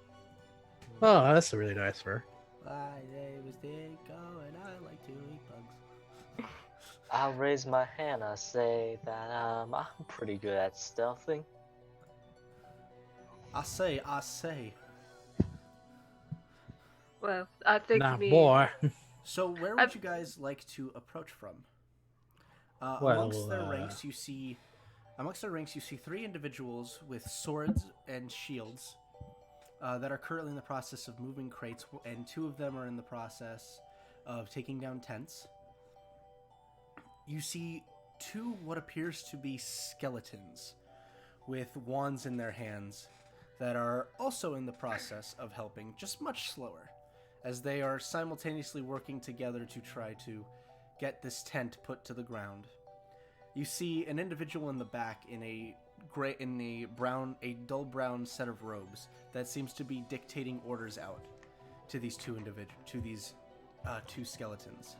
Oh, that's really nice for her. My name is Dingo and I like to eat bugs. I'll raise my hand. I say that I'm pretty good at stealthing. I say. Well, I think Nah, me. boy. So where would you guys like to approach from? Amongst their ranks, you see 3 individuals with swords and shields that are currently in the process of moving crates, and 2 of them are in the process of taking down tents. You see 2 what appears to be skeletons with wands in their hands that are also in the process of helping, just much slower, as they are simultaneously working together to try to get this tent put to the ground. You see an individual in the back in a dull brown set of robes that seems to be dictating orders out to these 2 2 skeletons.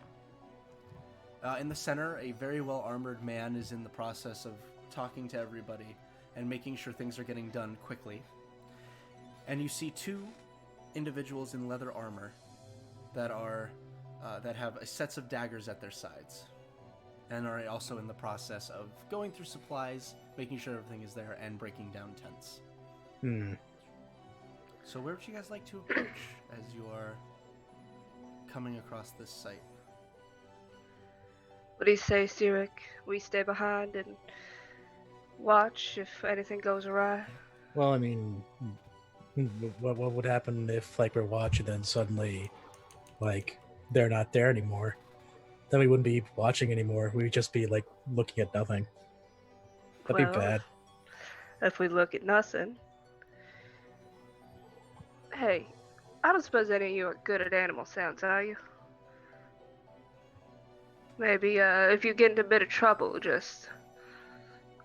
In the center, a very well-armored man is in the process of talking to everybody and making sure things are getting done quickly. And you see 2 individuals in leather armor that have sets of daggers at their sides, and are also in the process of going through supplies, making sure everything is there, and breaking down tents. Hmm. So where would you guys like to approach as you are coming across this site? What do you say, Sirik? We stay behind and watch if anything goes awry. Well, I mean, what would happen if like we're watching and suddenly, like, they're not there anymore? Then we wouldn't be watching anymore. We'd just be like looking at nothing. That'd be Well, bad. If we look at nothing. Hey, I don't suppose any of you are good at animal sounds, are you? Maybe if you get into a bit of trouble, just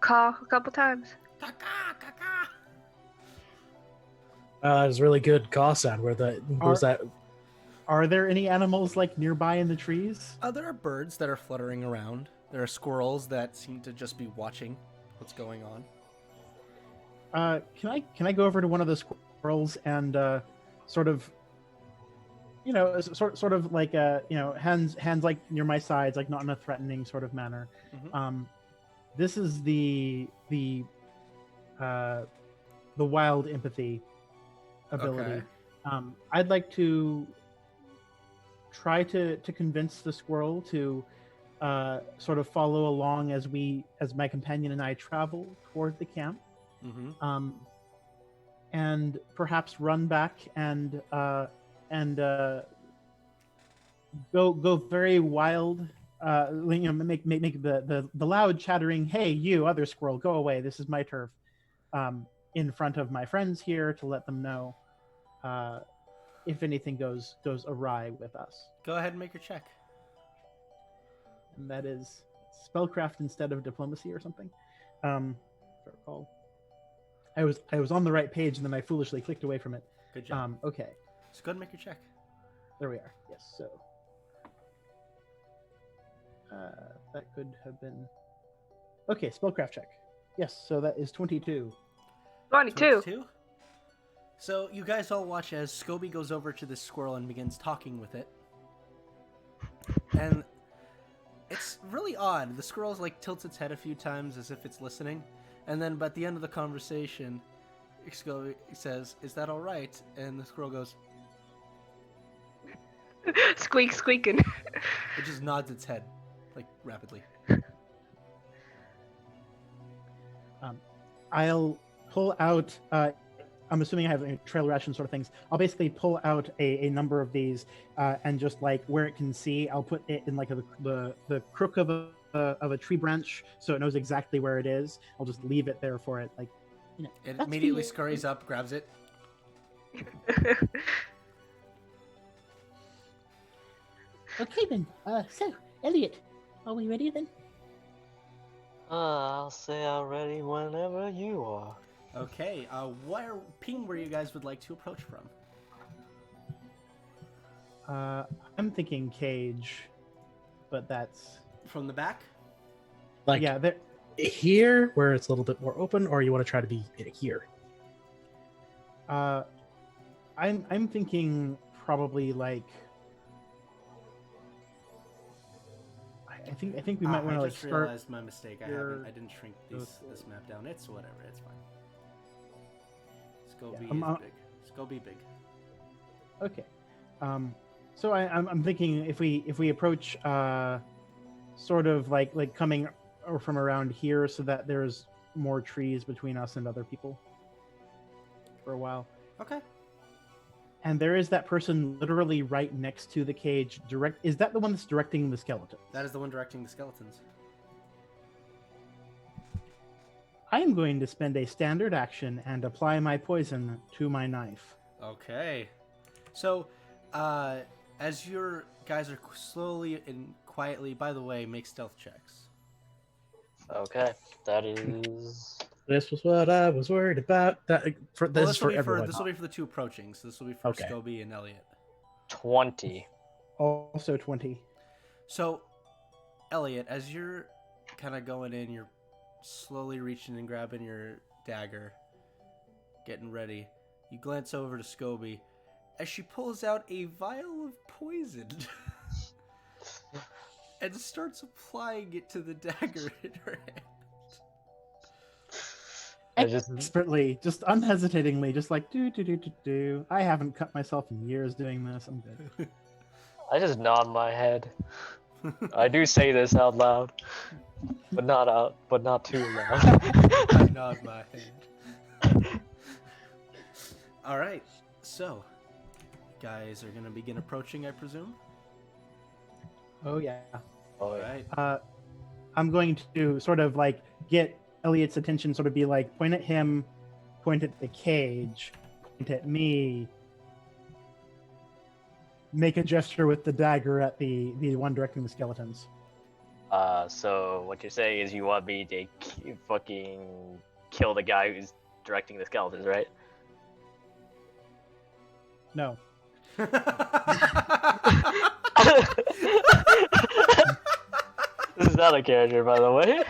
caw a couple times. It was really good call sound. Where's that? Are there any animals like nearby in the trees? There are birds that are fluttering around. There are squirrels that seem to just be watching what's going on. Can I go over to one of the squirrels and sort of, sort of like hands like near my sides, like not in a threatening sort of manner. Mhm. This is the wild empathy ability. Okay. I'd like to try to convince the squirrel to sort of follow along as my companion and I travel toward the camp. Mm-hmm. And perhaps run back and go very wild. Make the loud chattering. Hey, you other squirrel, go away. This is my turf. In front of my friends here to let them know if anything goes awry with us. Go ahead and make your check. And that is spellcraft instead of diplomacy or something. If I recall. I was on the right page and then I foolishly clicked away from it. Good job. Okay, So go ahead and make your check. there we are. Yes, so that could have been okay. Spellcraft check. Yes, so that is 22. 22. 22? So you guys all watch as Scobie goes over to this squirrel and begins talking with it. And it's really odd. The squirrel's like tilts its head a few times as if it's listening. And then at the end of the conversation, Scobie says, "Is that all right?" And the squirrel goes, Squeak, squeaking. it just nods its head, like rapidly. I'll pull out. I'm assuming I have trail ration sort of things. I'll basically pull out a number of these and just like where it can see, I'll put it in like the crook of a tree branch so it knows exactly where it is. I'll just leave it there for it, like It That's immediately the- scurries up, grabs it. Okay then. So Elliot, are we ready then? I'll say I'm ready whenever you are. Okay, where you guys would like to approach from? I'm thinking cage, but that's From the back? Like yeah. There, here, where it's a little bit more open, or you want to try to be here? I'm thinking probably like. I think we might want to I like just start. realized my mistake. your- I didn't shrink this map down. It's whatever. It's fine. Scobie I'm- is big. Scobie big. Okay. So I'm thinking if we approach sort of like coming or from around here so that there's more trees between us and other people for a while. Okay. And there is that person literally right next to the cage. Is that the one that's directing the skeleton? That is the one directing the skeletons. I am going to spend a standard action and apply my poison to my knife. Okay. So, as your guys are slowly and quietly, by the way, make stealth checks. Okay, that is. This was what I was worried about. This is for everyone. This will be for the two approaching. So this will be for Okay. Scobie and Elliot. 20. Also 20. So, Elliot, as you're kind of going in, you're slowly reaching and grabbing your dagger, getting ready. You glance over to Scobie as she pulls out a vial of poison and starts applying it to the dagger in her hand. I just. Expertly, just unhesitatingly, just like do. I haven't cut myself in years doing this. I'm good. I just nod my head. I do say this out loud, but not too loud. I nod my head. All right, so guys are gonna begin approaching, I presume. Oh yeah. Oh, All yeah. right. I'm going to sort of like get Elliot's attention, sort of be like, point at him, point at the cage, point at me, make a gesture with the dagger at the one directing the skeletons. So what you're saying is you want me to fucking kill the guy who's directing the skeletons, right? No. This is not a character, by the way.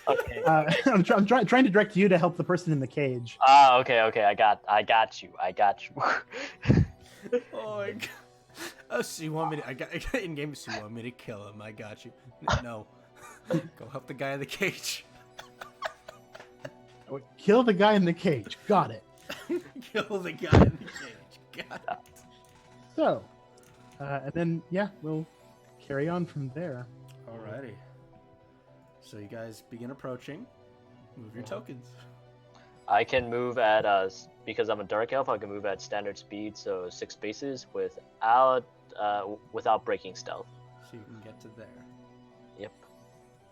Okay. I'm trying to direct you to help the person in the cage. Okay. I got you. Oh my god. Oh, so you want me to? I got in game. So you want me to kill him? I got you. No, go help the guy in the cage. Kill the guy in the cage. Got it. Kill the guy in the cage. Got it. So, and then yeah, we'll carry on from there. Alrighty. So you guys begin approaching. Move your tokens. I can move at because I'm a dark elf. I can move at standard speed, so 6 spaces without breaking stealth. So you can get to there. Yep.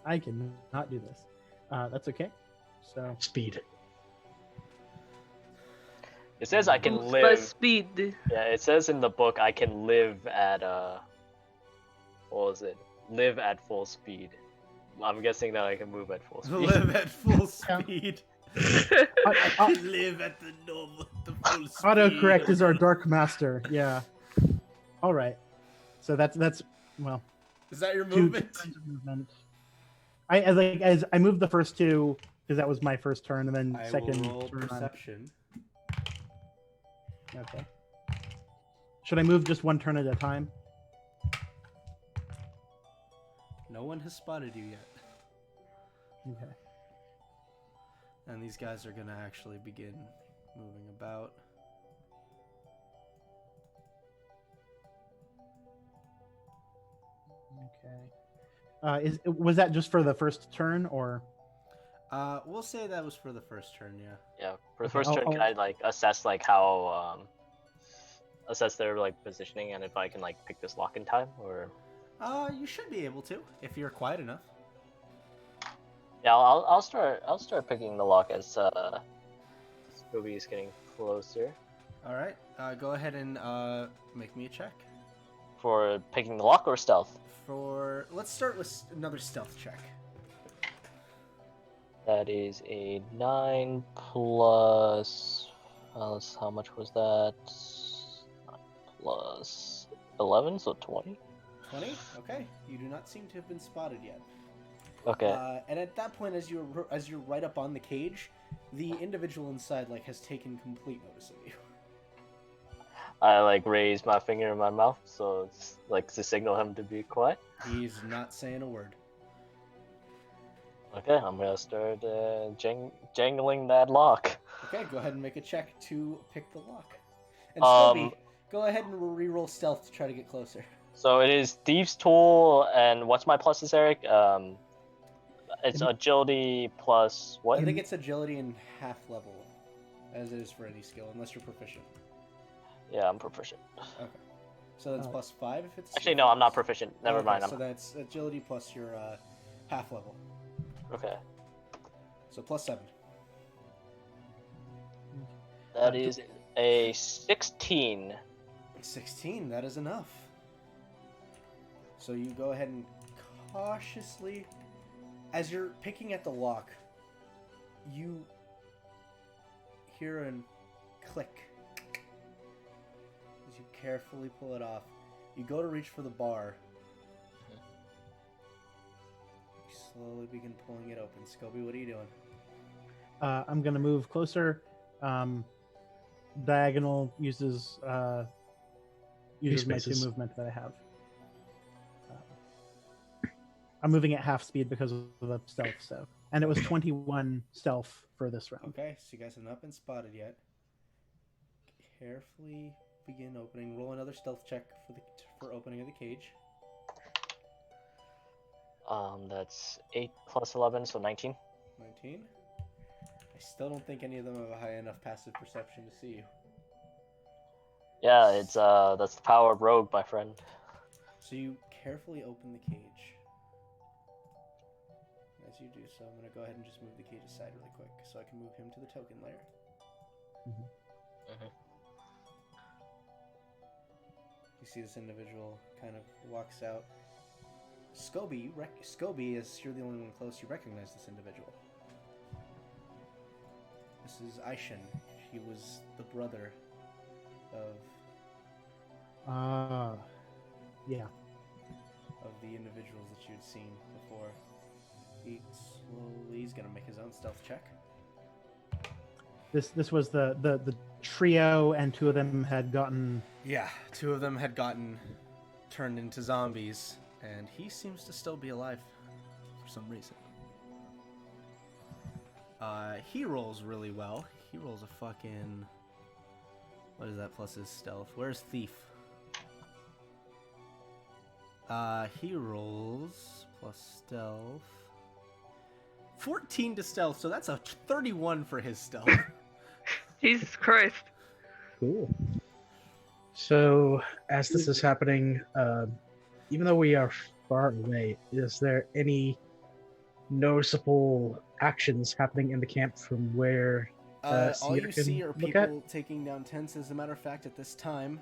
I can not do this. That's okay. So Speed. It says I can Boost by live. speed. Yeah, it says in the book I can live at what was it? Live at full speed. I'm guessing that I can move at full speed. Live at full Yeah. speed. I- Live at the full speed. autocorrect is our dark master. Yeah. All right. So that's well. Is that your Two movement? kinds of movement. As I moved the first two because that was my first turn, and then I second will roll turn. perception. Okay. Should I move just one turn at a time? No one has spotted you yet. Okay. And these guys are gonna actually begin moving about. Okay. Was that just for the first turn, or? We'll say that was for the first turn, yeah. Yeah, for the Okay, first turn, can I like assess like how assess their like positioning and if I can like pick this lock in time or? You should be able to if you're quiet enough. Yeah, I'll start picking the lock as Scooby is getting closer. All right. Go ahead and make me a check. For picking the lock or stealth? Let's start with another stealth check. That is a 9 plus. How much was that? 9 plus 11, so 20. 20. Okay. You do not seem to have been spotted yet. Okay. And at that point, as you're right up on the cage, the individual inside like has taken complete notice of you. I like raise my finger in my mouth, so it's like to signal him to be quiet. He's not saying a word. Okay, I'm gonna start jangling that lock. Okay, go ahead and make a check to pick the lock. And Um, Scobie, go ahead and re-roll stealth to try to get closer. So it is Thieves' Tool, and what's my pluses, Eric? It's agility plus what? I think it's agility and half level, as it is for any skill, unless you're proficient. Yeah, I'm proficient. Okay. So that's Oh. plus 5 if it's... Actually, no, I'm not proficient. Never Okay, mind. So that's agility plus your half level. Okay. So plus 7. That is a 16. 16, that is enough. So you go ahead and cautiously, as you're picking at the lock, you hear a click as you carefully pull it off. You go to reach for the bar. You slowly begin pulling it open. Scobie, what are you doing? I'm gonna move closer. Diagonal uses my two spaces. movement that I have. I'm moving at half speed because of the stealth, and it was 21 stealth for this round. Okay, so you guys have not been spotted yet. Carefully begin opening. Roll another stealth check for opening of the cage. That's 8 plus 11, so 19. 19. I still don't think any of them have a high enough passive perception to see you. Yeah, it's that's the power of rogue, my friend. So you carefully open the cage. As you do so, I'm going to go ahead and just move the cage aside really quick so I can move him to the token layer. You see this individual kind of walks out. Scobie, as you're the only one close, you recognize this individual. This is Aishin. He was the brother of Yeah. of the individuals that you had seen before. He's gonna make his own stealth check. This was the trio, and two of them had gotten. Yeah, 2 of them had gotten turned into zombies, and he seems to still be alive for some reason. He rolls really well. He rolls a fucking... What is that plus his stealth? Where's Thief? He rolls plus stealth 14 to stealth, so that's a 31 for his stealth. Jesus Christ. Cool. So, as this is happening, even though we are far away, is there any noticeable actions happening in the camp from where All you Sierra see can are look at? people taking down tents. As a matter of fact, at this time,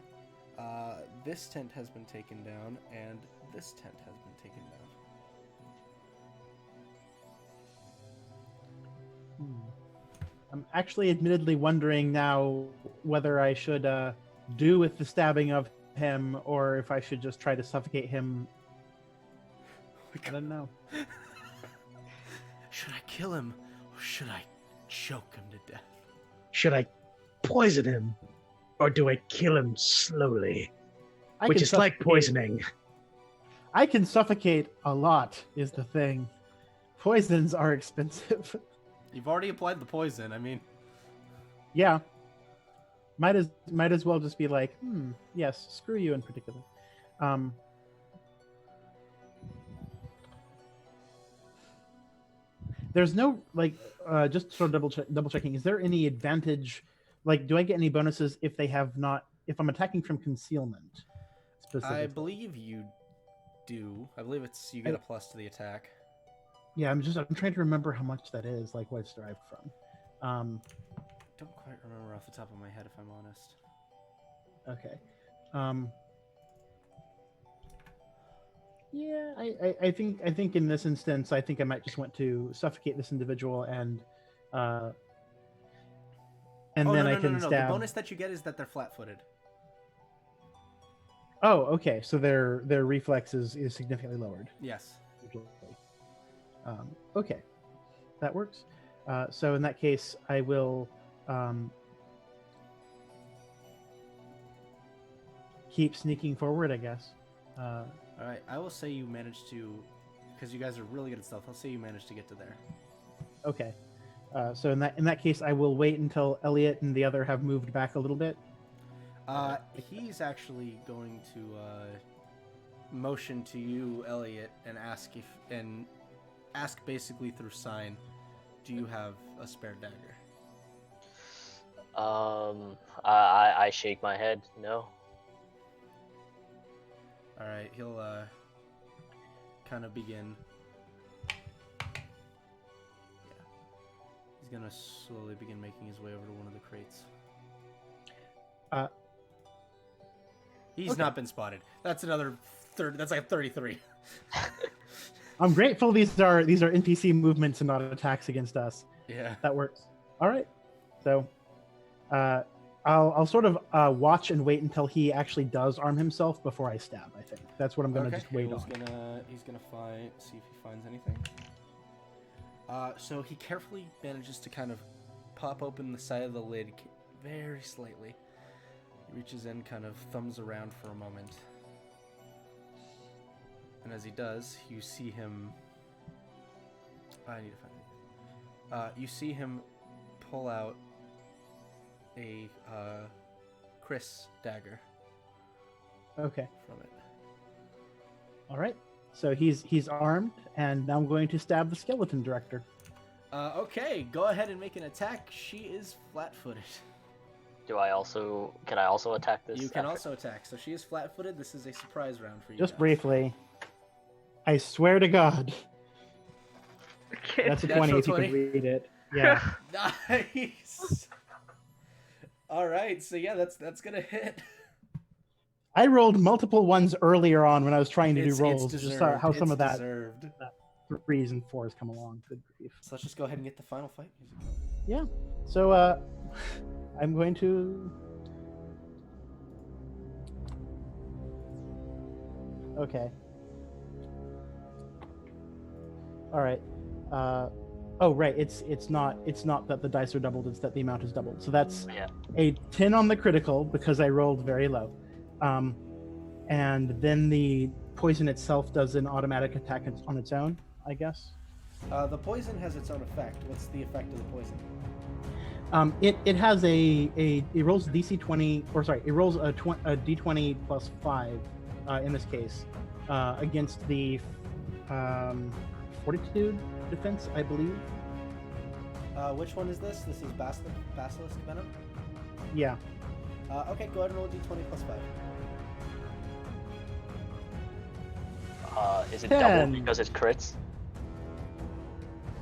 this tent has been taken down, and this tent has been taken down. I'm actually admittedly wondering now whether I should do with the stabbing of him or if I should just try to suffocate him. I don't know. Should I kill him, or should I choke him to death? Should I poison him, or do I kill him slowly? I Which can is like suffocate- poisoning. I can suffocate a lot, is the thing. Poisons are expensive. You've already applied the poison. I mean, Yeah. Might as well just be like, yes, screw you in particular. There's no just sort of double checking. Is there any advantage? Like, do I get any bonuses if if I'm attacking from concealment? Specifically? I believe you do. I believe you get a plus to the attack. Yeah, I'm trying to remember how much that is, like what it's derived from. Don't quite remember off the top of my head, if I'm honest. Okay. Yeah, I think in this instance, I think I might just want to suffocate this individual and then I can stab. The bonus that you get is that they're flat-footed. Oh, okay. So their reflex is significantly lowered. Yes. Okay, that works. So in that case, I will keep sneaking forward, I guess. All right. I will say you managed to, because you guys are really good at stealth. I'll say you managed to get to there. Okay. So in that case, I will wait until Elliot and the other have moved back a little bit. He's actually going to motion to you, Elliot, and ask basically through sign, do you have a spare dagger? I shake my head. No. All right, he'll kind of begin. Yeah, he's gonna slowly begin making his way over to one of the crates. He's Okay. not been spotted. That's another 30. That's like 33. I'm grateful these are NPC movements and not attacks against us. Yeah. That works. All right. So, I'll sort of watch and wait until he actually does arm himself before I stab. I think that's what I'm gonna just wait on. He's gonna see if he finds anything. So he carefully manages to kind of pop open the side of the lid very slightly. He reaches in, kind of thumbs around for a moment. And as he does, you see him... I need to find it. You see him pull out a Chris dagger Okay. from it. All right. So he's armed, and now I'm going to stab the skeleton director. Okay, go ahead and make an attack. She is flat-footed. Can I also attack this? You can after? also attack. So she is flat-footed. This is a surprise round for you. Just guys. briefly. I swear to God, Okay. that's a Natural 20 if you 20? can read it. Yeah. Nice. All right, so yeah, that's gonna hit. I rolled multiple ones earlier on when I was trying to do It's rolls. Just deserved. how some It's of that deserved. 3s and 4s come along. Good grief. So let's just go ahead and get the final fight music going. So I'm going to. Okay. All right. Oh right, it's not that the dice are doubled, it's that the amount is doubled. So that's Yeah. a 10 on the critical because I rolled very low. And then the poison itself does an automatic attack on its own, I guess. The poison has its own effect. What's the effect of the poison? It has it rolls DC 20, or sorry, it rolls a D20 plus 5 in this case against the fortitude defense, I believe. Which one is this? This is Basilisk Venom? Yeah. Okay, go ahead and roll a d20 plus 5. Is it 10. double because it's crits?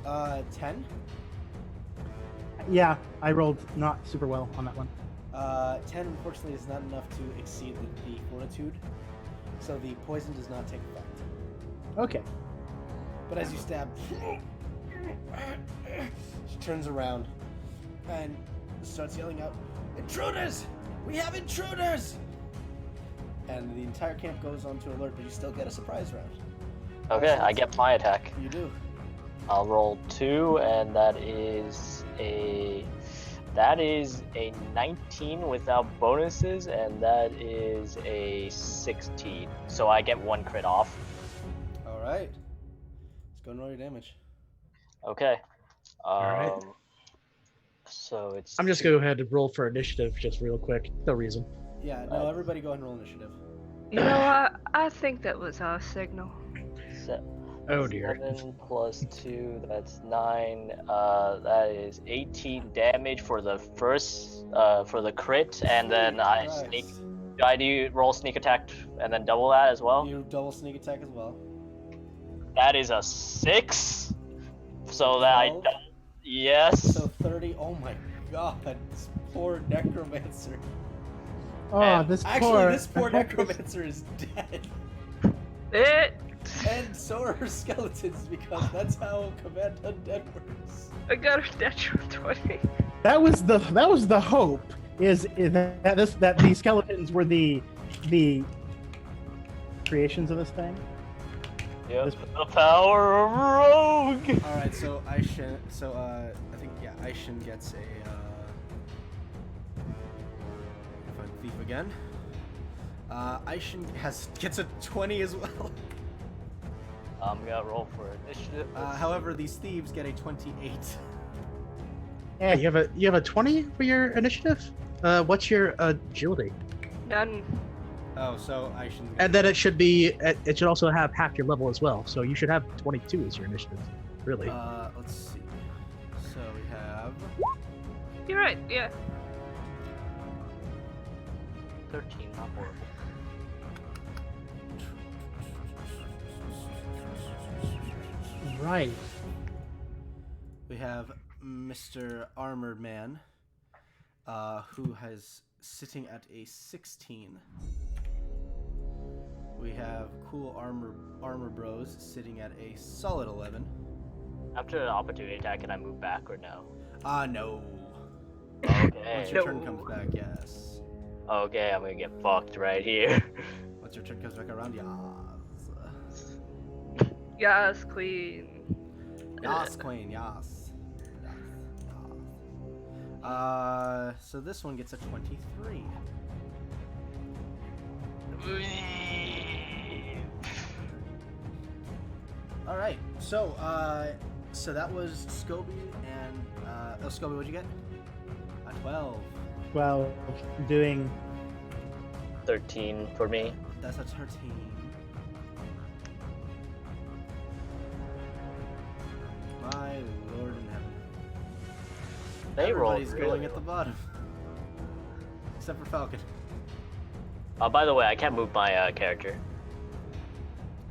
10? Yeah, I rolled not super well on that one. 10 unfortunately is not enough to exceed the fortitude, so the poison does not take effect. Okay. But as you stab, she turns around and starts yelling out, "Intruders! We have intruders!" And the entire camp goes on to alert, but you still get a surprise round. Okay, I get my attack. You do. I'll roll 2, and that is a 19 without bonuses, and that is a 16. So I get 1 crit off. All right. Let's go and roll your damage. Okay. right. So it's. I'm just gonna go ahead and roll for initiative just real quick. No reason. Yeah, no, everybody go ahead and roll initiative. You know what? I think that was our signal. Oh dear. 7 plus 2, that's 9. That is 18 damage for the first, for the crit, and then I Christ. sneak. I do roll sneak attack and then double that as well. You double sneak attack as well. That is a 6. So that I. 12? Yes. So 30. Oh my god, this poor necromancer. Oh, And this Actually, poor. this poor I hope this- necromancer is dead. It. And so are her skeletons, because that's how Command Undead works. I got a natural 20. That was the hope. Is that these skeletons were the creations of this thing? Yep. The power of rogue. Alright, so Aishin, I think, yeah, Aishin gets a, find Thief again. Aishin gets a 20 as well. I'm gonna roll for initiative. However, these thieves get a 28. Yeah, you have a 20 for your initiative. What's your agility? None. Oh, so Aishin. And then it should also have half your level as well. So you should have 22 as your initiative. Really. Let's see. So we have. You're right, yeah. 13, not horrible. Right. We have Mr. Armored Man, who has sitting at a 16. We have Cool Armor Bros sitting at a solid 11. After an opportunity attack, can I move back or no? No. Okay. Once your turn comes back, yes. Okay, I'm gonna get fucked right here. Once your turn comes back around, yes. Yes, queen. Yas, queen, yas. So this one gets a 23. All right. So that was Scoby and Scoby, what'd you get? A 12. Well, doing 13 for me. That's a 13. My lord in heaven. They rolled Everybody's really going at the bottom. Except for Falcon. By the way, I can't move my character.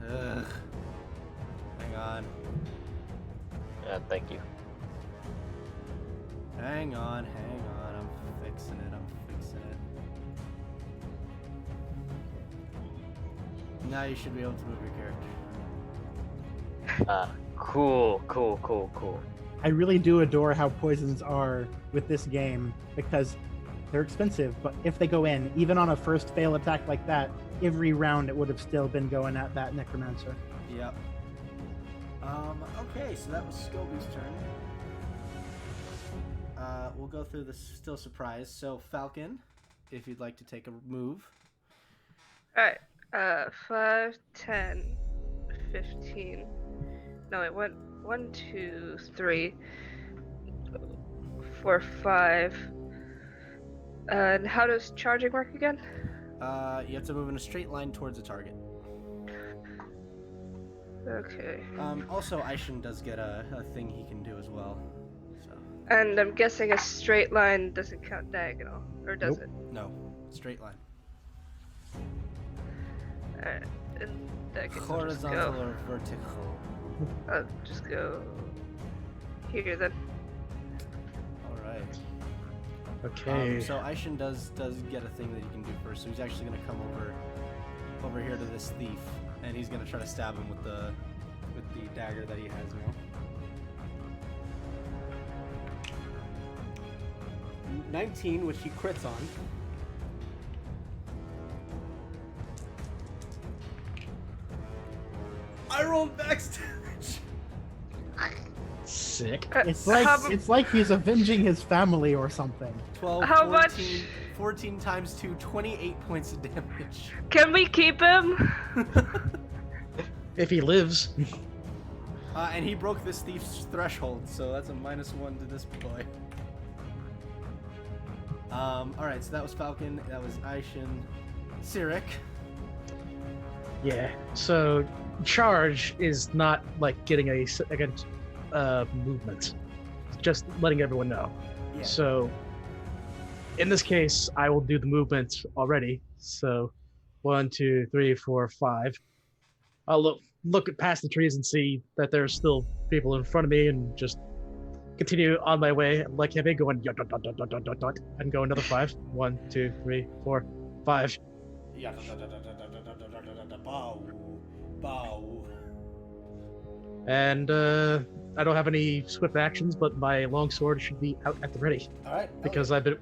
Ugh. Hang on. Thank you. Hang on. I'm fixing it. Now you should be able to move your character. Cool. I really do adore how poisons are with this game because they're expensive, but if they go in, even on a first fail attack like that, every round it would have still been going at that necromancer. Yep. Okay, so that was Scoby's turn. We'll go through the still surprise. So Falcon, if you'd like to take a move. Alright. 5, 10, 15. No, it went 1, 2, 3, 4, 5. And how does charging work again? You have to move in a straight line towards a target. Okay. Also, Aishin does get a thing he can do as well. So And I'm guessing a straight line doesn't count diagonal, or does Nope. it? no, straight line. Alright. In that case, Horizontal or vertical. I'll just go here then. All right. Okay. So Aishin does get a thing that he can do first. So he's actually gonna come over here to this thief, and he's gonna try to stab him with the dagger that he has now. 19, which he crits on. I rolled max damage. Sick. It's like how, it's like he's avenging his family or something. 12, How 14, 14 times 2, 28 points of damage. can we keep him? If he lives. And he broke this thief's threshold, so that's a -1 to this boy. Alright, so that was Falcon, that was Aishin. Sirik. Yeah. So charge is not like getting a second movement. Just letting everyone know. Yeah. So in this case, I will do the movement already. So 1, 2, 3, 4, 5. I'll look past the trees and see that there's still people in front of me, and just continue on my way like heavy, going dot, dot, dot, dot, dot, dot, dot, and go another 5. 1, 2, 3, 4, 5. Yeah. Bow. Bow. And I don't have any swift actions, but my longsword should be out at the ready Alright. because I've been.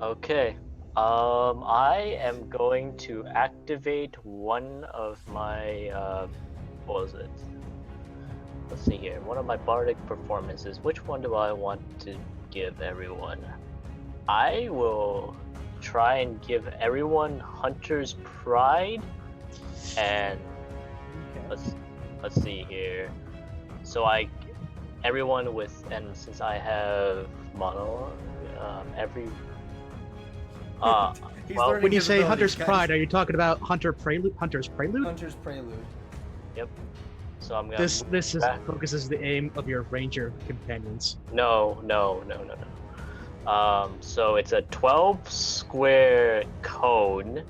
Okay. I am going to activate one of my what was it? Let's see here. One of my bardic performances. Which one do I want to give everyone? I will try and give everyone Hunter's Pride, and Okay. let's see here. So everyone with, and since I have mono, every He's well, learning When you his say abilities, Hunter's guys. Pride, are you talking about Hunter's Prelude? Hunter's Prelude. so I'm gonna This is back. focuses the aim of your ranger companions. No. So it's a 12 square cone.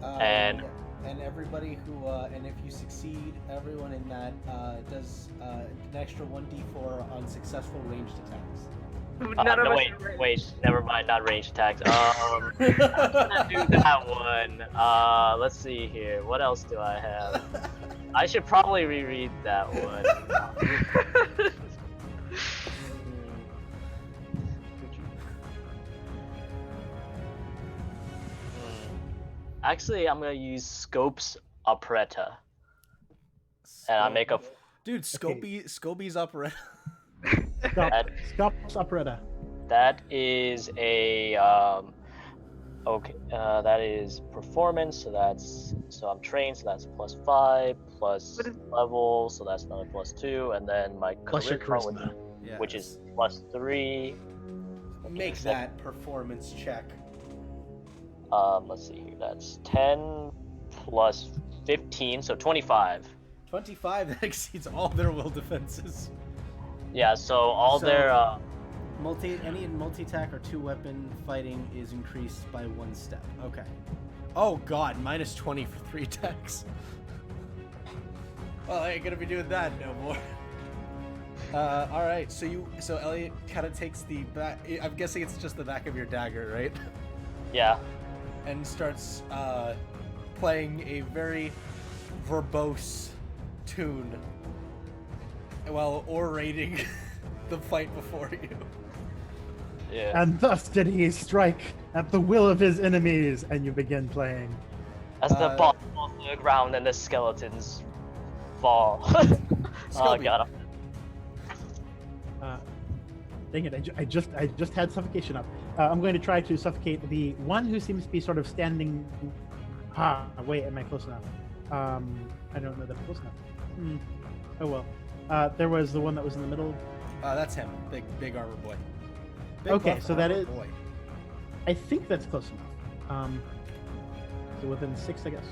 And- and everybody who and if you succeed, everyone in that does an extra 1d4 on successful ranged attacks. None of No, us wait, are ready. wait, never mind, not ranged attacks. I'm gonna do that one. Let's see here. What else do I have? I should probably reread that one. Actually, I'm gonna use Scope's Operetta, and I make a. Dude, Scobie's opera. Scop's operetta. That is a okay. That is performance. So I'm trained. So that's +5 plus What is- level. So that's another +2, and then my Plus your charisma, charisma. which is +3. Make so- that performance check. Let's see here. That's 10 plus 15, so 25. 25, that exceeds all their will defenses. Yeah. So all So- their Any multi-attack or 2-weapon fighting is increased by 1 step. Okay. Oh god, -20 for 3 attacks. Well, I ain't gonna be doing that no more. Alright, so Elliot kind of takes the back, I'm guessing it's just the back of your dagger, right? yeah. And starts playing a very verbose tune while orating the fight before you. Yeah. And thus did he strike at the will of his enemies, and you begin playing. As the Uh, boss falls to the ground and the skeletons fall. Oh Scobie. god. Dang it! I just had suffocation up. I'm going to try to suffocate the one who seems to be sort of standing. Wait, am I close enough? I don't know that I'm close enough. Oh well. There was the one that was in the middle. That's him, big armor boy. Big Okay, buff so that armor is- boy. I think that's close enough. So within 6, I guess.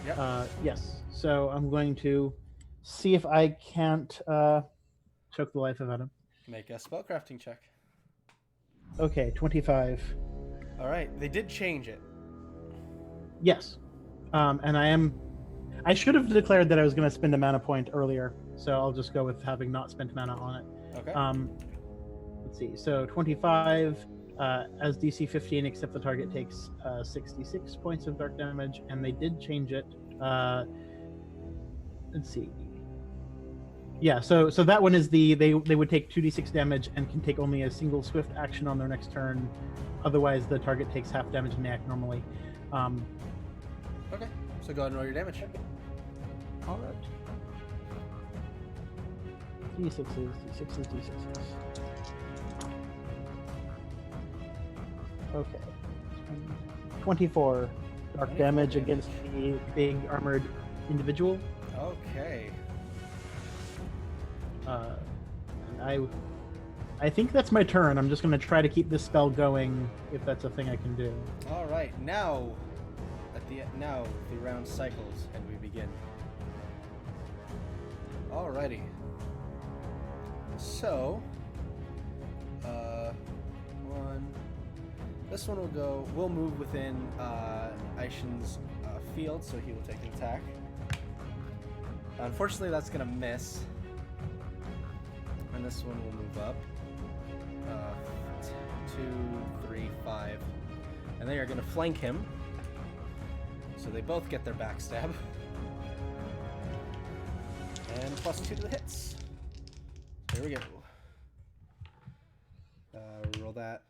Yep. Yes. So I'm going to see if I can't choke the life out of him. Make a spellcrafting check. Okay, 25. All right, they did change it. Yes. And I should have declared that I was going to spend a mana point earlier, so I'll just go with having not spent mana on it. Okay. Let's see. So 25 as DC 15, except the target takes 66 points of dark damage, and they did change it. Let's see. Yeah, so that one is they would take 2d6 damage and can take only a single swift action on their next turn. Otherwise, the target takes half damage and they act normally. Okay. So go ahead and roll your damage. All right. D6s, D6s, D6s. Okay. 24 dark damage against the big armored individual. Okay. And I think that's my turn. I'm just going to try to keep this spell going if that's a thing I can do. All right. Now the round cycles and we begin. Alrighty. So, this one we'll move within Aishin's field, so he will take an attack. Unfortunately, that's gonna miss. And this one will move up. 2, 3, 5. And they are gonna flank him. So they both get their backstab. And +2 to the hits. There we go. Roll that.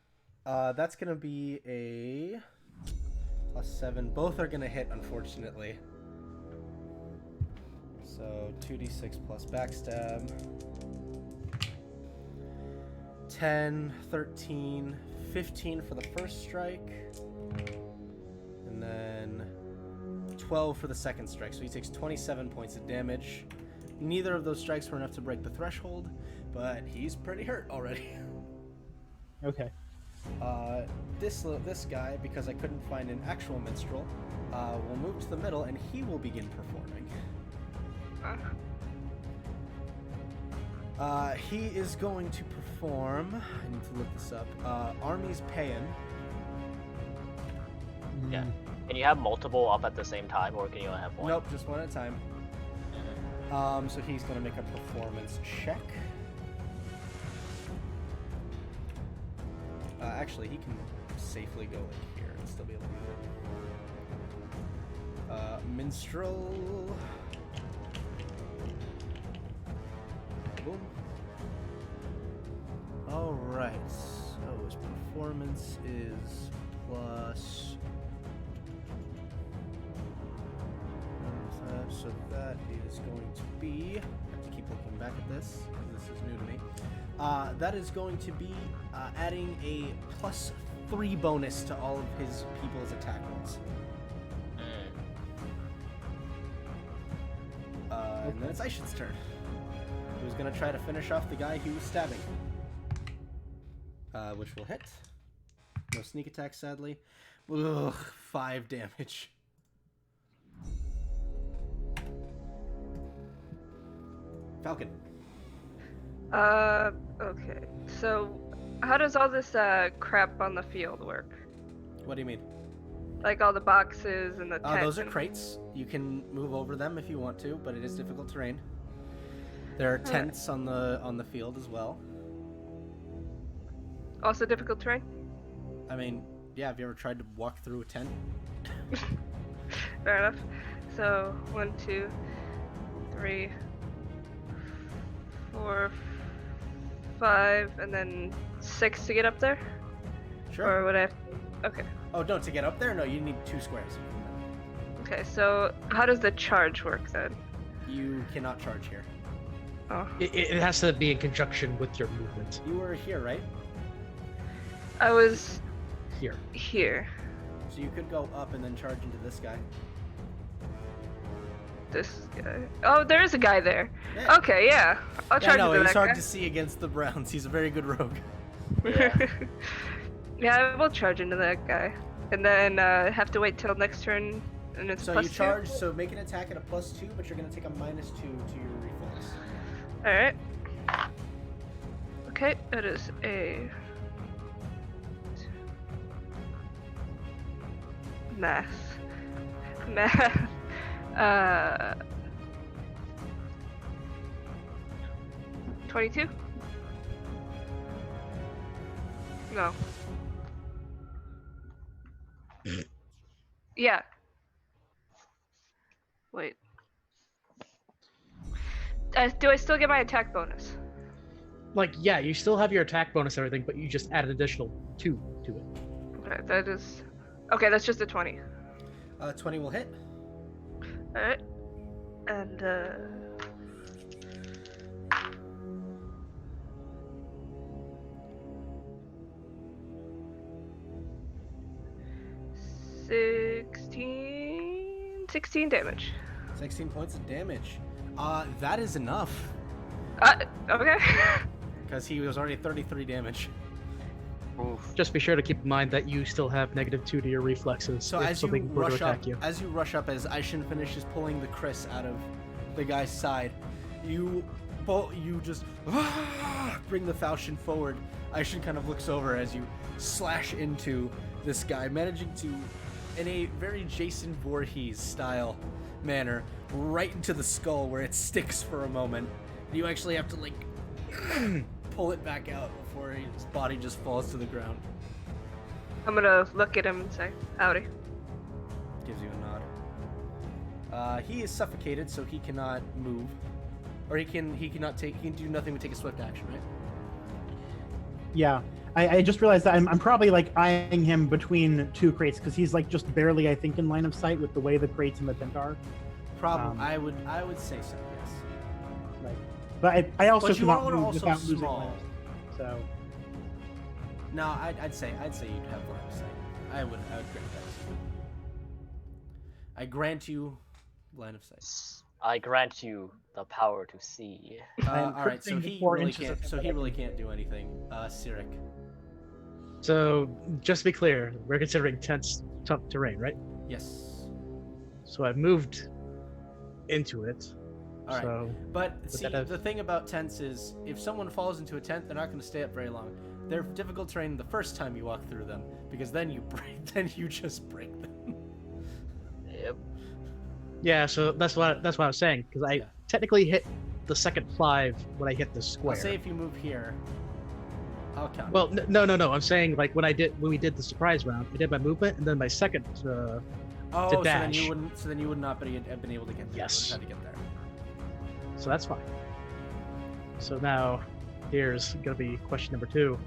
That's gonna be a +7. Both are gonna hit, unfortunately. So 2d6 plus backstab. 10, 13, 15 for the first strike. And then 12 for the second strike. So he takes 27 points of damage. Neither of those strikes were enough to break the threshold, but he's pretty hurt already. Okay. This guy, because I couldn't find an actual minstrel, will move to the middle and he will begin performing. He is going to perform, I need to look this up, Army's Paean. Yeah. Can you have multiple up at the same time, or can you only have one? Nope, just one at a time. So he's going to make a performance check. Actually, he can safely go in here and still be able to do it. Minstrel. Boom. Alright, so his performance is plus... so that is going to be... I have to keep looking back at this, because this is new to me. That is going to be adding a +3 bonus to all of his people's attack rolls. And then it's Aishin's turn. He was going to try to finish off the guy he was stabbing. Which will hit. No sneak attack, sadly. Ugh, 5 damage. Falcon. Okay. So, how does all this crap on the field work? What do you mean? Like all the boxes and the tents. Those are crates. You can move over them if you want to, but it is difficult terrain. There are tents on the field as well. Also difficult terrain? I mean, yeah, have you ever tried to walk through a tent? Fair enough. So, 1, 2, 3, 4, 5, and then 6 to get up there? Sure. Or would I have... Okay. Oh, no, to get up there? No, you need 2 squares. Okay, so how does the charge work then? You cannot charge here. Oh. It has to be in conjunction with your movement. You were here, right? I was Here. here. So you could go up and then charge into this guy. This guy. Oh, there is a guy there. Yeah. Okay, yeah. I'll Yeah, charge no, into he's that hard guy. to see against the Browns. He's a very good rogue. Yeah. Yeah, I will charge into that guy. And then have to wait till next turn And it's So plus you 2? charge, so make an attack at a +2, but you're gonna take a -2 to your reflex. Alright. Okay, it is a math. 22? No. Yeah. Wait. Do I still get my attack bonus? Like, yeah, you still have your attack bonus and everything, but you just add an additional 2 to it. Okay, that is. Okay, that's just a 20. 20 will hit. Alright. And, sixteen damage. 16 points of damage. That is enough. Okay. Because he was already 33 damage. Oof. Just be sure to keep in mind that you still have -2 to your reflexes. So if as you something were to rush up, attack you. as Aishin finishes pulling the Chris out of the guy's side, you just bring the falchion forward. Aishin kind of looks over as you slash into this guy, managing to, in a very Jason Voorhees style manner, right into the skull where it sticks for a moment. You actually have to like pull it back out before his body just falls to the ground. I'm gonna look at him and say, howdy. Gives you a nod. He is suffocated, so he cannot move, or he can do nothing but take a swift action, right? Yeah, I just realized that I'm probably like eyeing him between 2 crates because he's like just barely, I think, in line of sight with the way the crates and the tent are. Probably, I would say so. Yes. Like, but I also But you cannot are move also without losing small. line of sight. So No, I'd say you'd have line of sight. I would grant that to you. I grant you line of sight. I grant you the power to see. I'm All right, so cursing the he 4 really inches can't. of So him he that I really can can't do anything. Sirik. So, just to be clear, we're considering tense tough terrain, right? Yes. So I've moved into it. All right. So But see, that have- the thing about tents is, if someone falls into a tent, they're not going to stay up very long. They're difficult terrain the first time you walk through them, because then you just break them. Yep. yeah, so that's what I was saying because I Yeah. technically hit the second 5 when I hit the I'll square. say if you move here, I'll count. Well, no. I'm saying like when we did the surprise round, I did my movement and then my second. oh, to so then dash. you wouldn't. So then you would not have been able to get there. Yes. You would have had to get there. So that's fine. So now, here's gonna be question number 2.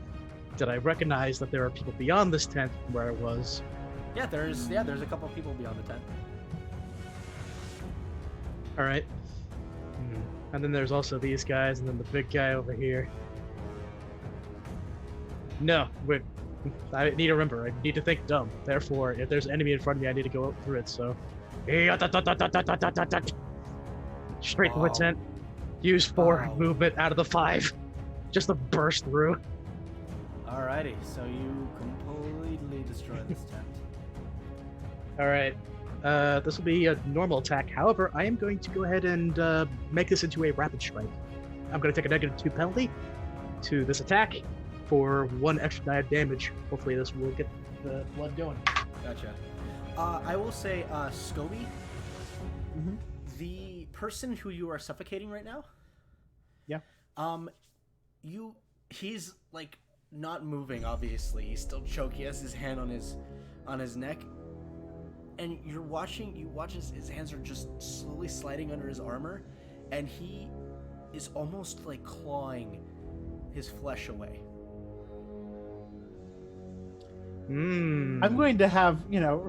Did I recognize that there are people beyond this tent from where I was? Yeah, there's a couple of people beyond the tent. All right. And then there's also these guys, and then the big guy over here. No, I need to remember. I need to think dumb. Therefore, if there's an enemy in front of me, I need to go up through it. So, straight through a Wow. tent. Use 4 Wow. movement out of the 5, just to burst through. Alrighty, so you completely destroy this tent. All right. This will be a normal attack. However, I am going to go ahead and make this into a rapid strike. I'm going to take a -2 penalty to this attack for 1 extra die of damage. Hopefully, this will get the blood going. Gotcha. I will say, Scoby, Mhm. the person who you are suffocating right now. Yeah. He's like not moving. Obviously, he's still choking. He has his hand on his neck, and you watch as his hands are just slowly sliding under his armor, and he is almost like clawing his flesh away. I'm going to have,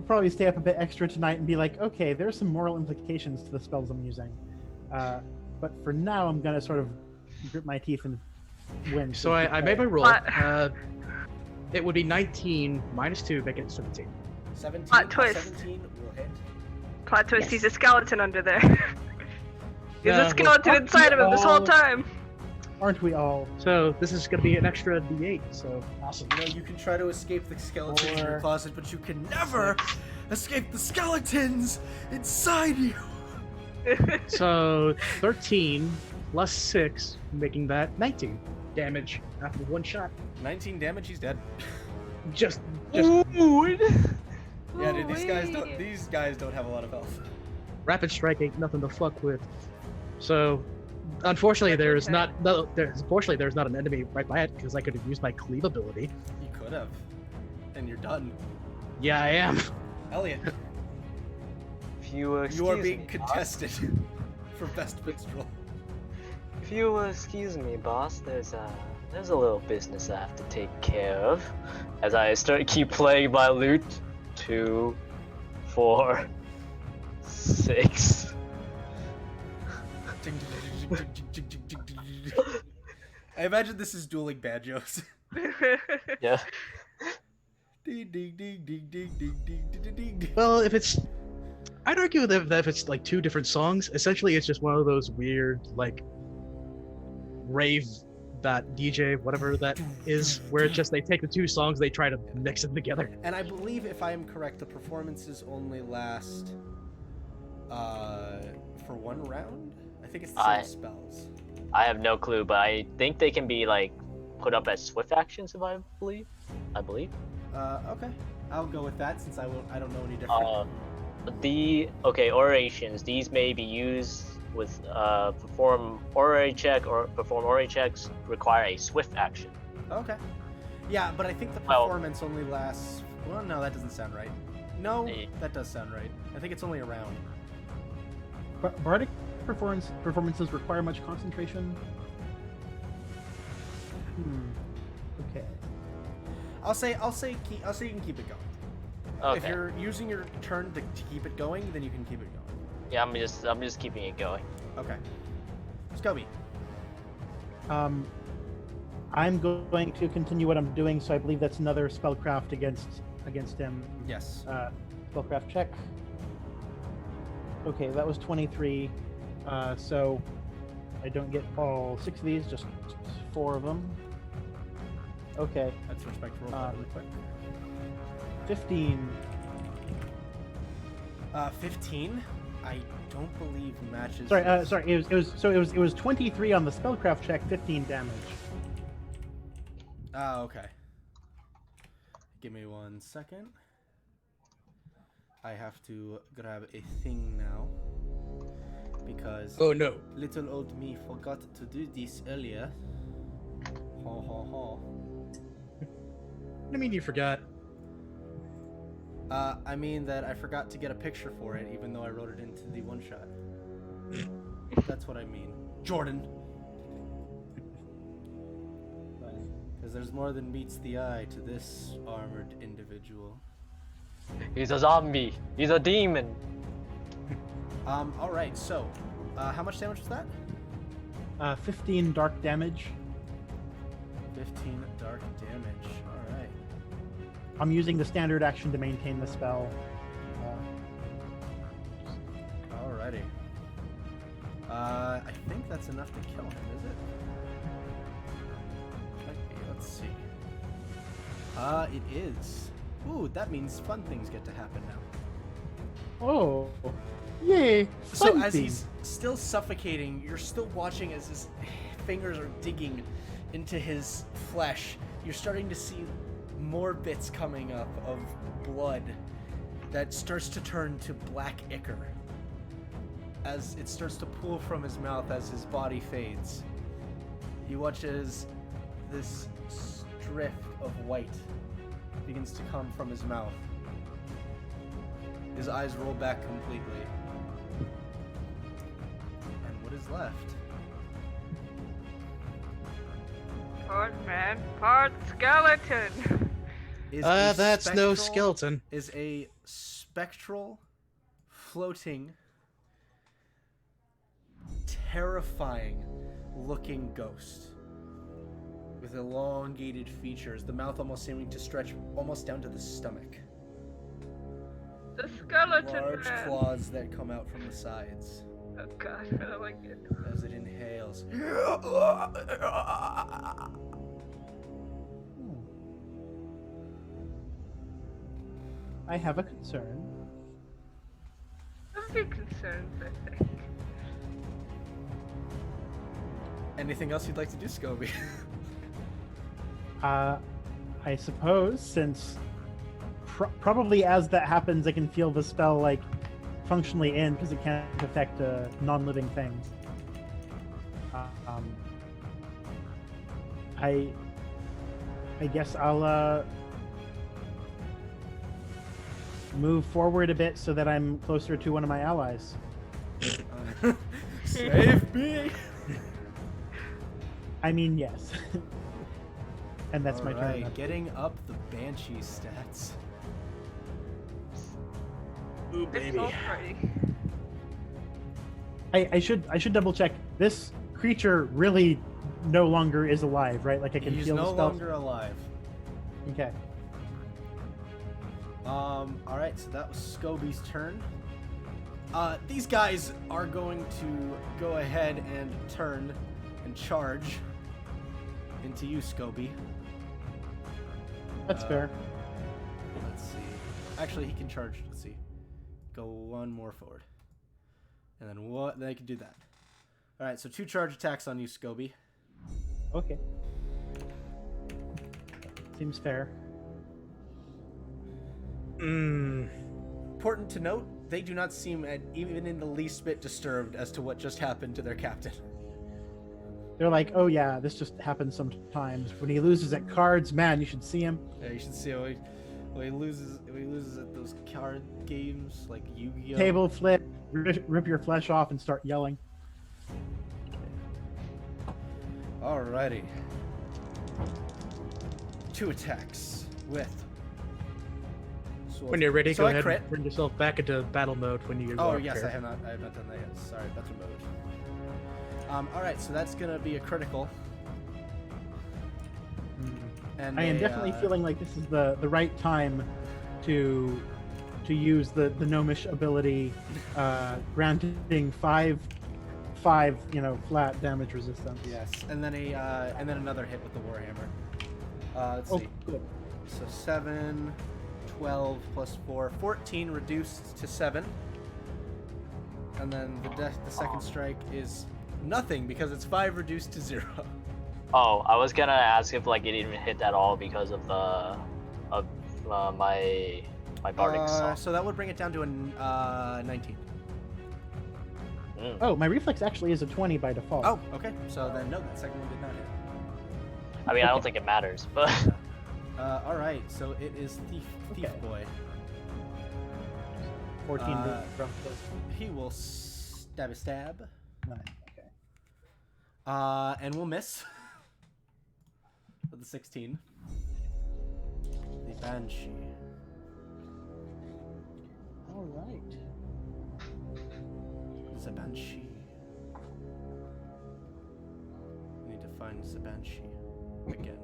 probably stay up a bit extra tonight and be like, okay, there's some moral implications to the spells I'm using. But for now, I'm going to sort of grit my teeth and win. So I made my roll. What? It would be 19 -2, making it 17. 17. Plot twist. 17 will hit. Plot twist, Yes. he's a skeleton under there. There's Yeah, a skeleton well, inside of him this whole all- time. Aren't we all? So this is going to be an extra D8. So awesome. You know, you can try to escape the skeleton in your Or- closet, but you can never Escape the skeletons inside you! So 13 plus 6, making that 19 damage after one shot. 19 damage, he's dead. Just Yeah, dude, these guys don't have a lot of health. rapid strike ain't nothing to fuck with. So, unfortunately, there's not an enemy right by it because I could have used my cleave ability. You could have. And you're done. Yeah, I am. Elliot, If you you are being me, contested for best minstrel. If you will excuse me, boss, there's a little business I have to take care of. As I keep playing my lute. 2, 4, 6. I imagine this is dueling banjos. Yeah. Ding, ding, ding, ding, ding, ding, ding, ding, ding, ding. Well, I'd argue that if it's like two different songs, essentially it's just one of those weird like rave that DJ, whatever that is, where it's just they take the two songs, they try to mix them together. And I believe, if I am correct, the performances only last for one round. I think it's the same spells. I have no clue, but I think they can be like put up as swift actions, if I believe. Okay, I'll go with that since I don't know any different. Orations. These may be used with perform aura check or perform aura checks require a swift action. Okay. Yeah, but I think the performance only lasts. Well, no, that doesn't sound right. No, that does sound right. I think it's only a round. Bardic performances require much concentration. Okay. I'll say you can keep it going. Okay. If you're using your turn to keep it going, then you can keep it going. Yeah, I'm just keeping it going. Okay. Scubby. I'm going to continue what I'm doing, so I believe that's another spellcraft against him. Yes. Spellcraft check. Okay, that was 23. So I don't get all 6 of these, just 4 of them. Okay. That's respectable. Really quick. 15. 15. I don't believe matches. Sorry. It was 23 on the spellcraft check, 15 damage. Okay. Give me 1 second. I have to grab a thing now because no. little old me forgot to do this earlier. Ho ho ho. What do you mean you forgot? I mean that I forgot to get a picture for it, even though I wrote it into the one shot. That's what I mean, Jordan. Because there's more than meets the eye to this armored individual. He's a zombie. He's a demon. All right. So, how much damage was that? 15 dark damage. 15 dark damage. All right. I'm using the standard action to maintain the spell. Alrighty. I think that's enough to kill him, is it? Okay, let's see. It is. Ooh, that means fun things get to happen now. Oh, yay! So fun as thing. he's still suffocating, you're still watching as his fingers are digging into his flesh. You're starting to see more bits coming up of blood that starts to turn to black ichor as it starts to pool from his mouth as his body fades. He watches this drift of white begins to come from his mouth. His eyes roll back completely. And what is left? Part man, part skeleton. Is a That's no spectral- skeleton. Is a spectral, floating, terrifying looking ghost with elongated features, the mouth almost seeming to stretch almost down to the stomach. The skeleton Large man. claws that come out from the sides Oh god, I don't like it. as it inhales. I have a concern. your concerns, I think. Anything else you'd like to do, Scobie? I suppose since probably as that happens, I can feel the spell like functionally end because it can't affect non-living things. I guess I'll move forward a bit so that I'm closer to one of my allies. Save me! I mean, yes. And that's my turn. Alright, getting up the Banshee stats. Ooh, It's baby. all party. I should double check. This creature really no longer is alive, right? Like I can He's feel no the spell. longer alive. Okay. Alright, so that was Scobie's turn. These guys are going to go ahead and turn and charge into you, Scobie. That's fair. Let's see. Actually, he can charge. Let's see. Go one more forward. And then what? Then I can do that. Alright, so 2 charge attacks on you, Scobie. Okay. Seems fair. Important to note, they do not seem even in the least bit disturbed as to what just happened to their captain. They're like, oh yeah, this just happens sometimes. When he loses at cards, man, you should see him. Yeah, you should see how he loses at those card games like Yu-Gi-Oh. Table flip, rip your flesh off, and start yelling. Alrighty. 2 attacks with. When you're ready, So go I ahead crit. and bring yourself back into battle mode when you Oh are yes, prepared. I have not done that yet. Sorry, battle mode. Alright, so that's gonna be a critical. And I am definitely feeling like this is the right time to use the gnomish ability, granting 5 flat damage resistance. Yes, and then and then another hit with the warhammer. Let's Oh, see. good. So 7, 12 plus 4, 14 reduced to 7. And then the second strike is nothing because it's 5 reduced to 0. Oh, I was gonna ask if like it didn't hit at all because of my bardic song. So that would bring it down to a 19. Mm. Oh, my reflex actually is a 20 by default. Oh, okay. So then no, that second one did not hit. I mean, I don't think it matters, but All right. So it is Thief Okay. Boy. 14 uh, roughly. He will stab a stab. 9. Okay. And we'll miss with the 16. The Banshee. All right. The Banshee. We need to find the Banshee again.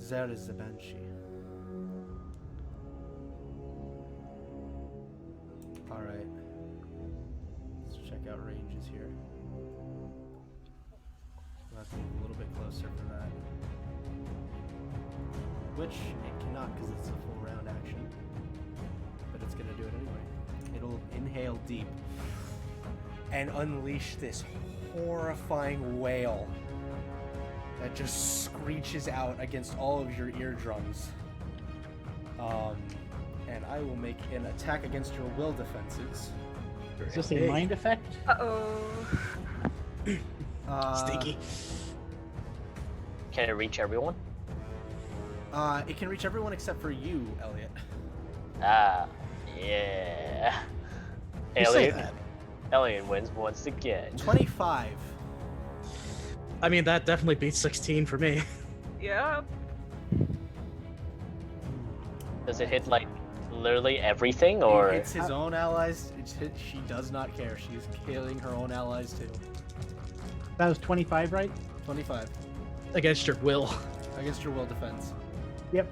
There is the Banshee. Alright. Let's check out ranges here. We'll have to move a little bit closer for that. Which it cannot because it's a full round action. But it's gonna do it anyway. It'll inhale deep and unleash this horrifying wail that just screeches out against all of your eardrums. And I will make an attack against your will defenses. Is this a mind effect? Uh-oh. Stinky. can it reach everyone? It can reach everyone except for you, Elliot. Ah, yeah. You say Alien, that. Alien wins once again. 25. I mean, that definitely beats 16 for me. Yeah. Does it hit like literally everything, or It's his own allies. She does not care. She's killing her own allies too. That was 25, right? 25 Against your will. against your will defense. Yep.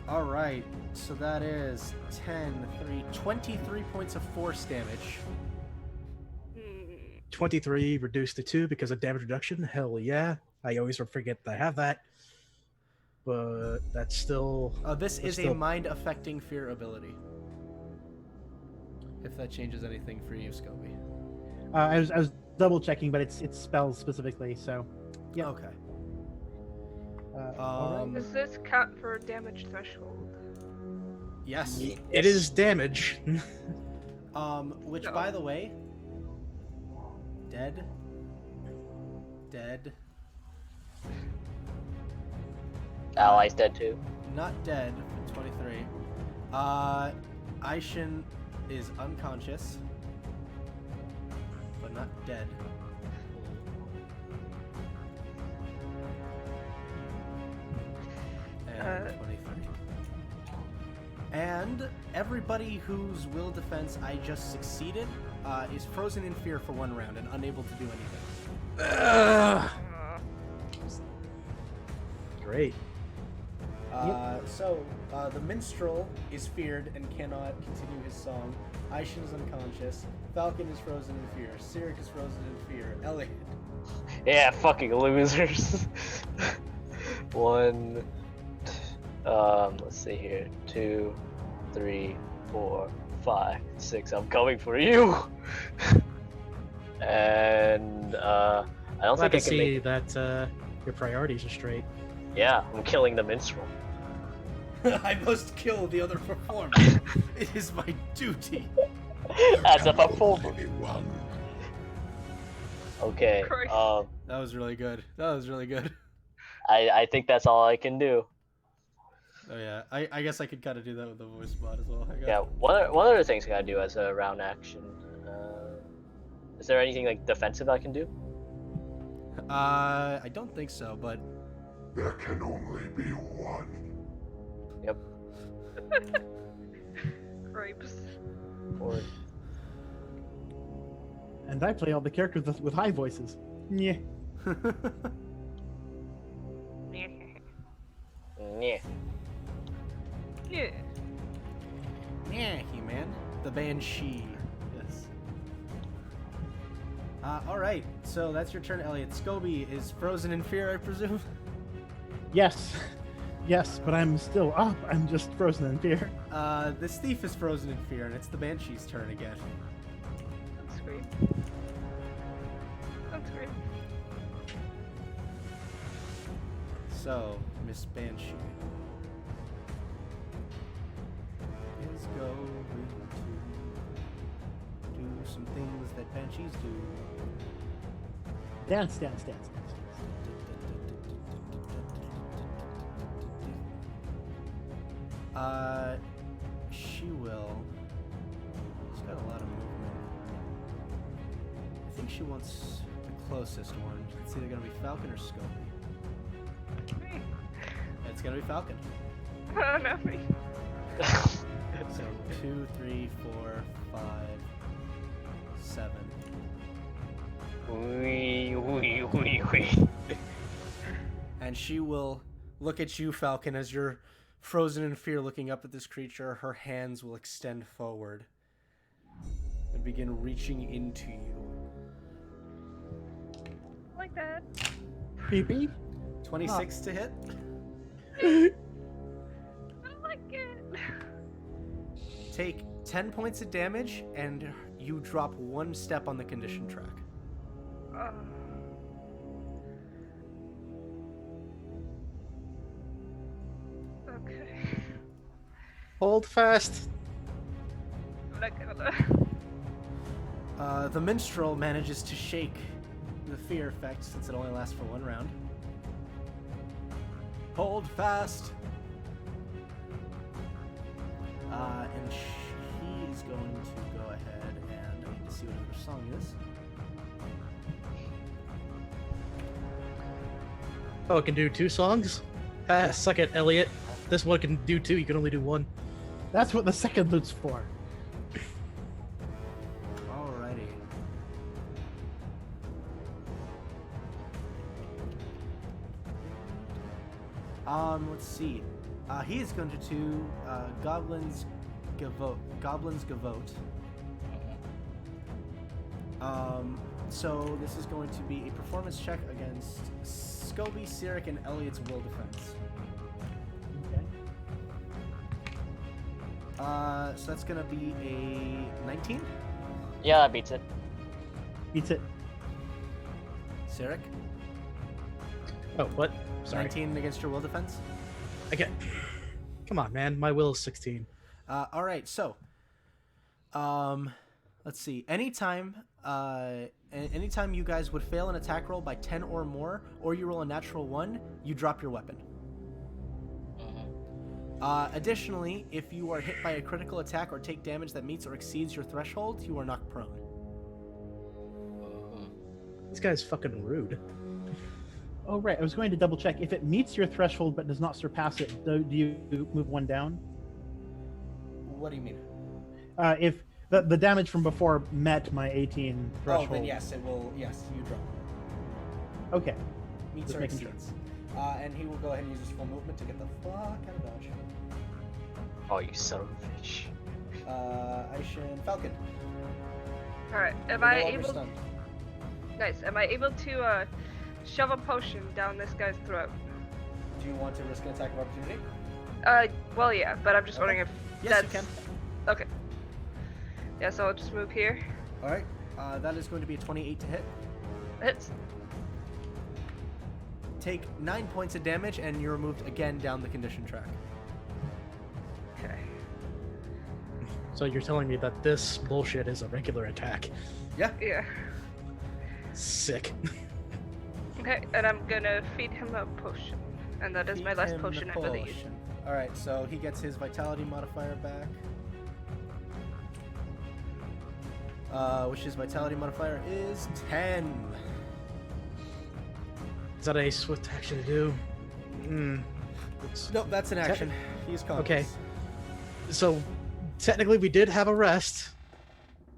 All right, so that is 10, 3, 23 points of force damage. 23 reduced to 2 because of damage reduction. Hell yeah. I always forget that I have that. But that's still... This is a still- mind-affecting fear ability. If that changes anything for you, Scobie. I was double checking, but it's spells specifically. So, yeah. Okay. All right. Does this count for damage threshold? Yes. It is damage. Which, No. by the way, dead. Ally's dead too. Not dead. 23. Aishin is unconscious, but not dead. And 23. And everybody whose will defense I just succeeded is frozen in fear for 1 round and unable to do anything. Great. So, the minstrel is feared and cannot continue his song. Aishin is unconscious. Falcon is frozen in fear. Cyric is frozen in fear. Elliot. Yeah, fucking losers. One. Let's see here. 2, 3, 4, 5, 6. I'm coming for you. And I don't Glad think to I can see make. that your priorities are straight. Yeah, I'm killing the minstrel. I must kill the other performer. It is my duty. As a performer. Okay. Christ. That was really good. I think that's all I can do. Oh yeah, I guess I could kind of do that with the voice bot as well. Yeah. One other things I gotta do as a round action. Is there anything like defensive I can do? I don't think so, but There can only be one. Yep. Grapes. Or And I play all the characters with high voices. Yeah. yeah. Yeah. yeah, He-Man, the Banshee. Yes. All right. So that's your turn, Elliot. Scobie is frozen in fear, I presume. Yes. Yes, but I'm still up. I'm just frozen in fear. This thief is frozen in fear, and it's the Banshee's turn again. That's great. That's great. So, Miss Banshee is going to do some things that Banshees do. Dance. She will. She's got a lot of movement. I think she wants the closest one. It's either gonna be Falcon or Scobie. It's gonna be Falcon. Oh, no, me. So 2, 3, 4, 5, 7. Wee. And she will look at you, Falcon, as you're frozen in fear looking up at this creature. Her hands will extend forward and begin reaching into you. Like that. Creepy. 26 to hit. I like it. Take 10 points of damage, and you drop 1 step on the condition track. Oh. Okay. Hold fast. I'm not gonna. The minstrel manages to shake the fear effect since it only lasts for 1 round. Hold fast. And he is going to go ahead and I need to see what her song is. Oh, it can do 2 songs? Suck it, Elliot. This one can do 2, you can only do 1. That's what the second loot's for. Alrighty. Let's see. He is going to do Goblin's Gavote. So this is going to be a performance check against Scobie, Cyric, and Elliot's will defense. Okay. So that's gonna be a 19. Yeah, that beats it. Beats it. Sarek, Oh, what? Sorry. 19 against your will defense. I get. Come on, man. My will is 16. All right, so, let's see. Anytime you guys would fail an attack roll by 10 or more, or you roll a natural 1, you drop your weapon. Additionally, if you are hit by a critical attack or take damage that meets or exceeds your threshold, you are knocked prone. This guy's fucking rude. Oh, right. I was going to double check. If it meets your threshold but does not surpass it, do you move one down? What do you mean? If the damage from before met my 18 threshold. Oh, then yes, it will. Yes, you drop. Okay. Meets Just or making sure. exceeds. And he will go ahead and use his full movement to get the fuck out of dodge. Oh, you son of a bitch. Aishin, Falcon. Alright, You're am no I longer able? stunned. Nice. Am I able to shove a potion down this guy's throat? Do you want to risk an attack of opportunity? Well, yeah, but I'm just wondering if Yes, that's you can. okay. Yeah, so I'll just move here. All right. That is going to be a 28 to hit. Hits. Take 9 points of damage, and you're moved again down the condition track. Okay. So you're telling me that this bullshit is a regular attack? Yeah. Yeah. Sick. Okay, and I'm gonna feed him a potion, and that is my Feed last him the potion, I believe. potion. All right. So he gets his vitality modifier back. Which his vitality modifier is 10. Is that a swift action to do? Nope, that's an action. He's conscious. Okay. So technically, we did have a rest.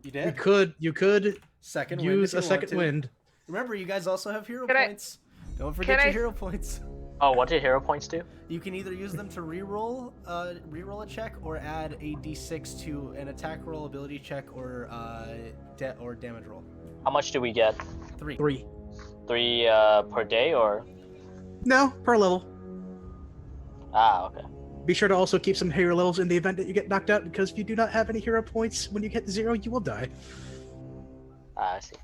You You did. could Second use wind a if you want second to. wind. Remember, you guys also have hero Can I- points. Don't forget can your I- hero points. Oh, what did hero points do? You can either use them to reroll a check, or add a d6 to an attack roll, ability check, or damage roll. How much do we get? 3. 3. 3 per day, or? No, per level. Ah, okay. Be sure to also keep some hero levels in the event that you get knocked out, because if you do not have any hero points when you hit 0, you will die. Ah, I see.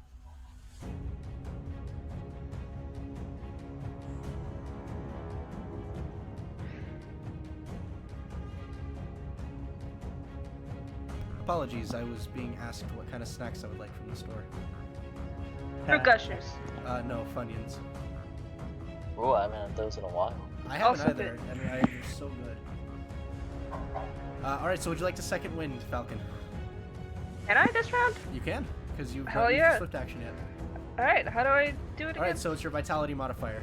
Apologies, I was being asked what kind of snacks I would like from the store. Fruit gushers. No, Funyuns. Ooh, I haven't had those in a while. I haven't Also either. I mean, they're so good. All right, so would you like to second wind, Falcon? Can I this round? You can, because you've Hell got your yeah. swift action yet. Alright, how do I do it again? All right, so it's your vitality modifier.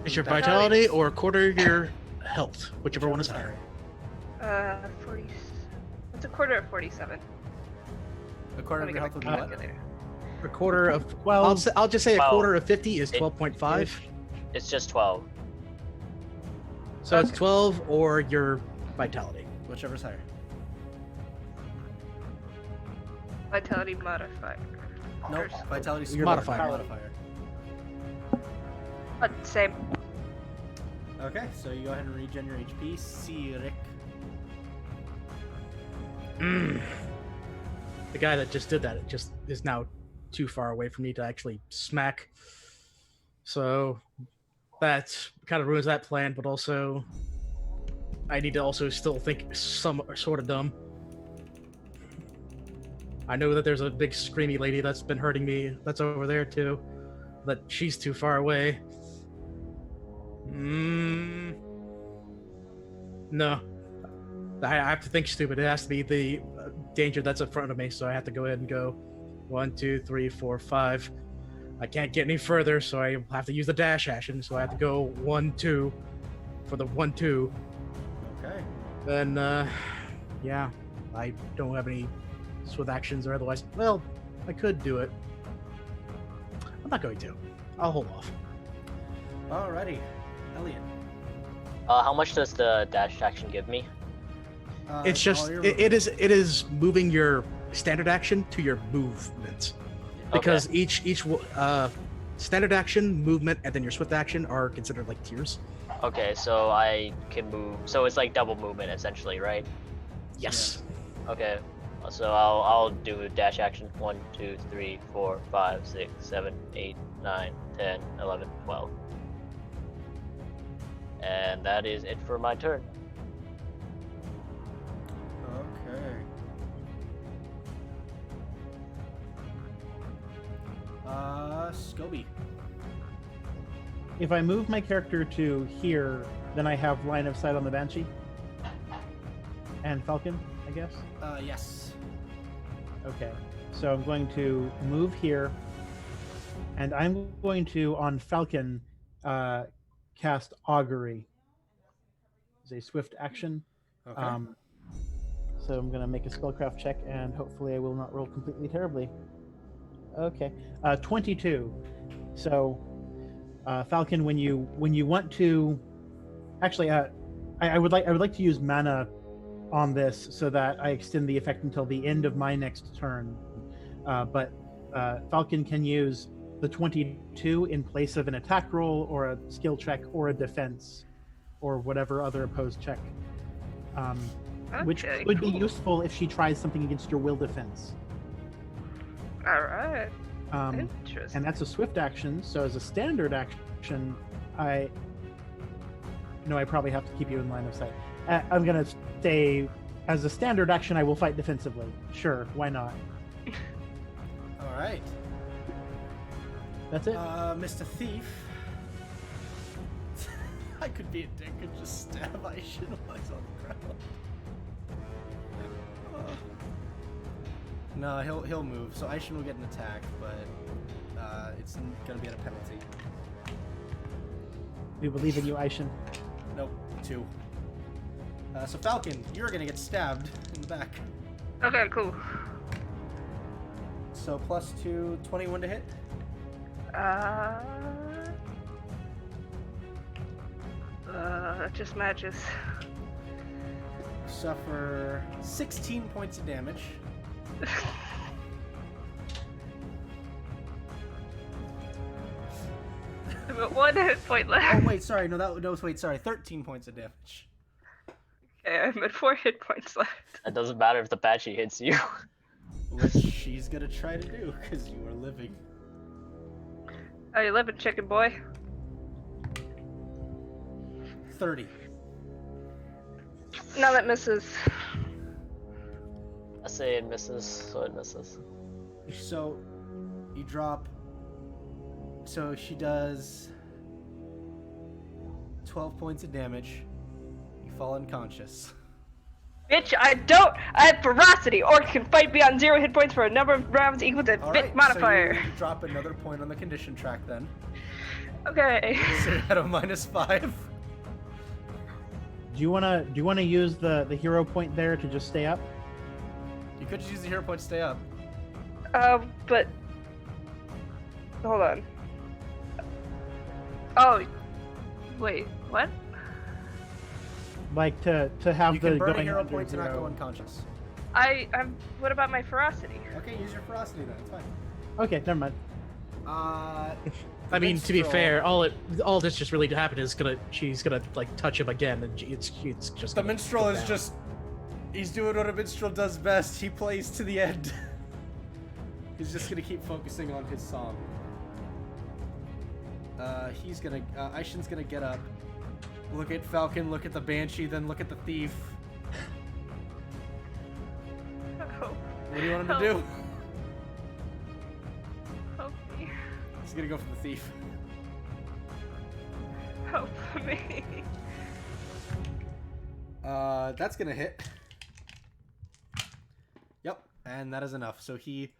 It's your Vitality. vitality or a quarter of your health, whichever one is higher. 40. What's a quarter of 47? A quarter Let of me your get health would my be what? calculator. A quarter of Well, I'll just say a Well, quarter of 50 is it- 12.5. It's just 12. So it's Okay. 12 or your vitality. Whichever's higher. Vitality modifier. Nope, vitality Your score, modifier. modifier. Same. Okay, so you go ahead and regen your HP. Sirik. The guy that just did that just is now too far away for me to actually smack. So that kind of ruins that plan, but also I need to also still think some sort of dumb. I know that there's a big screamy lady that's been hurting me that's over there too, but she's too far away. No. I have to think stupid. It has to be the danger that's in front of me, so I have to go ahead and go 1, 2, 3, 4, 5. I can't get any further, so I have to use the dash action, so I have to go 1, 2 for the 1, 2. Okay. Then, yeah, I don't have any swift actions or otherwise. Well, I could do it. I'm not going to. I'll hold off. Alrighty. Elliot. How much does the dash action give me? It's just all your it is moving your standard action to your movement, because each standard action, movement, and then your swift action are considered like tiers. Okay, so I can move. So it's like double movement essentially, right? Yes. Okay, so I'll do a dash action 1, 2, 3, 4, 5, 6, 7, 8, 9, 10, 11, 12. And that is it for my turn. Okay. Scobie. If I move my character to here, then I have line of sight on the Banshee. And Falcon, I guess? Yes. Okay. So I'm going to move here. And I'm going to, on Falcon, cast Augury. It's a swift action. Okay. So I'm going to make a spellcraft check, and hopefully I will not roll completely terribly. Okay. 22. So, Falcon, when you want to, actually, I would like to use mana on this so that I extend the effect until the end of my next turn. But Falcon can use the 22 in place of an attack roll or a skill check or a defense or whatever other opposed check, which would be useful if she tries something against your will defense. All right. And Interesting. that's a swift action. So as a standard action, I probably have to keep you in line of sight. I'm gonna say, as a standard action, I will fight defensively. Sure, why not? All right. That's it. Mr. Thief. I could be a dick and just stab Aishin while he's on the ground. No, he'll move. So Aishin will get an attack, but it's gonna be at a penalty. We believe in you, Aishin. Nope, 2. So Falcon, you're gonna get stabbed in the back. Okay, cool. So +2, 21 to hit. Just matches. Suffer 16 points of damage. I've got 1 hit point left. Oh wait, sorry, sorry, 13 points of damage. Okay, I'm at 4 hit points left. It doesn't matter if the Banshee hits you. Which she's gonna try to do, because you are living. Oh, 11, chicken boy. 30. No, that misses. I say it misses, so it misses. So, you drop... So she does 12 points of damage. You fall unconscious. Bitch, I have ferocity. Orc can fight beyond 0 hit points for a number of rounds equal to Alright, bit modifier. so you drop another point on the condition track then. Okay. So you're at a -5. Do you wanna use the hero point there to just stay up? You could just use the hero point to stay up. But hold on. Oh, wait, what? Like to have You the can burn a going hero under point to not zero. go unconscious. I'm. What about my ferocity? Okay, use your ferocity then, it's fine. Okay, never mind. I mean, to be Minstrel- fair, all this just really happened is she's gonna like touch him again, and it's just The gonna minstrel go is down. just... He's doing what a minstrel does best. He plays to the end. He's just gonna keep focusing on his song. He's gonna... Aishin's gonna get up. Look at Falcon, look at the Banshee, then look at the Thief. Oh, What do you want him to do? help me! He's gonna go for the Thief. Help me! That's gonna hit. Yep, and that is enough. So he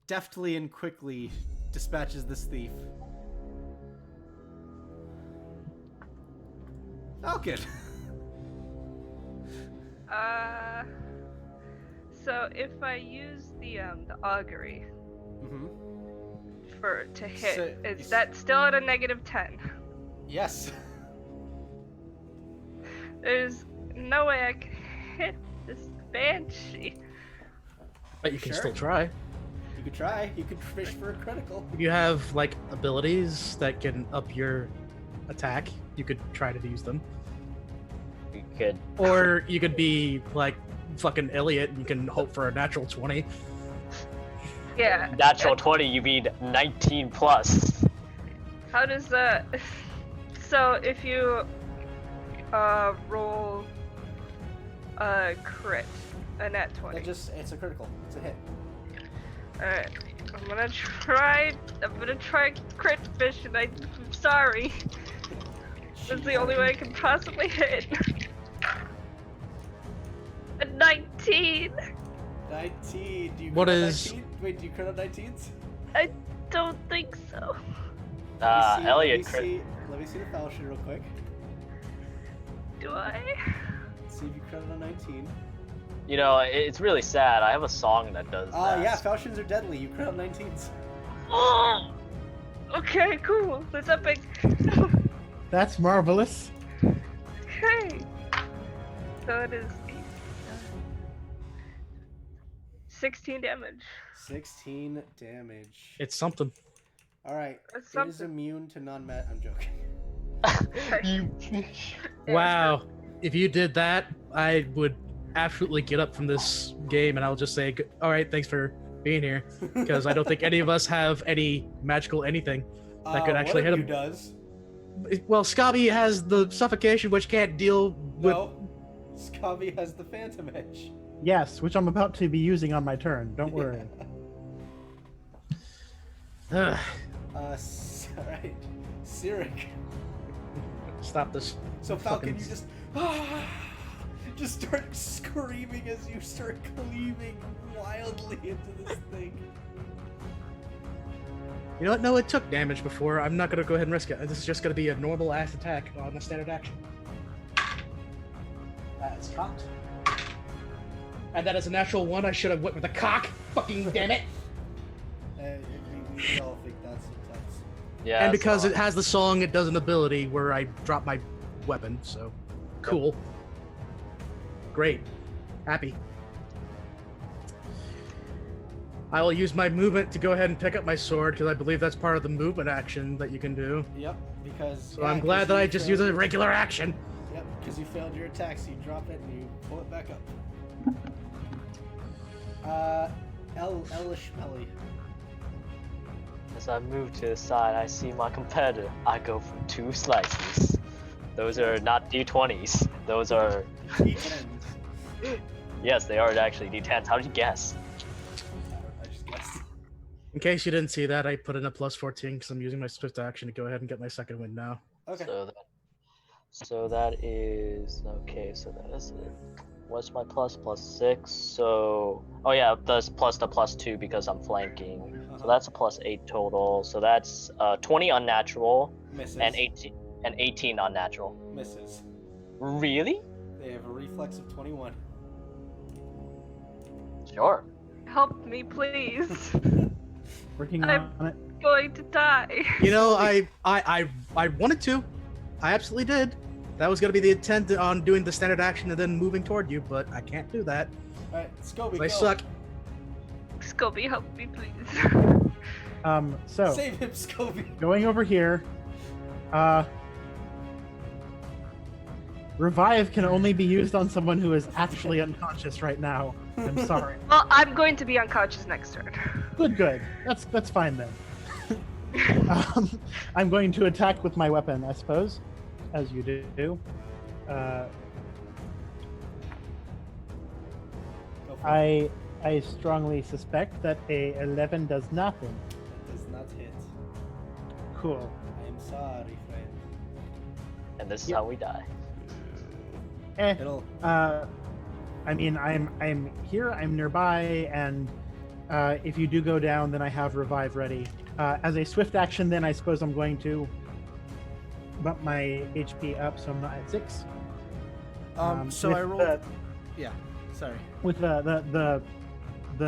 deftly and quickly dispatches this thief. Falcon! So if I use the augury Mm-hmm. to hit, So- is that still at a -10? Yes. There's no way I can hit this banshee. But you can Sure. still try. You could try. You could fish for a critical. If you have like abilities that can up your attack, you could try to use them. You could. Or you could be like fucking Elliot, you can hope for a natural 20. Yeah. Natural 20, you mean 19 plus. How does that? So if you roll a crit, a nat 20. It's a critical. It's a hit. Alright. I'm gonna try crit fish, and I'm sorry. That's the only way I can possibly hit. A 19. 19. Do you What crit on is- 19? Wait, do you crit on 19s? I don't think so. Elliot crit. Let me see the foul sheet real quick. Do I? Let's see if you crit on 19. You know, it's really sad. I have a song that does that. Yeah, falchions are deadly. You crit on 19s. Oh. Okay, cool. That's epic. That's marvelous. Okay. So it is 16 damage. 16 damage. It's something. Alright, That's it is something. immune to non-met. I'm joking. Wow. If you did that, I would absolutely get up from this game and I'll just say, all right, thanks for being here. Because I don't think any of us have any magical anything that could actually hit one him. of you does. Well, Scobby has the suffocation, which can't deal with. No. Scobby has the Phantom Edge. Yes, which I'm about to be using on my turn. Don't worry. Ugh, Alright. Cyric. stop this. So Falcon, Fucking- you just start screaming as you start cleaving wildly into this thing. You know what? No, it took damage before. I'm not gonna go ahead and risk it. This is just gonna be a normal ass attack on the standard action. That's cocked. And that is a natural 1. I should have went with a cock. Fucking damn it. We all think that's intense. Yeah. And because so- it has the song, it does an ability where I drop my weapon. So, cool. Great. Happy. I will use my movement to go ahead and pick up my sword because I believe that's part of the movement action that you can do. Yep, because. So I'm glad that I just use a regular action. Yep, because you failed your attack, so you drop it and you pull it back up. Elishmelly. As I move to the side, I see my competitor. I go for 2 slices. Those are not D20s. Those are. D10s. Yes, they are actually D10s. How did you guess? I just guessed. In case you didn't see that, I put in a plus 14 because I'm using my swift action to go ahead and get my second win now. Okay. So that is okay. So that is it. What's my plus? Plus 6. So oh yeah, that's plus the plus 2 because I'm flanking. So that's a plus 8 total. So that's 20 unnatural Misses. and 18 unnatural. Misses. Really? They have a reflex of 21. Sure. Help me, please. Working I'm- on it. Going to die. You know, I wanted to. I absolutely did. That was going to be the intent on doing the standard action and then moving toward you, but I can't do that. Alright, Scobie, I go. suck. Scobie, help me, please. So Save him, Scobie. going over here, revive can only be used on someone who is actually unconscious right now. I'm sorry. Well, I'm going to be unconscious next turn. Good. That's fine then. I'm going to attack with my weapon, I suppose, as you do. Go for it. I strongly suspect that a 11 does nothing. That does not hit. Cool. I am sorry, friend. And this is Yep. how we die. It'll. I mean, I'm here. I'm nearby, and if you do go down, then I have revive ready. As a swift action, then I suppose I'm going to bump my HP up, so I'm not at 6. So with I rolled. Yeah. Sorry. with the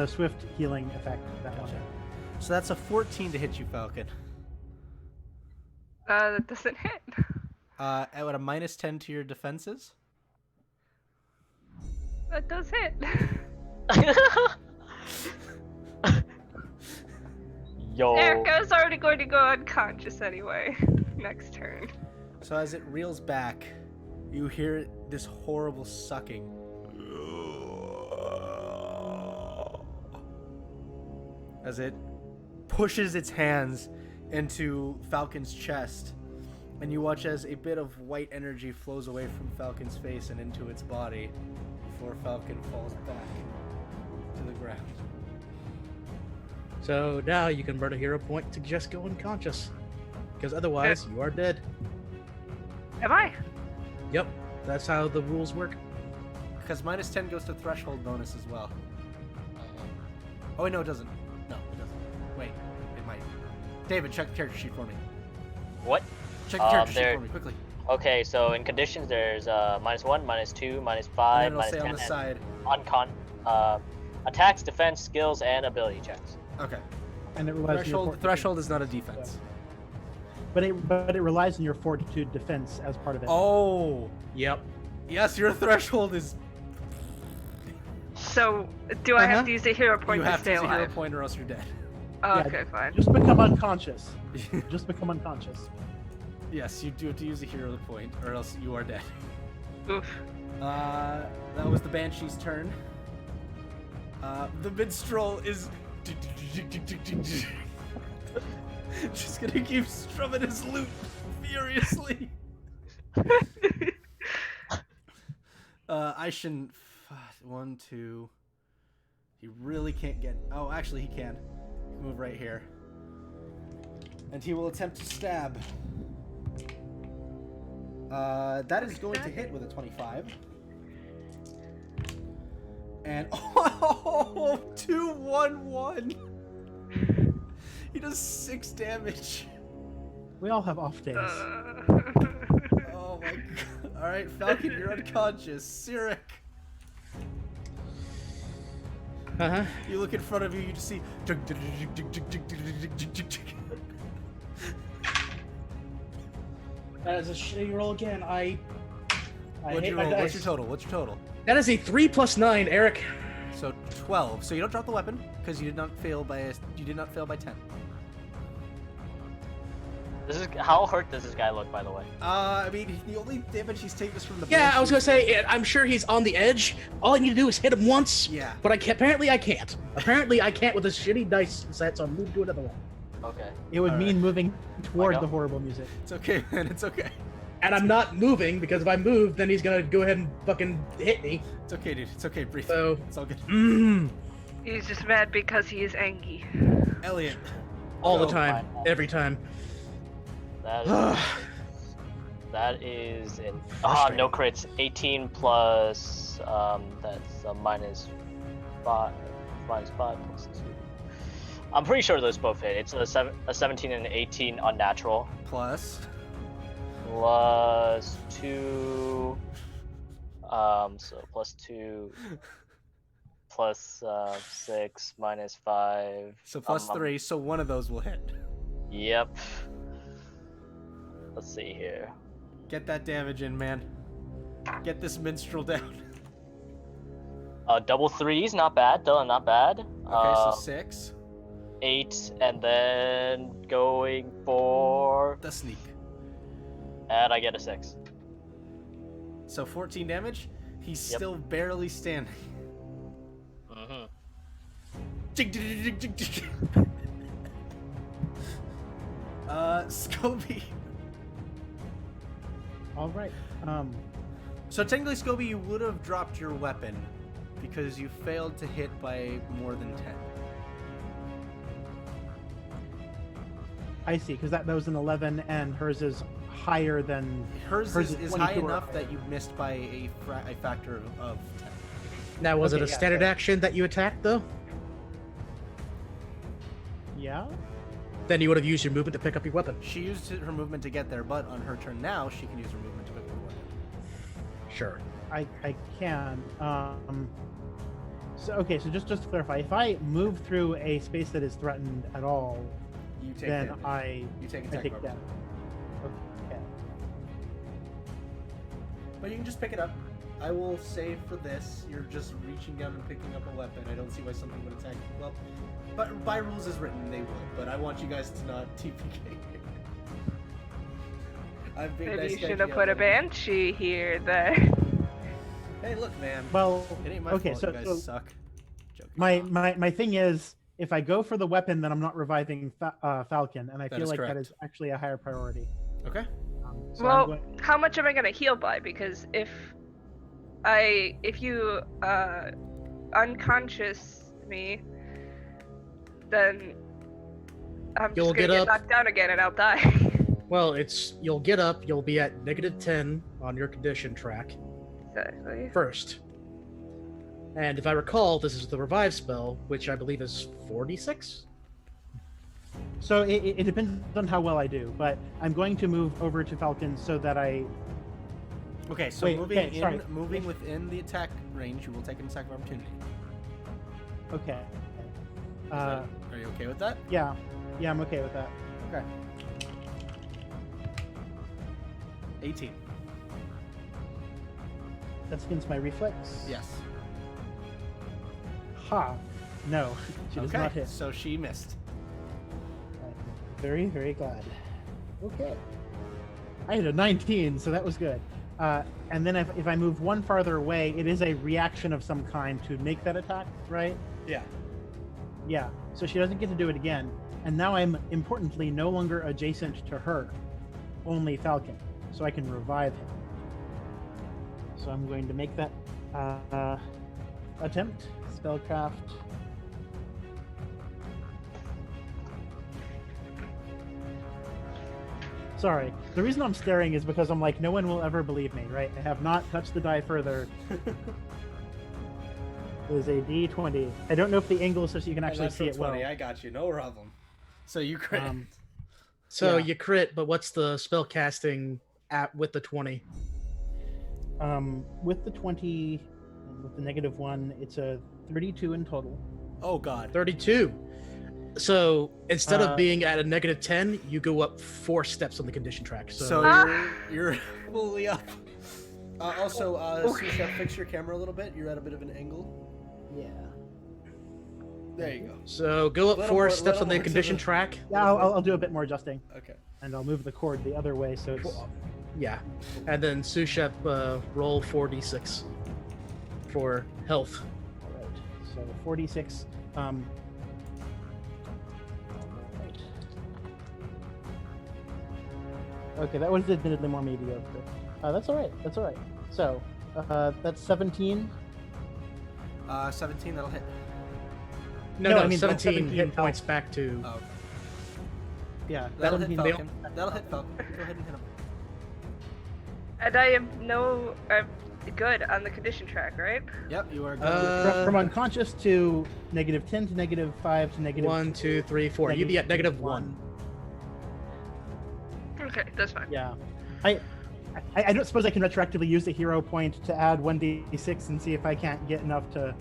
swift healing effect. That one. Gotcha. So that's a 14 to hit you, Falcon. That doesn't hit. At a minus 10 to your defenses. That does hit. Yo. Erica's already going to go unconscious anyway. Next turn. So as it reels back, you hear this horrible sucking. as it pushes its hands into Falcon's chest, and you watch as a bit of white energy flows away from Falcon's face and into its body before Falcon falls back to the ground. So now you can burn a hero point to just go unconscious, because otherwise you are dead. Am I? Yep, that's how the rules work. Because minus 10 goes to threshold bonus as well. Oh, wait, no, it doesn't. No, it doesn't. Wait, it might. David, check the character sheet for me. What? Check the character sheet there- for me, quickly. Okay, so in conditions, there's -1, -2, And -5, then it'll say -10, on the and side. attacks, defense, skills, and ability checks. Okay. And it relies on your Threshold is not a defense. But it relies on your fortitude defense as part of it. Oh! Yep. Yes, your threshold is... So, do I have to use a hero point You to have stay to use a hero alive? point or else you're dead. Oh, Yeah, okay, fine. Just become unconscious. Just become unconscious. Yes, you do have to use a hero point or else you are dead. Oof. That was the Banshee's turn. The minstrel is just gonna keep strumming his lute furiously. I shouldn't. 1, 2. He really can't get. Oh, actually, he can. He can move right here, and he will attempt to stab. That is going to hit with a 25. And 2, 1, 1. He does 6 damage. We all have off days. Oh my god. Alright, Falcon, you're unconscious. Sirik, Uh-huh. you look in front of you, you just see. That is a shitty roll again. I What's hate your my roll? dice. What's your total? What's your total? That is a 3 + 9, Eric. So 12. So you don't drop the weapon because you did not fail by 10. How hurt does this guy look, by the way? I mean, the only damage he's taken is from the. Yeah, I was Banshee. gonna say, I'm sure he's on the edge. All I need to do is hit him once. Yeah. But apparently I can't. Apparently I can't with this shitty dice set, so I'm moving to another one. Okay. It would Alright. mean moving toward Like the a- horrible music. It's okay, man. It's okay. And I'm not moving because if I move, then he's gonna go ahead and fucking hit me. It's okay, dude. It's okay. Breathe. So- It's all good. He's just mad because he is angry. Elliot. All the Go. time, every time. That is an Frustrating. no crits. 18 plus that's a -5 plus 2. I'm pretty sure those both hit. It's a 17 and an 18 unnatural Plus. plus 2. So plus 2 plus 6 minus 5. So plus 3. So one of those will hit. Yep. Let's see here. Get that damage in, man. Get this minstrel down. Double threes, not bad. Dylan, not bad. Okay, so 6. 8, and then going for, The sneak. and I get a 6. So 14 damage. He's Yep. still barely standing. Mm-hmm. Scobie. All right. So technically, Scobie, you would have dropped your weapon because you failed to hit by more than 10. I see, because that was an 11, and hers is higher than. Hers Hers is is high 22 or enough higher. that you missed by a factor of 10. Now, was it Okay, a yeah, standard fair. action that you attacked, though? Yeah. Then you would have used your movement to pick up your weapon. She used her movement to get there, but on her turn now, she can use her movement to pick up her weapon. Sure. I can. So okay, so just to clarify, if I move through a space that is threatened at all, You take then damage. You take I attack take bonus. damage. Okay. But you can just pick it up. I will say for this, you're just reaching down and picking up a weapon. I don't see why something would attack you. Well, but by rules as written, they would. But I want you guys to not TPK. I'm being Maybe nice you guy should have to put a you. banshee here then. Hey, look, man. Well, It ain't my okay, fault. so, You guys so suck. Joking. my thing is, if I go for the weapon, then I'm not reviving Falcon, and I That feel is like that correct. is actually a higher priority. Okay. So I'm Well, going- how much am I gonna heal by? Because if you unconscious me, then I'm You'll just gonna get get up. knocked down again and I'll die. Well, you'll get up. You'll be at -10 on your condition track Exactly. first. And if I recall, this is the revive spell, which I believe is 46. So it depends on how well I do, but I'm going to move over to Falcon so that I. Okay, so Wait, moving okay, sorry. moving within the attack range, you will take an attack of opportunity. Okay. Are you okay with that? Yeah, I'm okay with that. Okay. 18. That's against my reflex. Yes. Ha! No, she does not Okay, hit. so she missed. Very, very glad. Okay. I had a 19, so that was good. And then if I move one farther away, it is a reaction of some kind to make that attack, right? Yeah. Yeah. So she doesn't get to do it again. And now I'm, importantly, no longer adjacent to her, only Falcon. So I can revive him. So I'm going to make that attempt. Spellcraft. Sorry. The reason I'm staring is because I'm like, no one will ever believe me, right? I have not touched the die further. It is a D20. I don't know if the angle is so you can actually see it well. 20, I got you, no problem. So you crit. So Yeah. you crit, but what's the spell casting at with the 20? With the 20, and with the -1, it's a 32 in total. Oh god. 32. So instead Uh, of being at a -10, you go up 4 steps on the condition track. So, So Ah! you're fully up. Also, Susha, fix your camera a little bit. You're at a bit of an angle. Yeah. There you go. so go up Little 4 more- steps little on the more to condition the- track. Yeah, I'll do a bit more adjusting, Okay. and I'll move the cord the other way so it's. Yeah. And then Sushep, roll 4d6 for health. Alright, so 46. Alright. Okay, that was admittedly more mediocre. That's alright, that's alright. So, that's 17. 17, that'll hit. No, I mean, 17 17 hit points back to. Oh, okay. Yeah, That'll hit 17 Falcon. That'll hit Falcon. Go ahead and hit him. And I am I'm good on the condition track, right? Yep, you are good. From unconscious to -10 to -5 to -. 1, 2, 3, 4. You'd be at -1. Okay, that's fine. Yeah, I don't suppose I can retroactively use the hero point to add 1d6 and see if I can't get enough to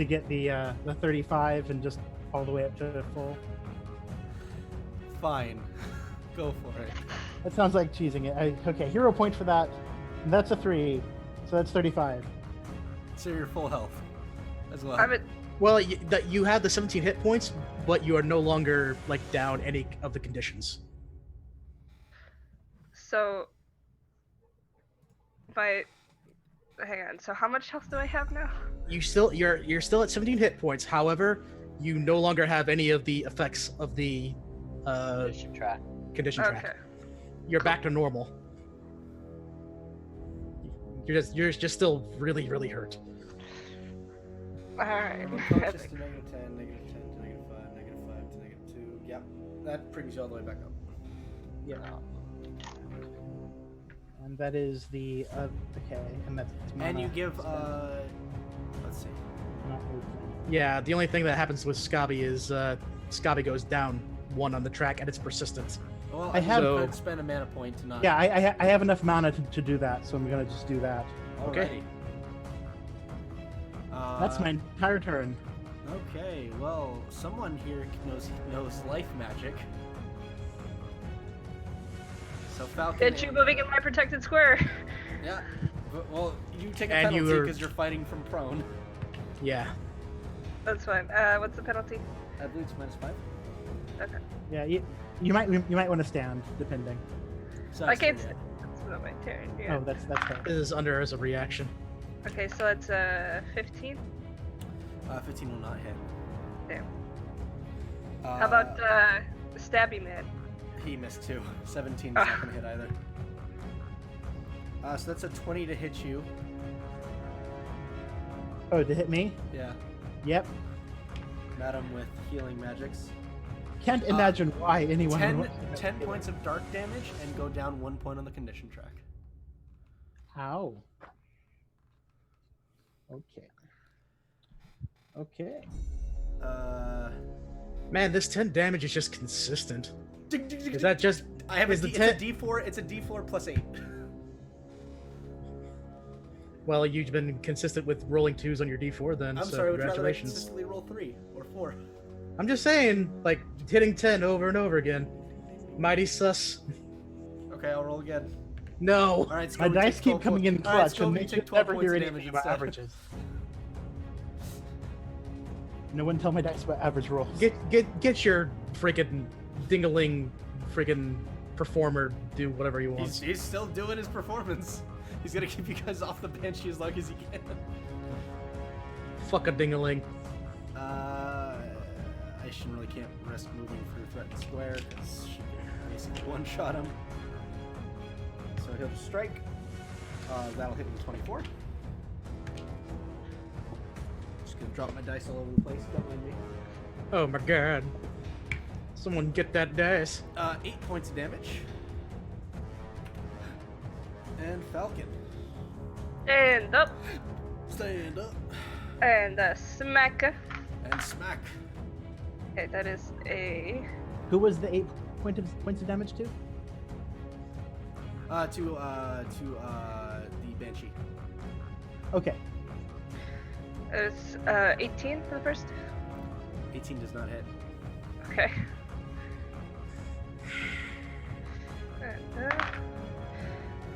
get the 35 and just all the way up to full. Fine. Go for it. That sounds like cheesing it. Okay, hero point for that. And that's a 3, so that's 35. So you're full health as well. I'm at Well, you have the 17 hit points, but you are no longer like down any of the conditions. so hang on. So how much health do I have now? You're still at 17 hit points. However, you no longer have any of the effects of the Condition track. condition Okay. track. You're back to normal. You're just still really, really hurt. Alright. Unconscious to -10, -10 to -5, -5 to -2. Yep. That brings you all the way back up. Yeah. And that is the okay, and that's And you mana. give let's see. Not movement. Yeah, the only thing that happens with Scabby is Scabby goes down 1 on the track, and it's persistent. Well, I have- could spend a mana point to not. Yeah, I have enough mana to do that, so I'm gonna just do that. Okay. That's my entire turn. Okay, well, someone here knows life magic. So Falcon. Get you moving in my protected square. Yeah. Well, you take a And penalty you were- because you're fighting from prone. Yeah. That's fine. What's the penalty? I believe it's -5. Okay. Yeah, you might want to stand depending. So I can't. yeah. It's not my turn. Yeah. Oh, that's fair. This is under as a reaction. Okay, so it's 15. 15 will not hit. Damn. How about Stabby Man? He missed too. 17 is not gonna hit either. So that's a 20 to hit you. Oh, to hit me? Yeah. Yep. Madam with healing magics. Can't imagine why anyone 10, would want to 10 points of dark damage and go down 1 point on the condition track. Ow. Okay. Okay. Man, this 10 damage is just consistent. Dig, dig, dig, Is that just? I have a is the D, it's a D4. It's a D4 plus 8. Well, you've been consistent with rolling 2s on your D4 then. I'm so sorry. Would you rather I congratulations. consistently roll 3 or 4? I'm just saying, like hitting 10 over and over again. Mighty sus. Okay, I'll roll again. No. All right, My Scobie dice takes keep 12 coming in All right, clutch, and Scobie, they you take should 12 never points hear of anything damage about instead. averages. No one tell my dice about average rolls. Get your freaking dingaling freaking performer do whatever he wants. He's still doing his performance. He's gonna keep you guys off the banshee as long as he can. Fuck a dingaling. I shouldn't really can't risk moving through threatened square because she can basically one-shot him. So he'll just strike. That'll hit him 24. Just gonna drop my dice all over the place. Don't mind me. Oh my god. Someone get that dice. 8 points of damage. And Falcon. And up. Stand up. And smack. And smack. Okay, that is a. Who was the 8 points of damage to? To the Banshee. Okay. It's 18 for the first. 18 does not hit. Okay.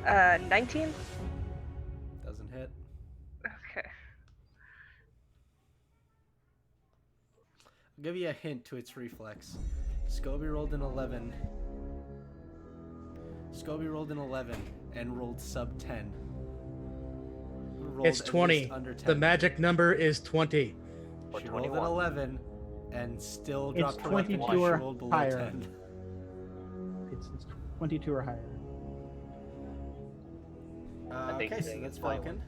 And 19. Doesn't hit. Okay. I'll give you a hint to its reflex. Scobie rolled an 11. Scobie rolled an 11 and rolled sub 10. Rolled It's at 20. least under 10. The magic number is 20. Or She rolled an 21. 11 and still It's dropped her weapon. 22 She or rolled below higher. 10. It's 22 or higher. think Okay, so saying that's it's 21. Falcon.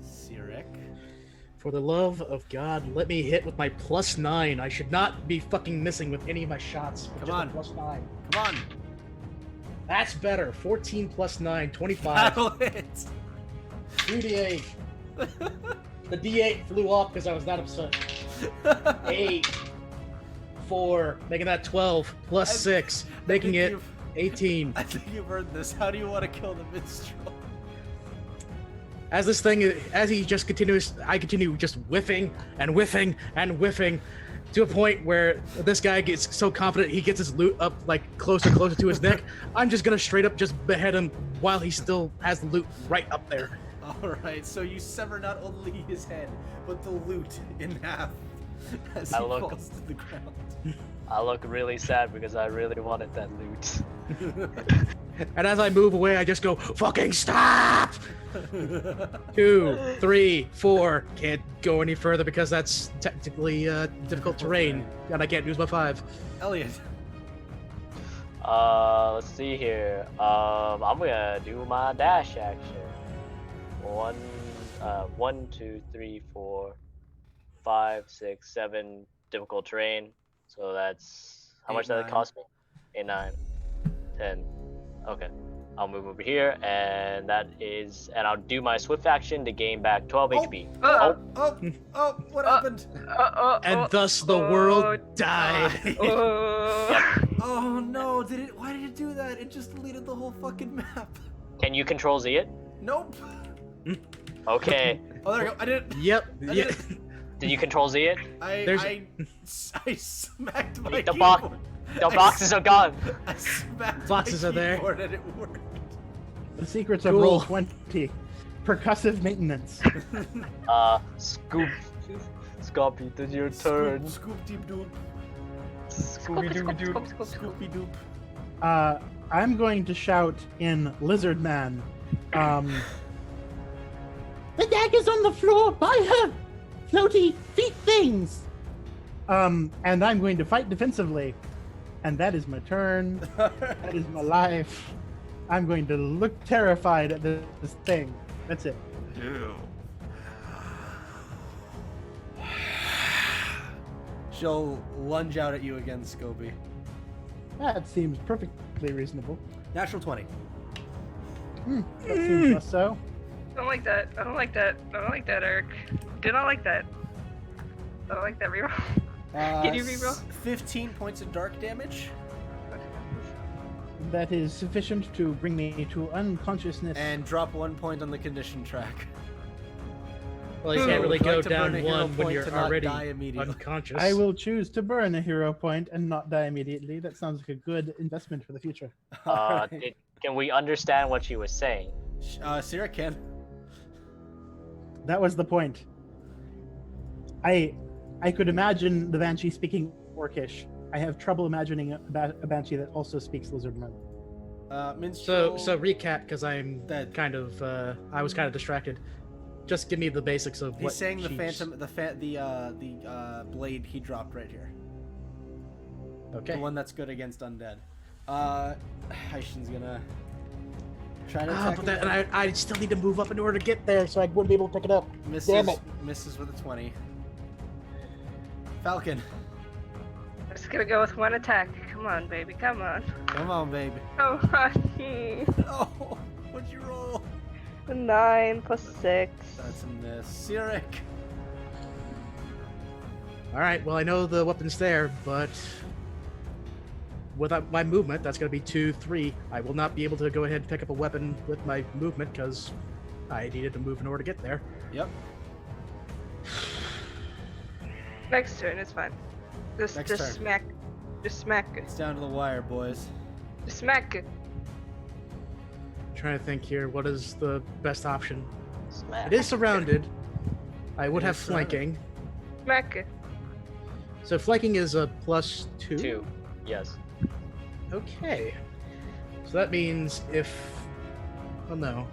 Sirik. For the love of God, let me hit with my +9. I should not be fucking missing with any of my shots. Come Just a on. +9. Come on. That's better. 14 + 9, 25. That'll hit. 3d8. The d8 flew off because I was that upset. 8. 4, making that 12, plus 6, making it 18. I think you've heard this. How do you want to kill the minstrel? As he just continues, I continue just whiffing and whiffing and whiffing to a point where this guy gets so confident he gets his loot up like closer to his neck. I'm just gonna straight up just behead him while he still has the loot right up there. Alright, so you sever not only his head, but the loot in half as he I look- falls to the ground. I look really sad because I really wanted that loot. And as I move away, I just go, fucking stop! 2, 3, 4. Can't go any further because that's technically difficult terrain, and I can't use my 5. Elliot. Let's see here. I'm gonna do my dash action. 1, 2, 3, 4, 5, 6, 7 difficult terrain. So that's how 8, much did 9. that cost me? 8, 9, 10. Okay. I'll move over here, and I'll do my swift action to gain back 12 HP. What happened? And thus the world died. Oh no, why did it do that? It just deleted the whole fucking map. Can you control Z it? Nope. Okay. Oh, there we go. I did it. Yep. I Yeah. did it. Did you control Z it? There's- I smacked my The box- keyboard. The boxes are gone. I smacked Boxes my are there. keyboard and it worked. The secrets of Cool. roll 20. Percussive maintenance. Scoop. Scoopy, it's your turn. Scoop deep doop. Scooby Doo Doo. Scoopy doop. I'm going to shout in Lizard Man. The dagger's on the floor by her floaty feet things. And I'm going to fight defensively. And that is my turn. That is my life. I'm going to look terrified at this thing. That's it. She'll lunge out at you again, Scobie. That seems perfectly reasonable. Natural 20. That seems less so. I don't like that. I don't like that. I don't like that, Eric. Do not like that. I don't like that reroll. Can you reroll? 15 points of dark damage. That is sufficient to bring me to unconsciousness. And drop 1 point on the condition track. Well, you can't really Would you go like to burn down a hero one when point you're to not already die immediately? unconscious. I will choose to burn a hero point and not die immediately. That sounds like a good investment for the future. Alright. Can we understand what she was saying? Syrah can. That was the point. I could imagine the Banshee speaking Orcish. I have trouble imagining a Banshee that also speaks Lizardman. Minstrel. So recap, because I'm Dead. kind of I was kind of distracted. Just give me the basics of He's what saying the she's- phantom, the blade he dropped right here. Okay. The one that's good against undead. Aishin's gonna try to Ah, attack but that, him. and I still need to move up in order to get there, so I wouldn't be able to pick it up. Damn it. Misses with a 20. Falcon. I'm just gonna go with one attack. Come on, baby. Come on. Come on, baby. Oh, Oh, what'd you roll? 9 plus 6. That's a miss. Sirik. All right. Well, I know the weapon's there, but without my movement, that's going to be 2, 3. I will not be able to go ahead and pick up a weapon with my movement because I needed to move in order to get there. Yep. Next turn, it's fine. Next Just turn. smack. Just smack it. It's down to the wire, boys. Just smack it. Trying to think here. What is the best option? Smack. It is surrounded. I would It have is surrounded. flanking. Smack it. So flanking is a +2. 2. Yes. Okay. So that means if... Oh no.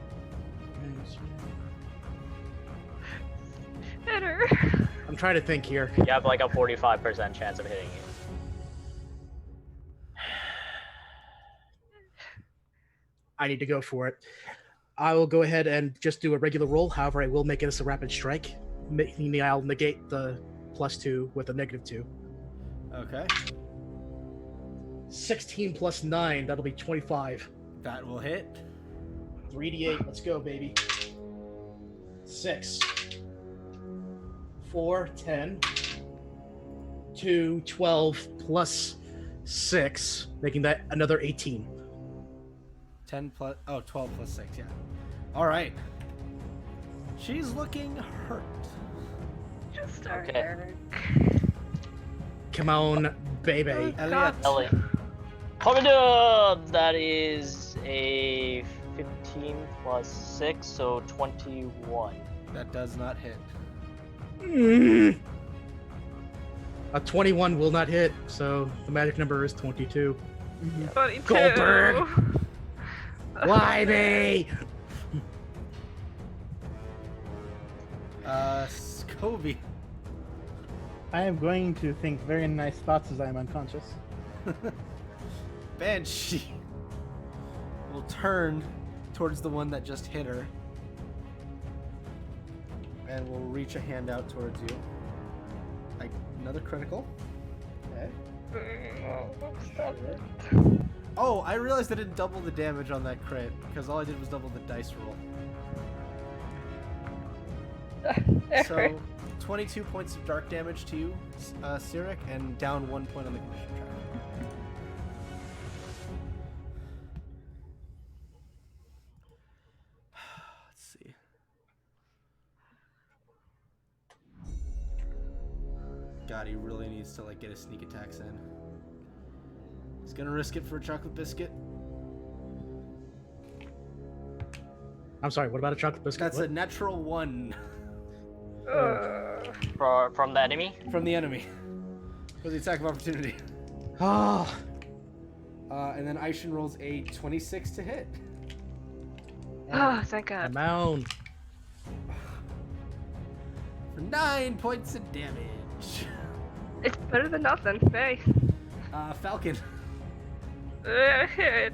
Better. I'm trying to think here. You have like a 45% chance of hitting it. I need to go for it. I will go ahead and just do a regular roll. However, I will make it as a rapid strike, meaning I'll negate the +2 with a -2. Okay. 16 plus 9, that'll be 25. That will hit. 3d8, let's go, baby. 6. 4, 10. 2, 12 plus 6, making that another 18. 10 plus... Oh, 12 plus 6, yeah. Alright. She's looking hurt. Just start, Okay. Eric. Come on, baby. Elliot. Ellie. Commander! That is a 15 plus 6, so 21. That does not hit. A 21 will not hit, so the magic number is 22. 22. Goldberg. Why me? Scobie. I am going to think very nice thoughts as I am unconscious. Banshee will turn towards the one that just hit her. And will reach a hand out towards you. Another critical. Okay. Stop it. Oh, I realized I didn't double the damage on that crit, because all I did was double the dice roll. So, 22 points of dark damage to you, Sirik, and down 1 point on the condition track. Let's see. God, he really needs to like get his sneak attacks in. He's gonna risk it for a chocolate biscuit. I'm sorry, what about a chocolate biscuit? That's What? a natural 1 From the enemy? from the enemy for the attack of opportunity. Oh, And then Aishin rolls a 26 to hit. Oh, thank God. I'm out. For 9 points of damage. It's better than nothing. Hey. Falcon. Hit.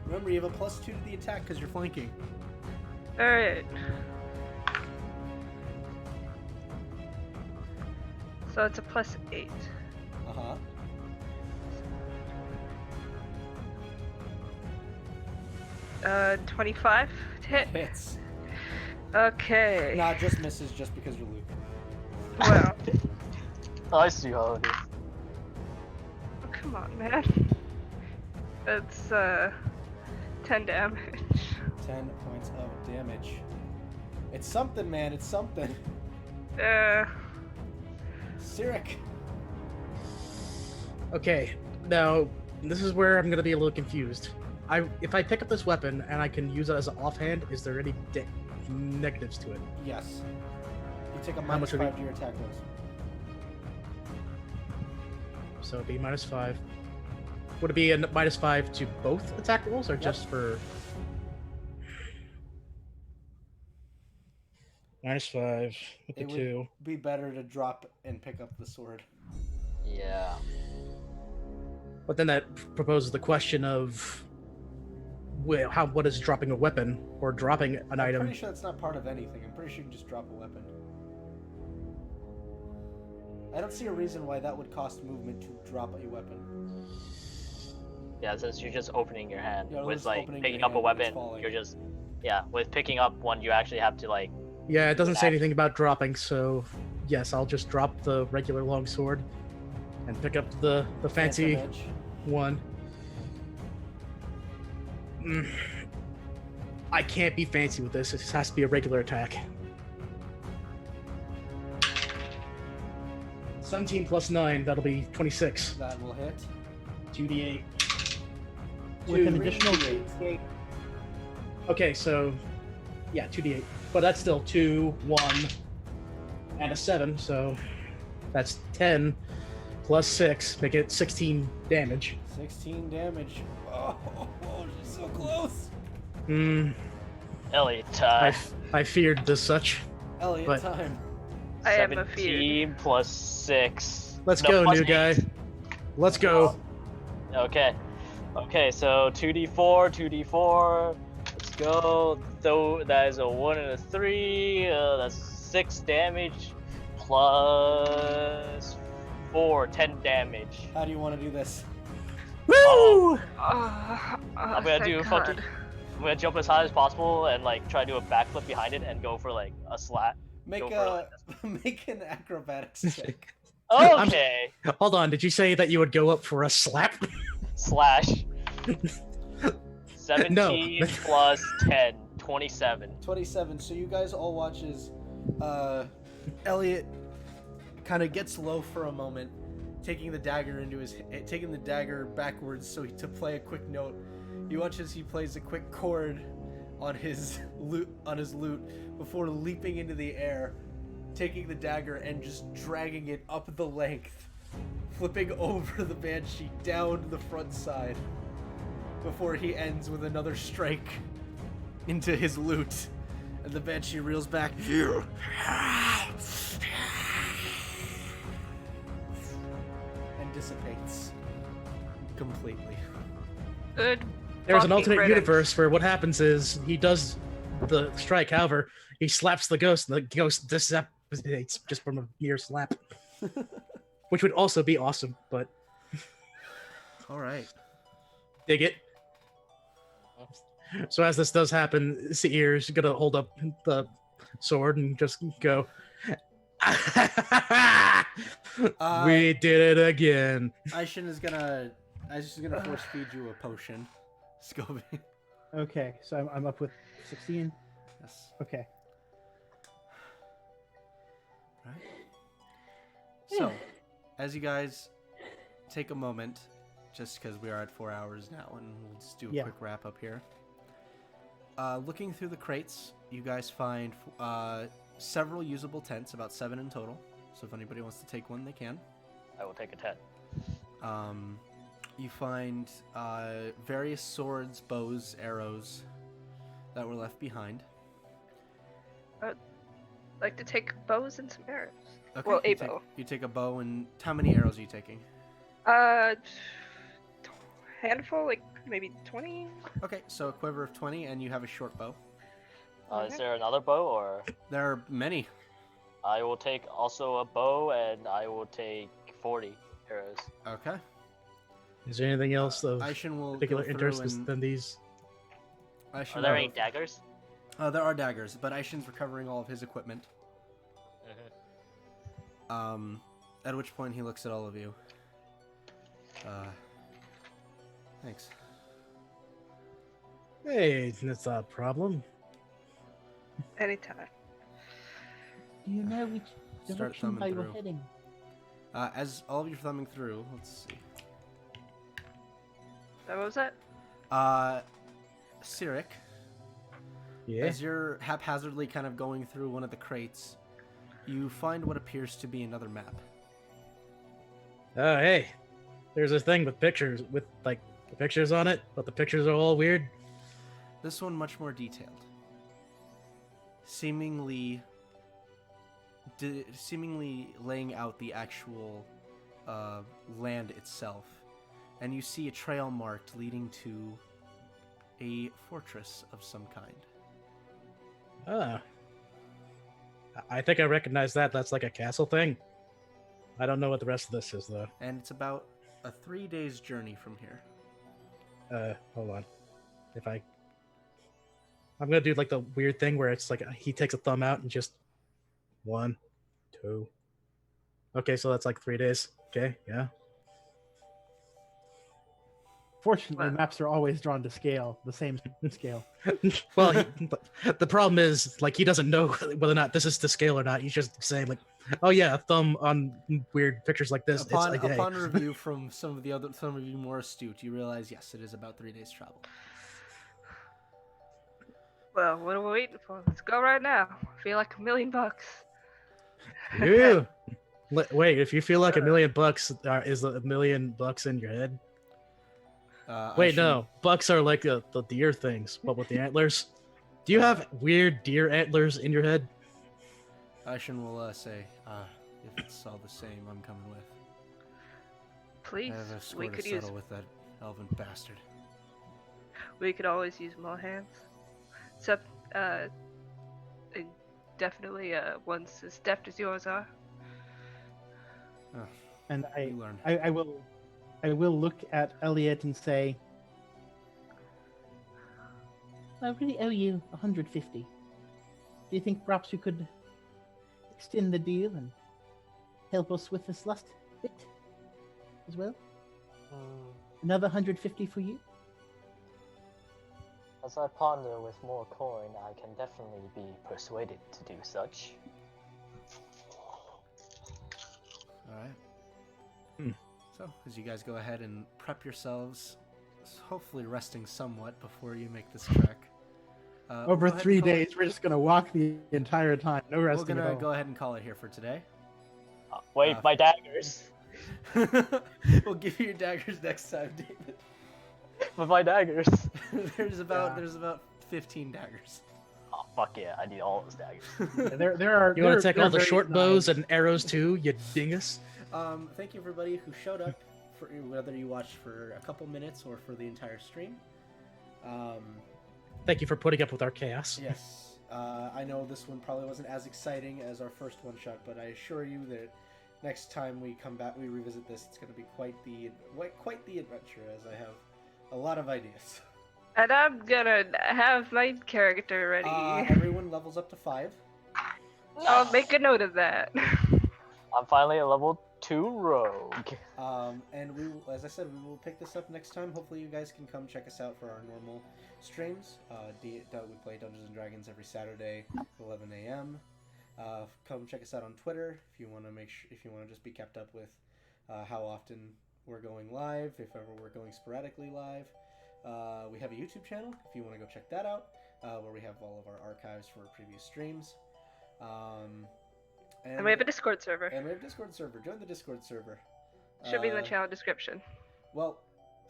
Remember, you have a +2 to the attack because you're flanking. Alright. So it's a +8. Uh-huh. Uh, 25 to hit. Hits. Okay. Nah, just misses just because you're Luke. Well, I see how it is. oh, come on, man. That's 10 damage. 10 points of damage. It's something, man. It's something. Sirik. Okay, now this is where I'm gonna be a little confused. If I pick up this weapon and I can use it as an offhand, is there any negatives to it? Yes. You take a How much -5 would it- to your attack rolls. So it'd be -5. Would it be a -5 to both attack rolls or just for? -5 with the It would 2. be better to drop and pick up the sword. Yeah. But then that proposes the question of what is dropping a weapon or dropping an I'm item? pretty sure that's not part of anything. I'm pretty sure you can just drop a weapon. I don't see a reason why that would cost movement to drop a weapon. Yeah, since you're just opening your hand. Yeah, with just like opening picking your up a hand when it's weapon, falling. you're just with picking up one you actually have to like Yeah, it doesn't say action. anything about dropping, so yes, I'll just drop the regular longsword and pick up the fancy Phantom Edge. one. I can't be fancy with this. It has to be a regular attack. 17 plus 9, that'll be 26. That will hit. 2d8. With an 2 additional 3d8. Okay, so yeah, 2d8. But that's still 2, 1, and a 7, so that's 10 plus 6, make it 16 damage. 16 damage. Oh, she's so close. Elliot. I feared this such. Elliot But- time. I am a feud. 17 plus 6. Let's No, go, plus new guy. 8. Let's go. Okay. Okay, so 2d4, 2d4. Let's go. Though that is a 1 and a 3. That's 6 damage plus 4, 10 damage. How do you want to do this? Woo! I'm gonna do fucking. I'm gonna jump as high as possible and like try to do a backflip behind it and go for like a slat. Make Go for a make an acrobatics check. Okay. Hold on, did you say that you would go up for a slap? Slash. 17 plus 10, 27. 27. So you guys all watch as Elliot kind of gets low for a moment, taking the dagger backwards to play a quick note. You watch as he plays a quick chord on his lute before leaping into the air, taking the dagger and just dragging it up the length, flipping over the banshee down the front side before he ends with another strike into his lute, and the banshee reels back and dissipates completely. Good. There's an fucking alternate riddance. universe where what happens is he does the strike, however, he slaps the ghost, and the ghost dissipates just from a mere slap. Which would also be awesome, but All right. dig it. So as this does happen, Seir's gonna hold up the sword and just go, we did it again. Aishin is gonna force feed you a potion. Scobie. Okay, so I'm up with 16. Yes. Okay. Right. So, as you guys take a moment, just because we are at 4 hours now, and we'll just do a Yeah. quick wrap up here. Looking through the crates, you guys find several usable tents, about 7 in total. So if anybody wants to take one, they can. I will take a 10. You find various swords, bows, arrows that were left behind. Like to take bows and some arrows. Okay. Well, a you take, bow. you take a bow, and how many arrows are you taking? Handful, like maybe 20. Okay, so a quiver of 20, and you have a short bow. Is there another bow, or There are many. I will take also a bow, and I will take 40 arrows. Okay. Is there anything else of Aishin will particular go through interest and than these? Aishin Are there will- any daggers? There are daggers, but Aishin's recovering all of his equipment. At which point he looks at all of you. Thanks. Hey, that's not a problem. Anytime. Do you know which Start direction thumbing they were through. heading? As all of you are thumbing through, let's see. What was that? Cyric, Yeah. as you're haphazardly kind of going through one of the crates, you find what appears to be another map. Oh, hey. There's this thing with pictures, with like the pictures on it, but the pictures are all weird. This one much more detailed. Seemingly laying out the actual land itself. And you see a trail marked leading to a fortress of some kind. Ah. I think I recognize that. That's like a castle thing. I don't know what the rest of this is, though. And it's about a 3 days journey from here. Hold on. I'm gonna do like the weird thing where it's like he takes a thumb out and just 1, 2. Okay, so that's like 3 days. Okay, yeah. Fortunately, Wow. maps are always drawn to scale, the same scale. Well, the problem is like he doesn't know whether or not this is to scale or not. He's just saying like, "Oh yeah, a thumb on weird pictures like this." Upon, it's like, hey. upon review from some of you more astute, you realize yes, it is about 3 days travel. Well, what are we waiting for? Let's go right now. I feel like $1,000,000. Ew. Wait, if you feel like $1,000,000 is $1,000,000 in your head? Wait, no. Bucks are like the deer things, but with the antlers. Do you have weird deer antlers in your head? Aishin will say, if it's all the same, I'm coming with. Please, I have a we score to could settle use. with that elven bastard. We could always use more hands. Except, definitely one's as deft as yours are. And You learn. I will look at Elliot and say, I really owe you 150. Do you think perhaps you could extend the deal and help us with this last bit as well? Another 150 for you? As I ponder with more coin, I can definitely be persuaded to do such. Alright. So, as you guys go ahead and prep yourselves, hopefully resting somewhat before you make this trek. over we'll go ahead 3 and call it- days, we're just going to walk the entire time. No We're resting at gonna all. go ahead and call it here for today. Wait, my daggers! We'll give you your daggers next time, David. With my daggers! there's about 15 daggers. Oh, fuck yeah, I need all those daggers. There are. You want to take all the various short bows knives. and arrows too, you dingus? Thank you everybody who showed up, for whether you watched for a couple minutes or for the entire stream. Thank you for putting up with our chaos. Yes, I know this one probably wasn't as exciting as our first one shot, but I assure you that next time we come back, we revisit this, it's going to be quite the adventure, as I have a lot of ideas. And I'm gonna have my character ready. Everyone levels up to 5. I'll make a note of that. I'm finally a level 2 rogue. And we, as I said, we will pick this up next time. Hopefully, you guys can come check us out for our normal streams. We play Dungeons and Dragons every Saturday, 11 a.m. Come check us out on Twitter if you want to if you want to just be kept up with how often we're going live, if ever we're going sporadically live. We have a YouTube channel if you want to go check that out, where we have all of our archives for previous streams. And we have a Discord server. And we have a Discord server. Join the Discord server. Should be in the channel description. Well,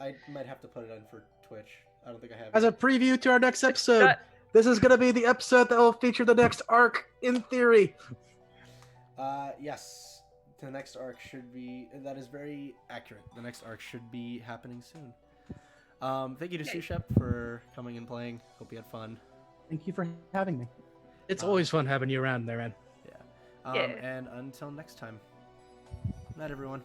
I might have to put it in for Twitch. I don't think I have As it. a preview to our next episode, Shut- this is going to be the episode that will feature the next arc, in theory. Yes. The next arc should be. That is very accurate. The next arc should be happening soon. Thank you to Sushep for coming and playing. Hope you had fun. Thank you for having me. It's always fun having you around there, man. Yeah. Yeah. And until next time. Night, everyone.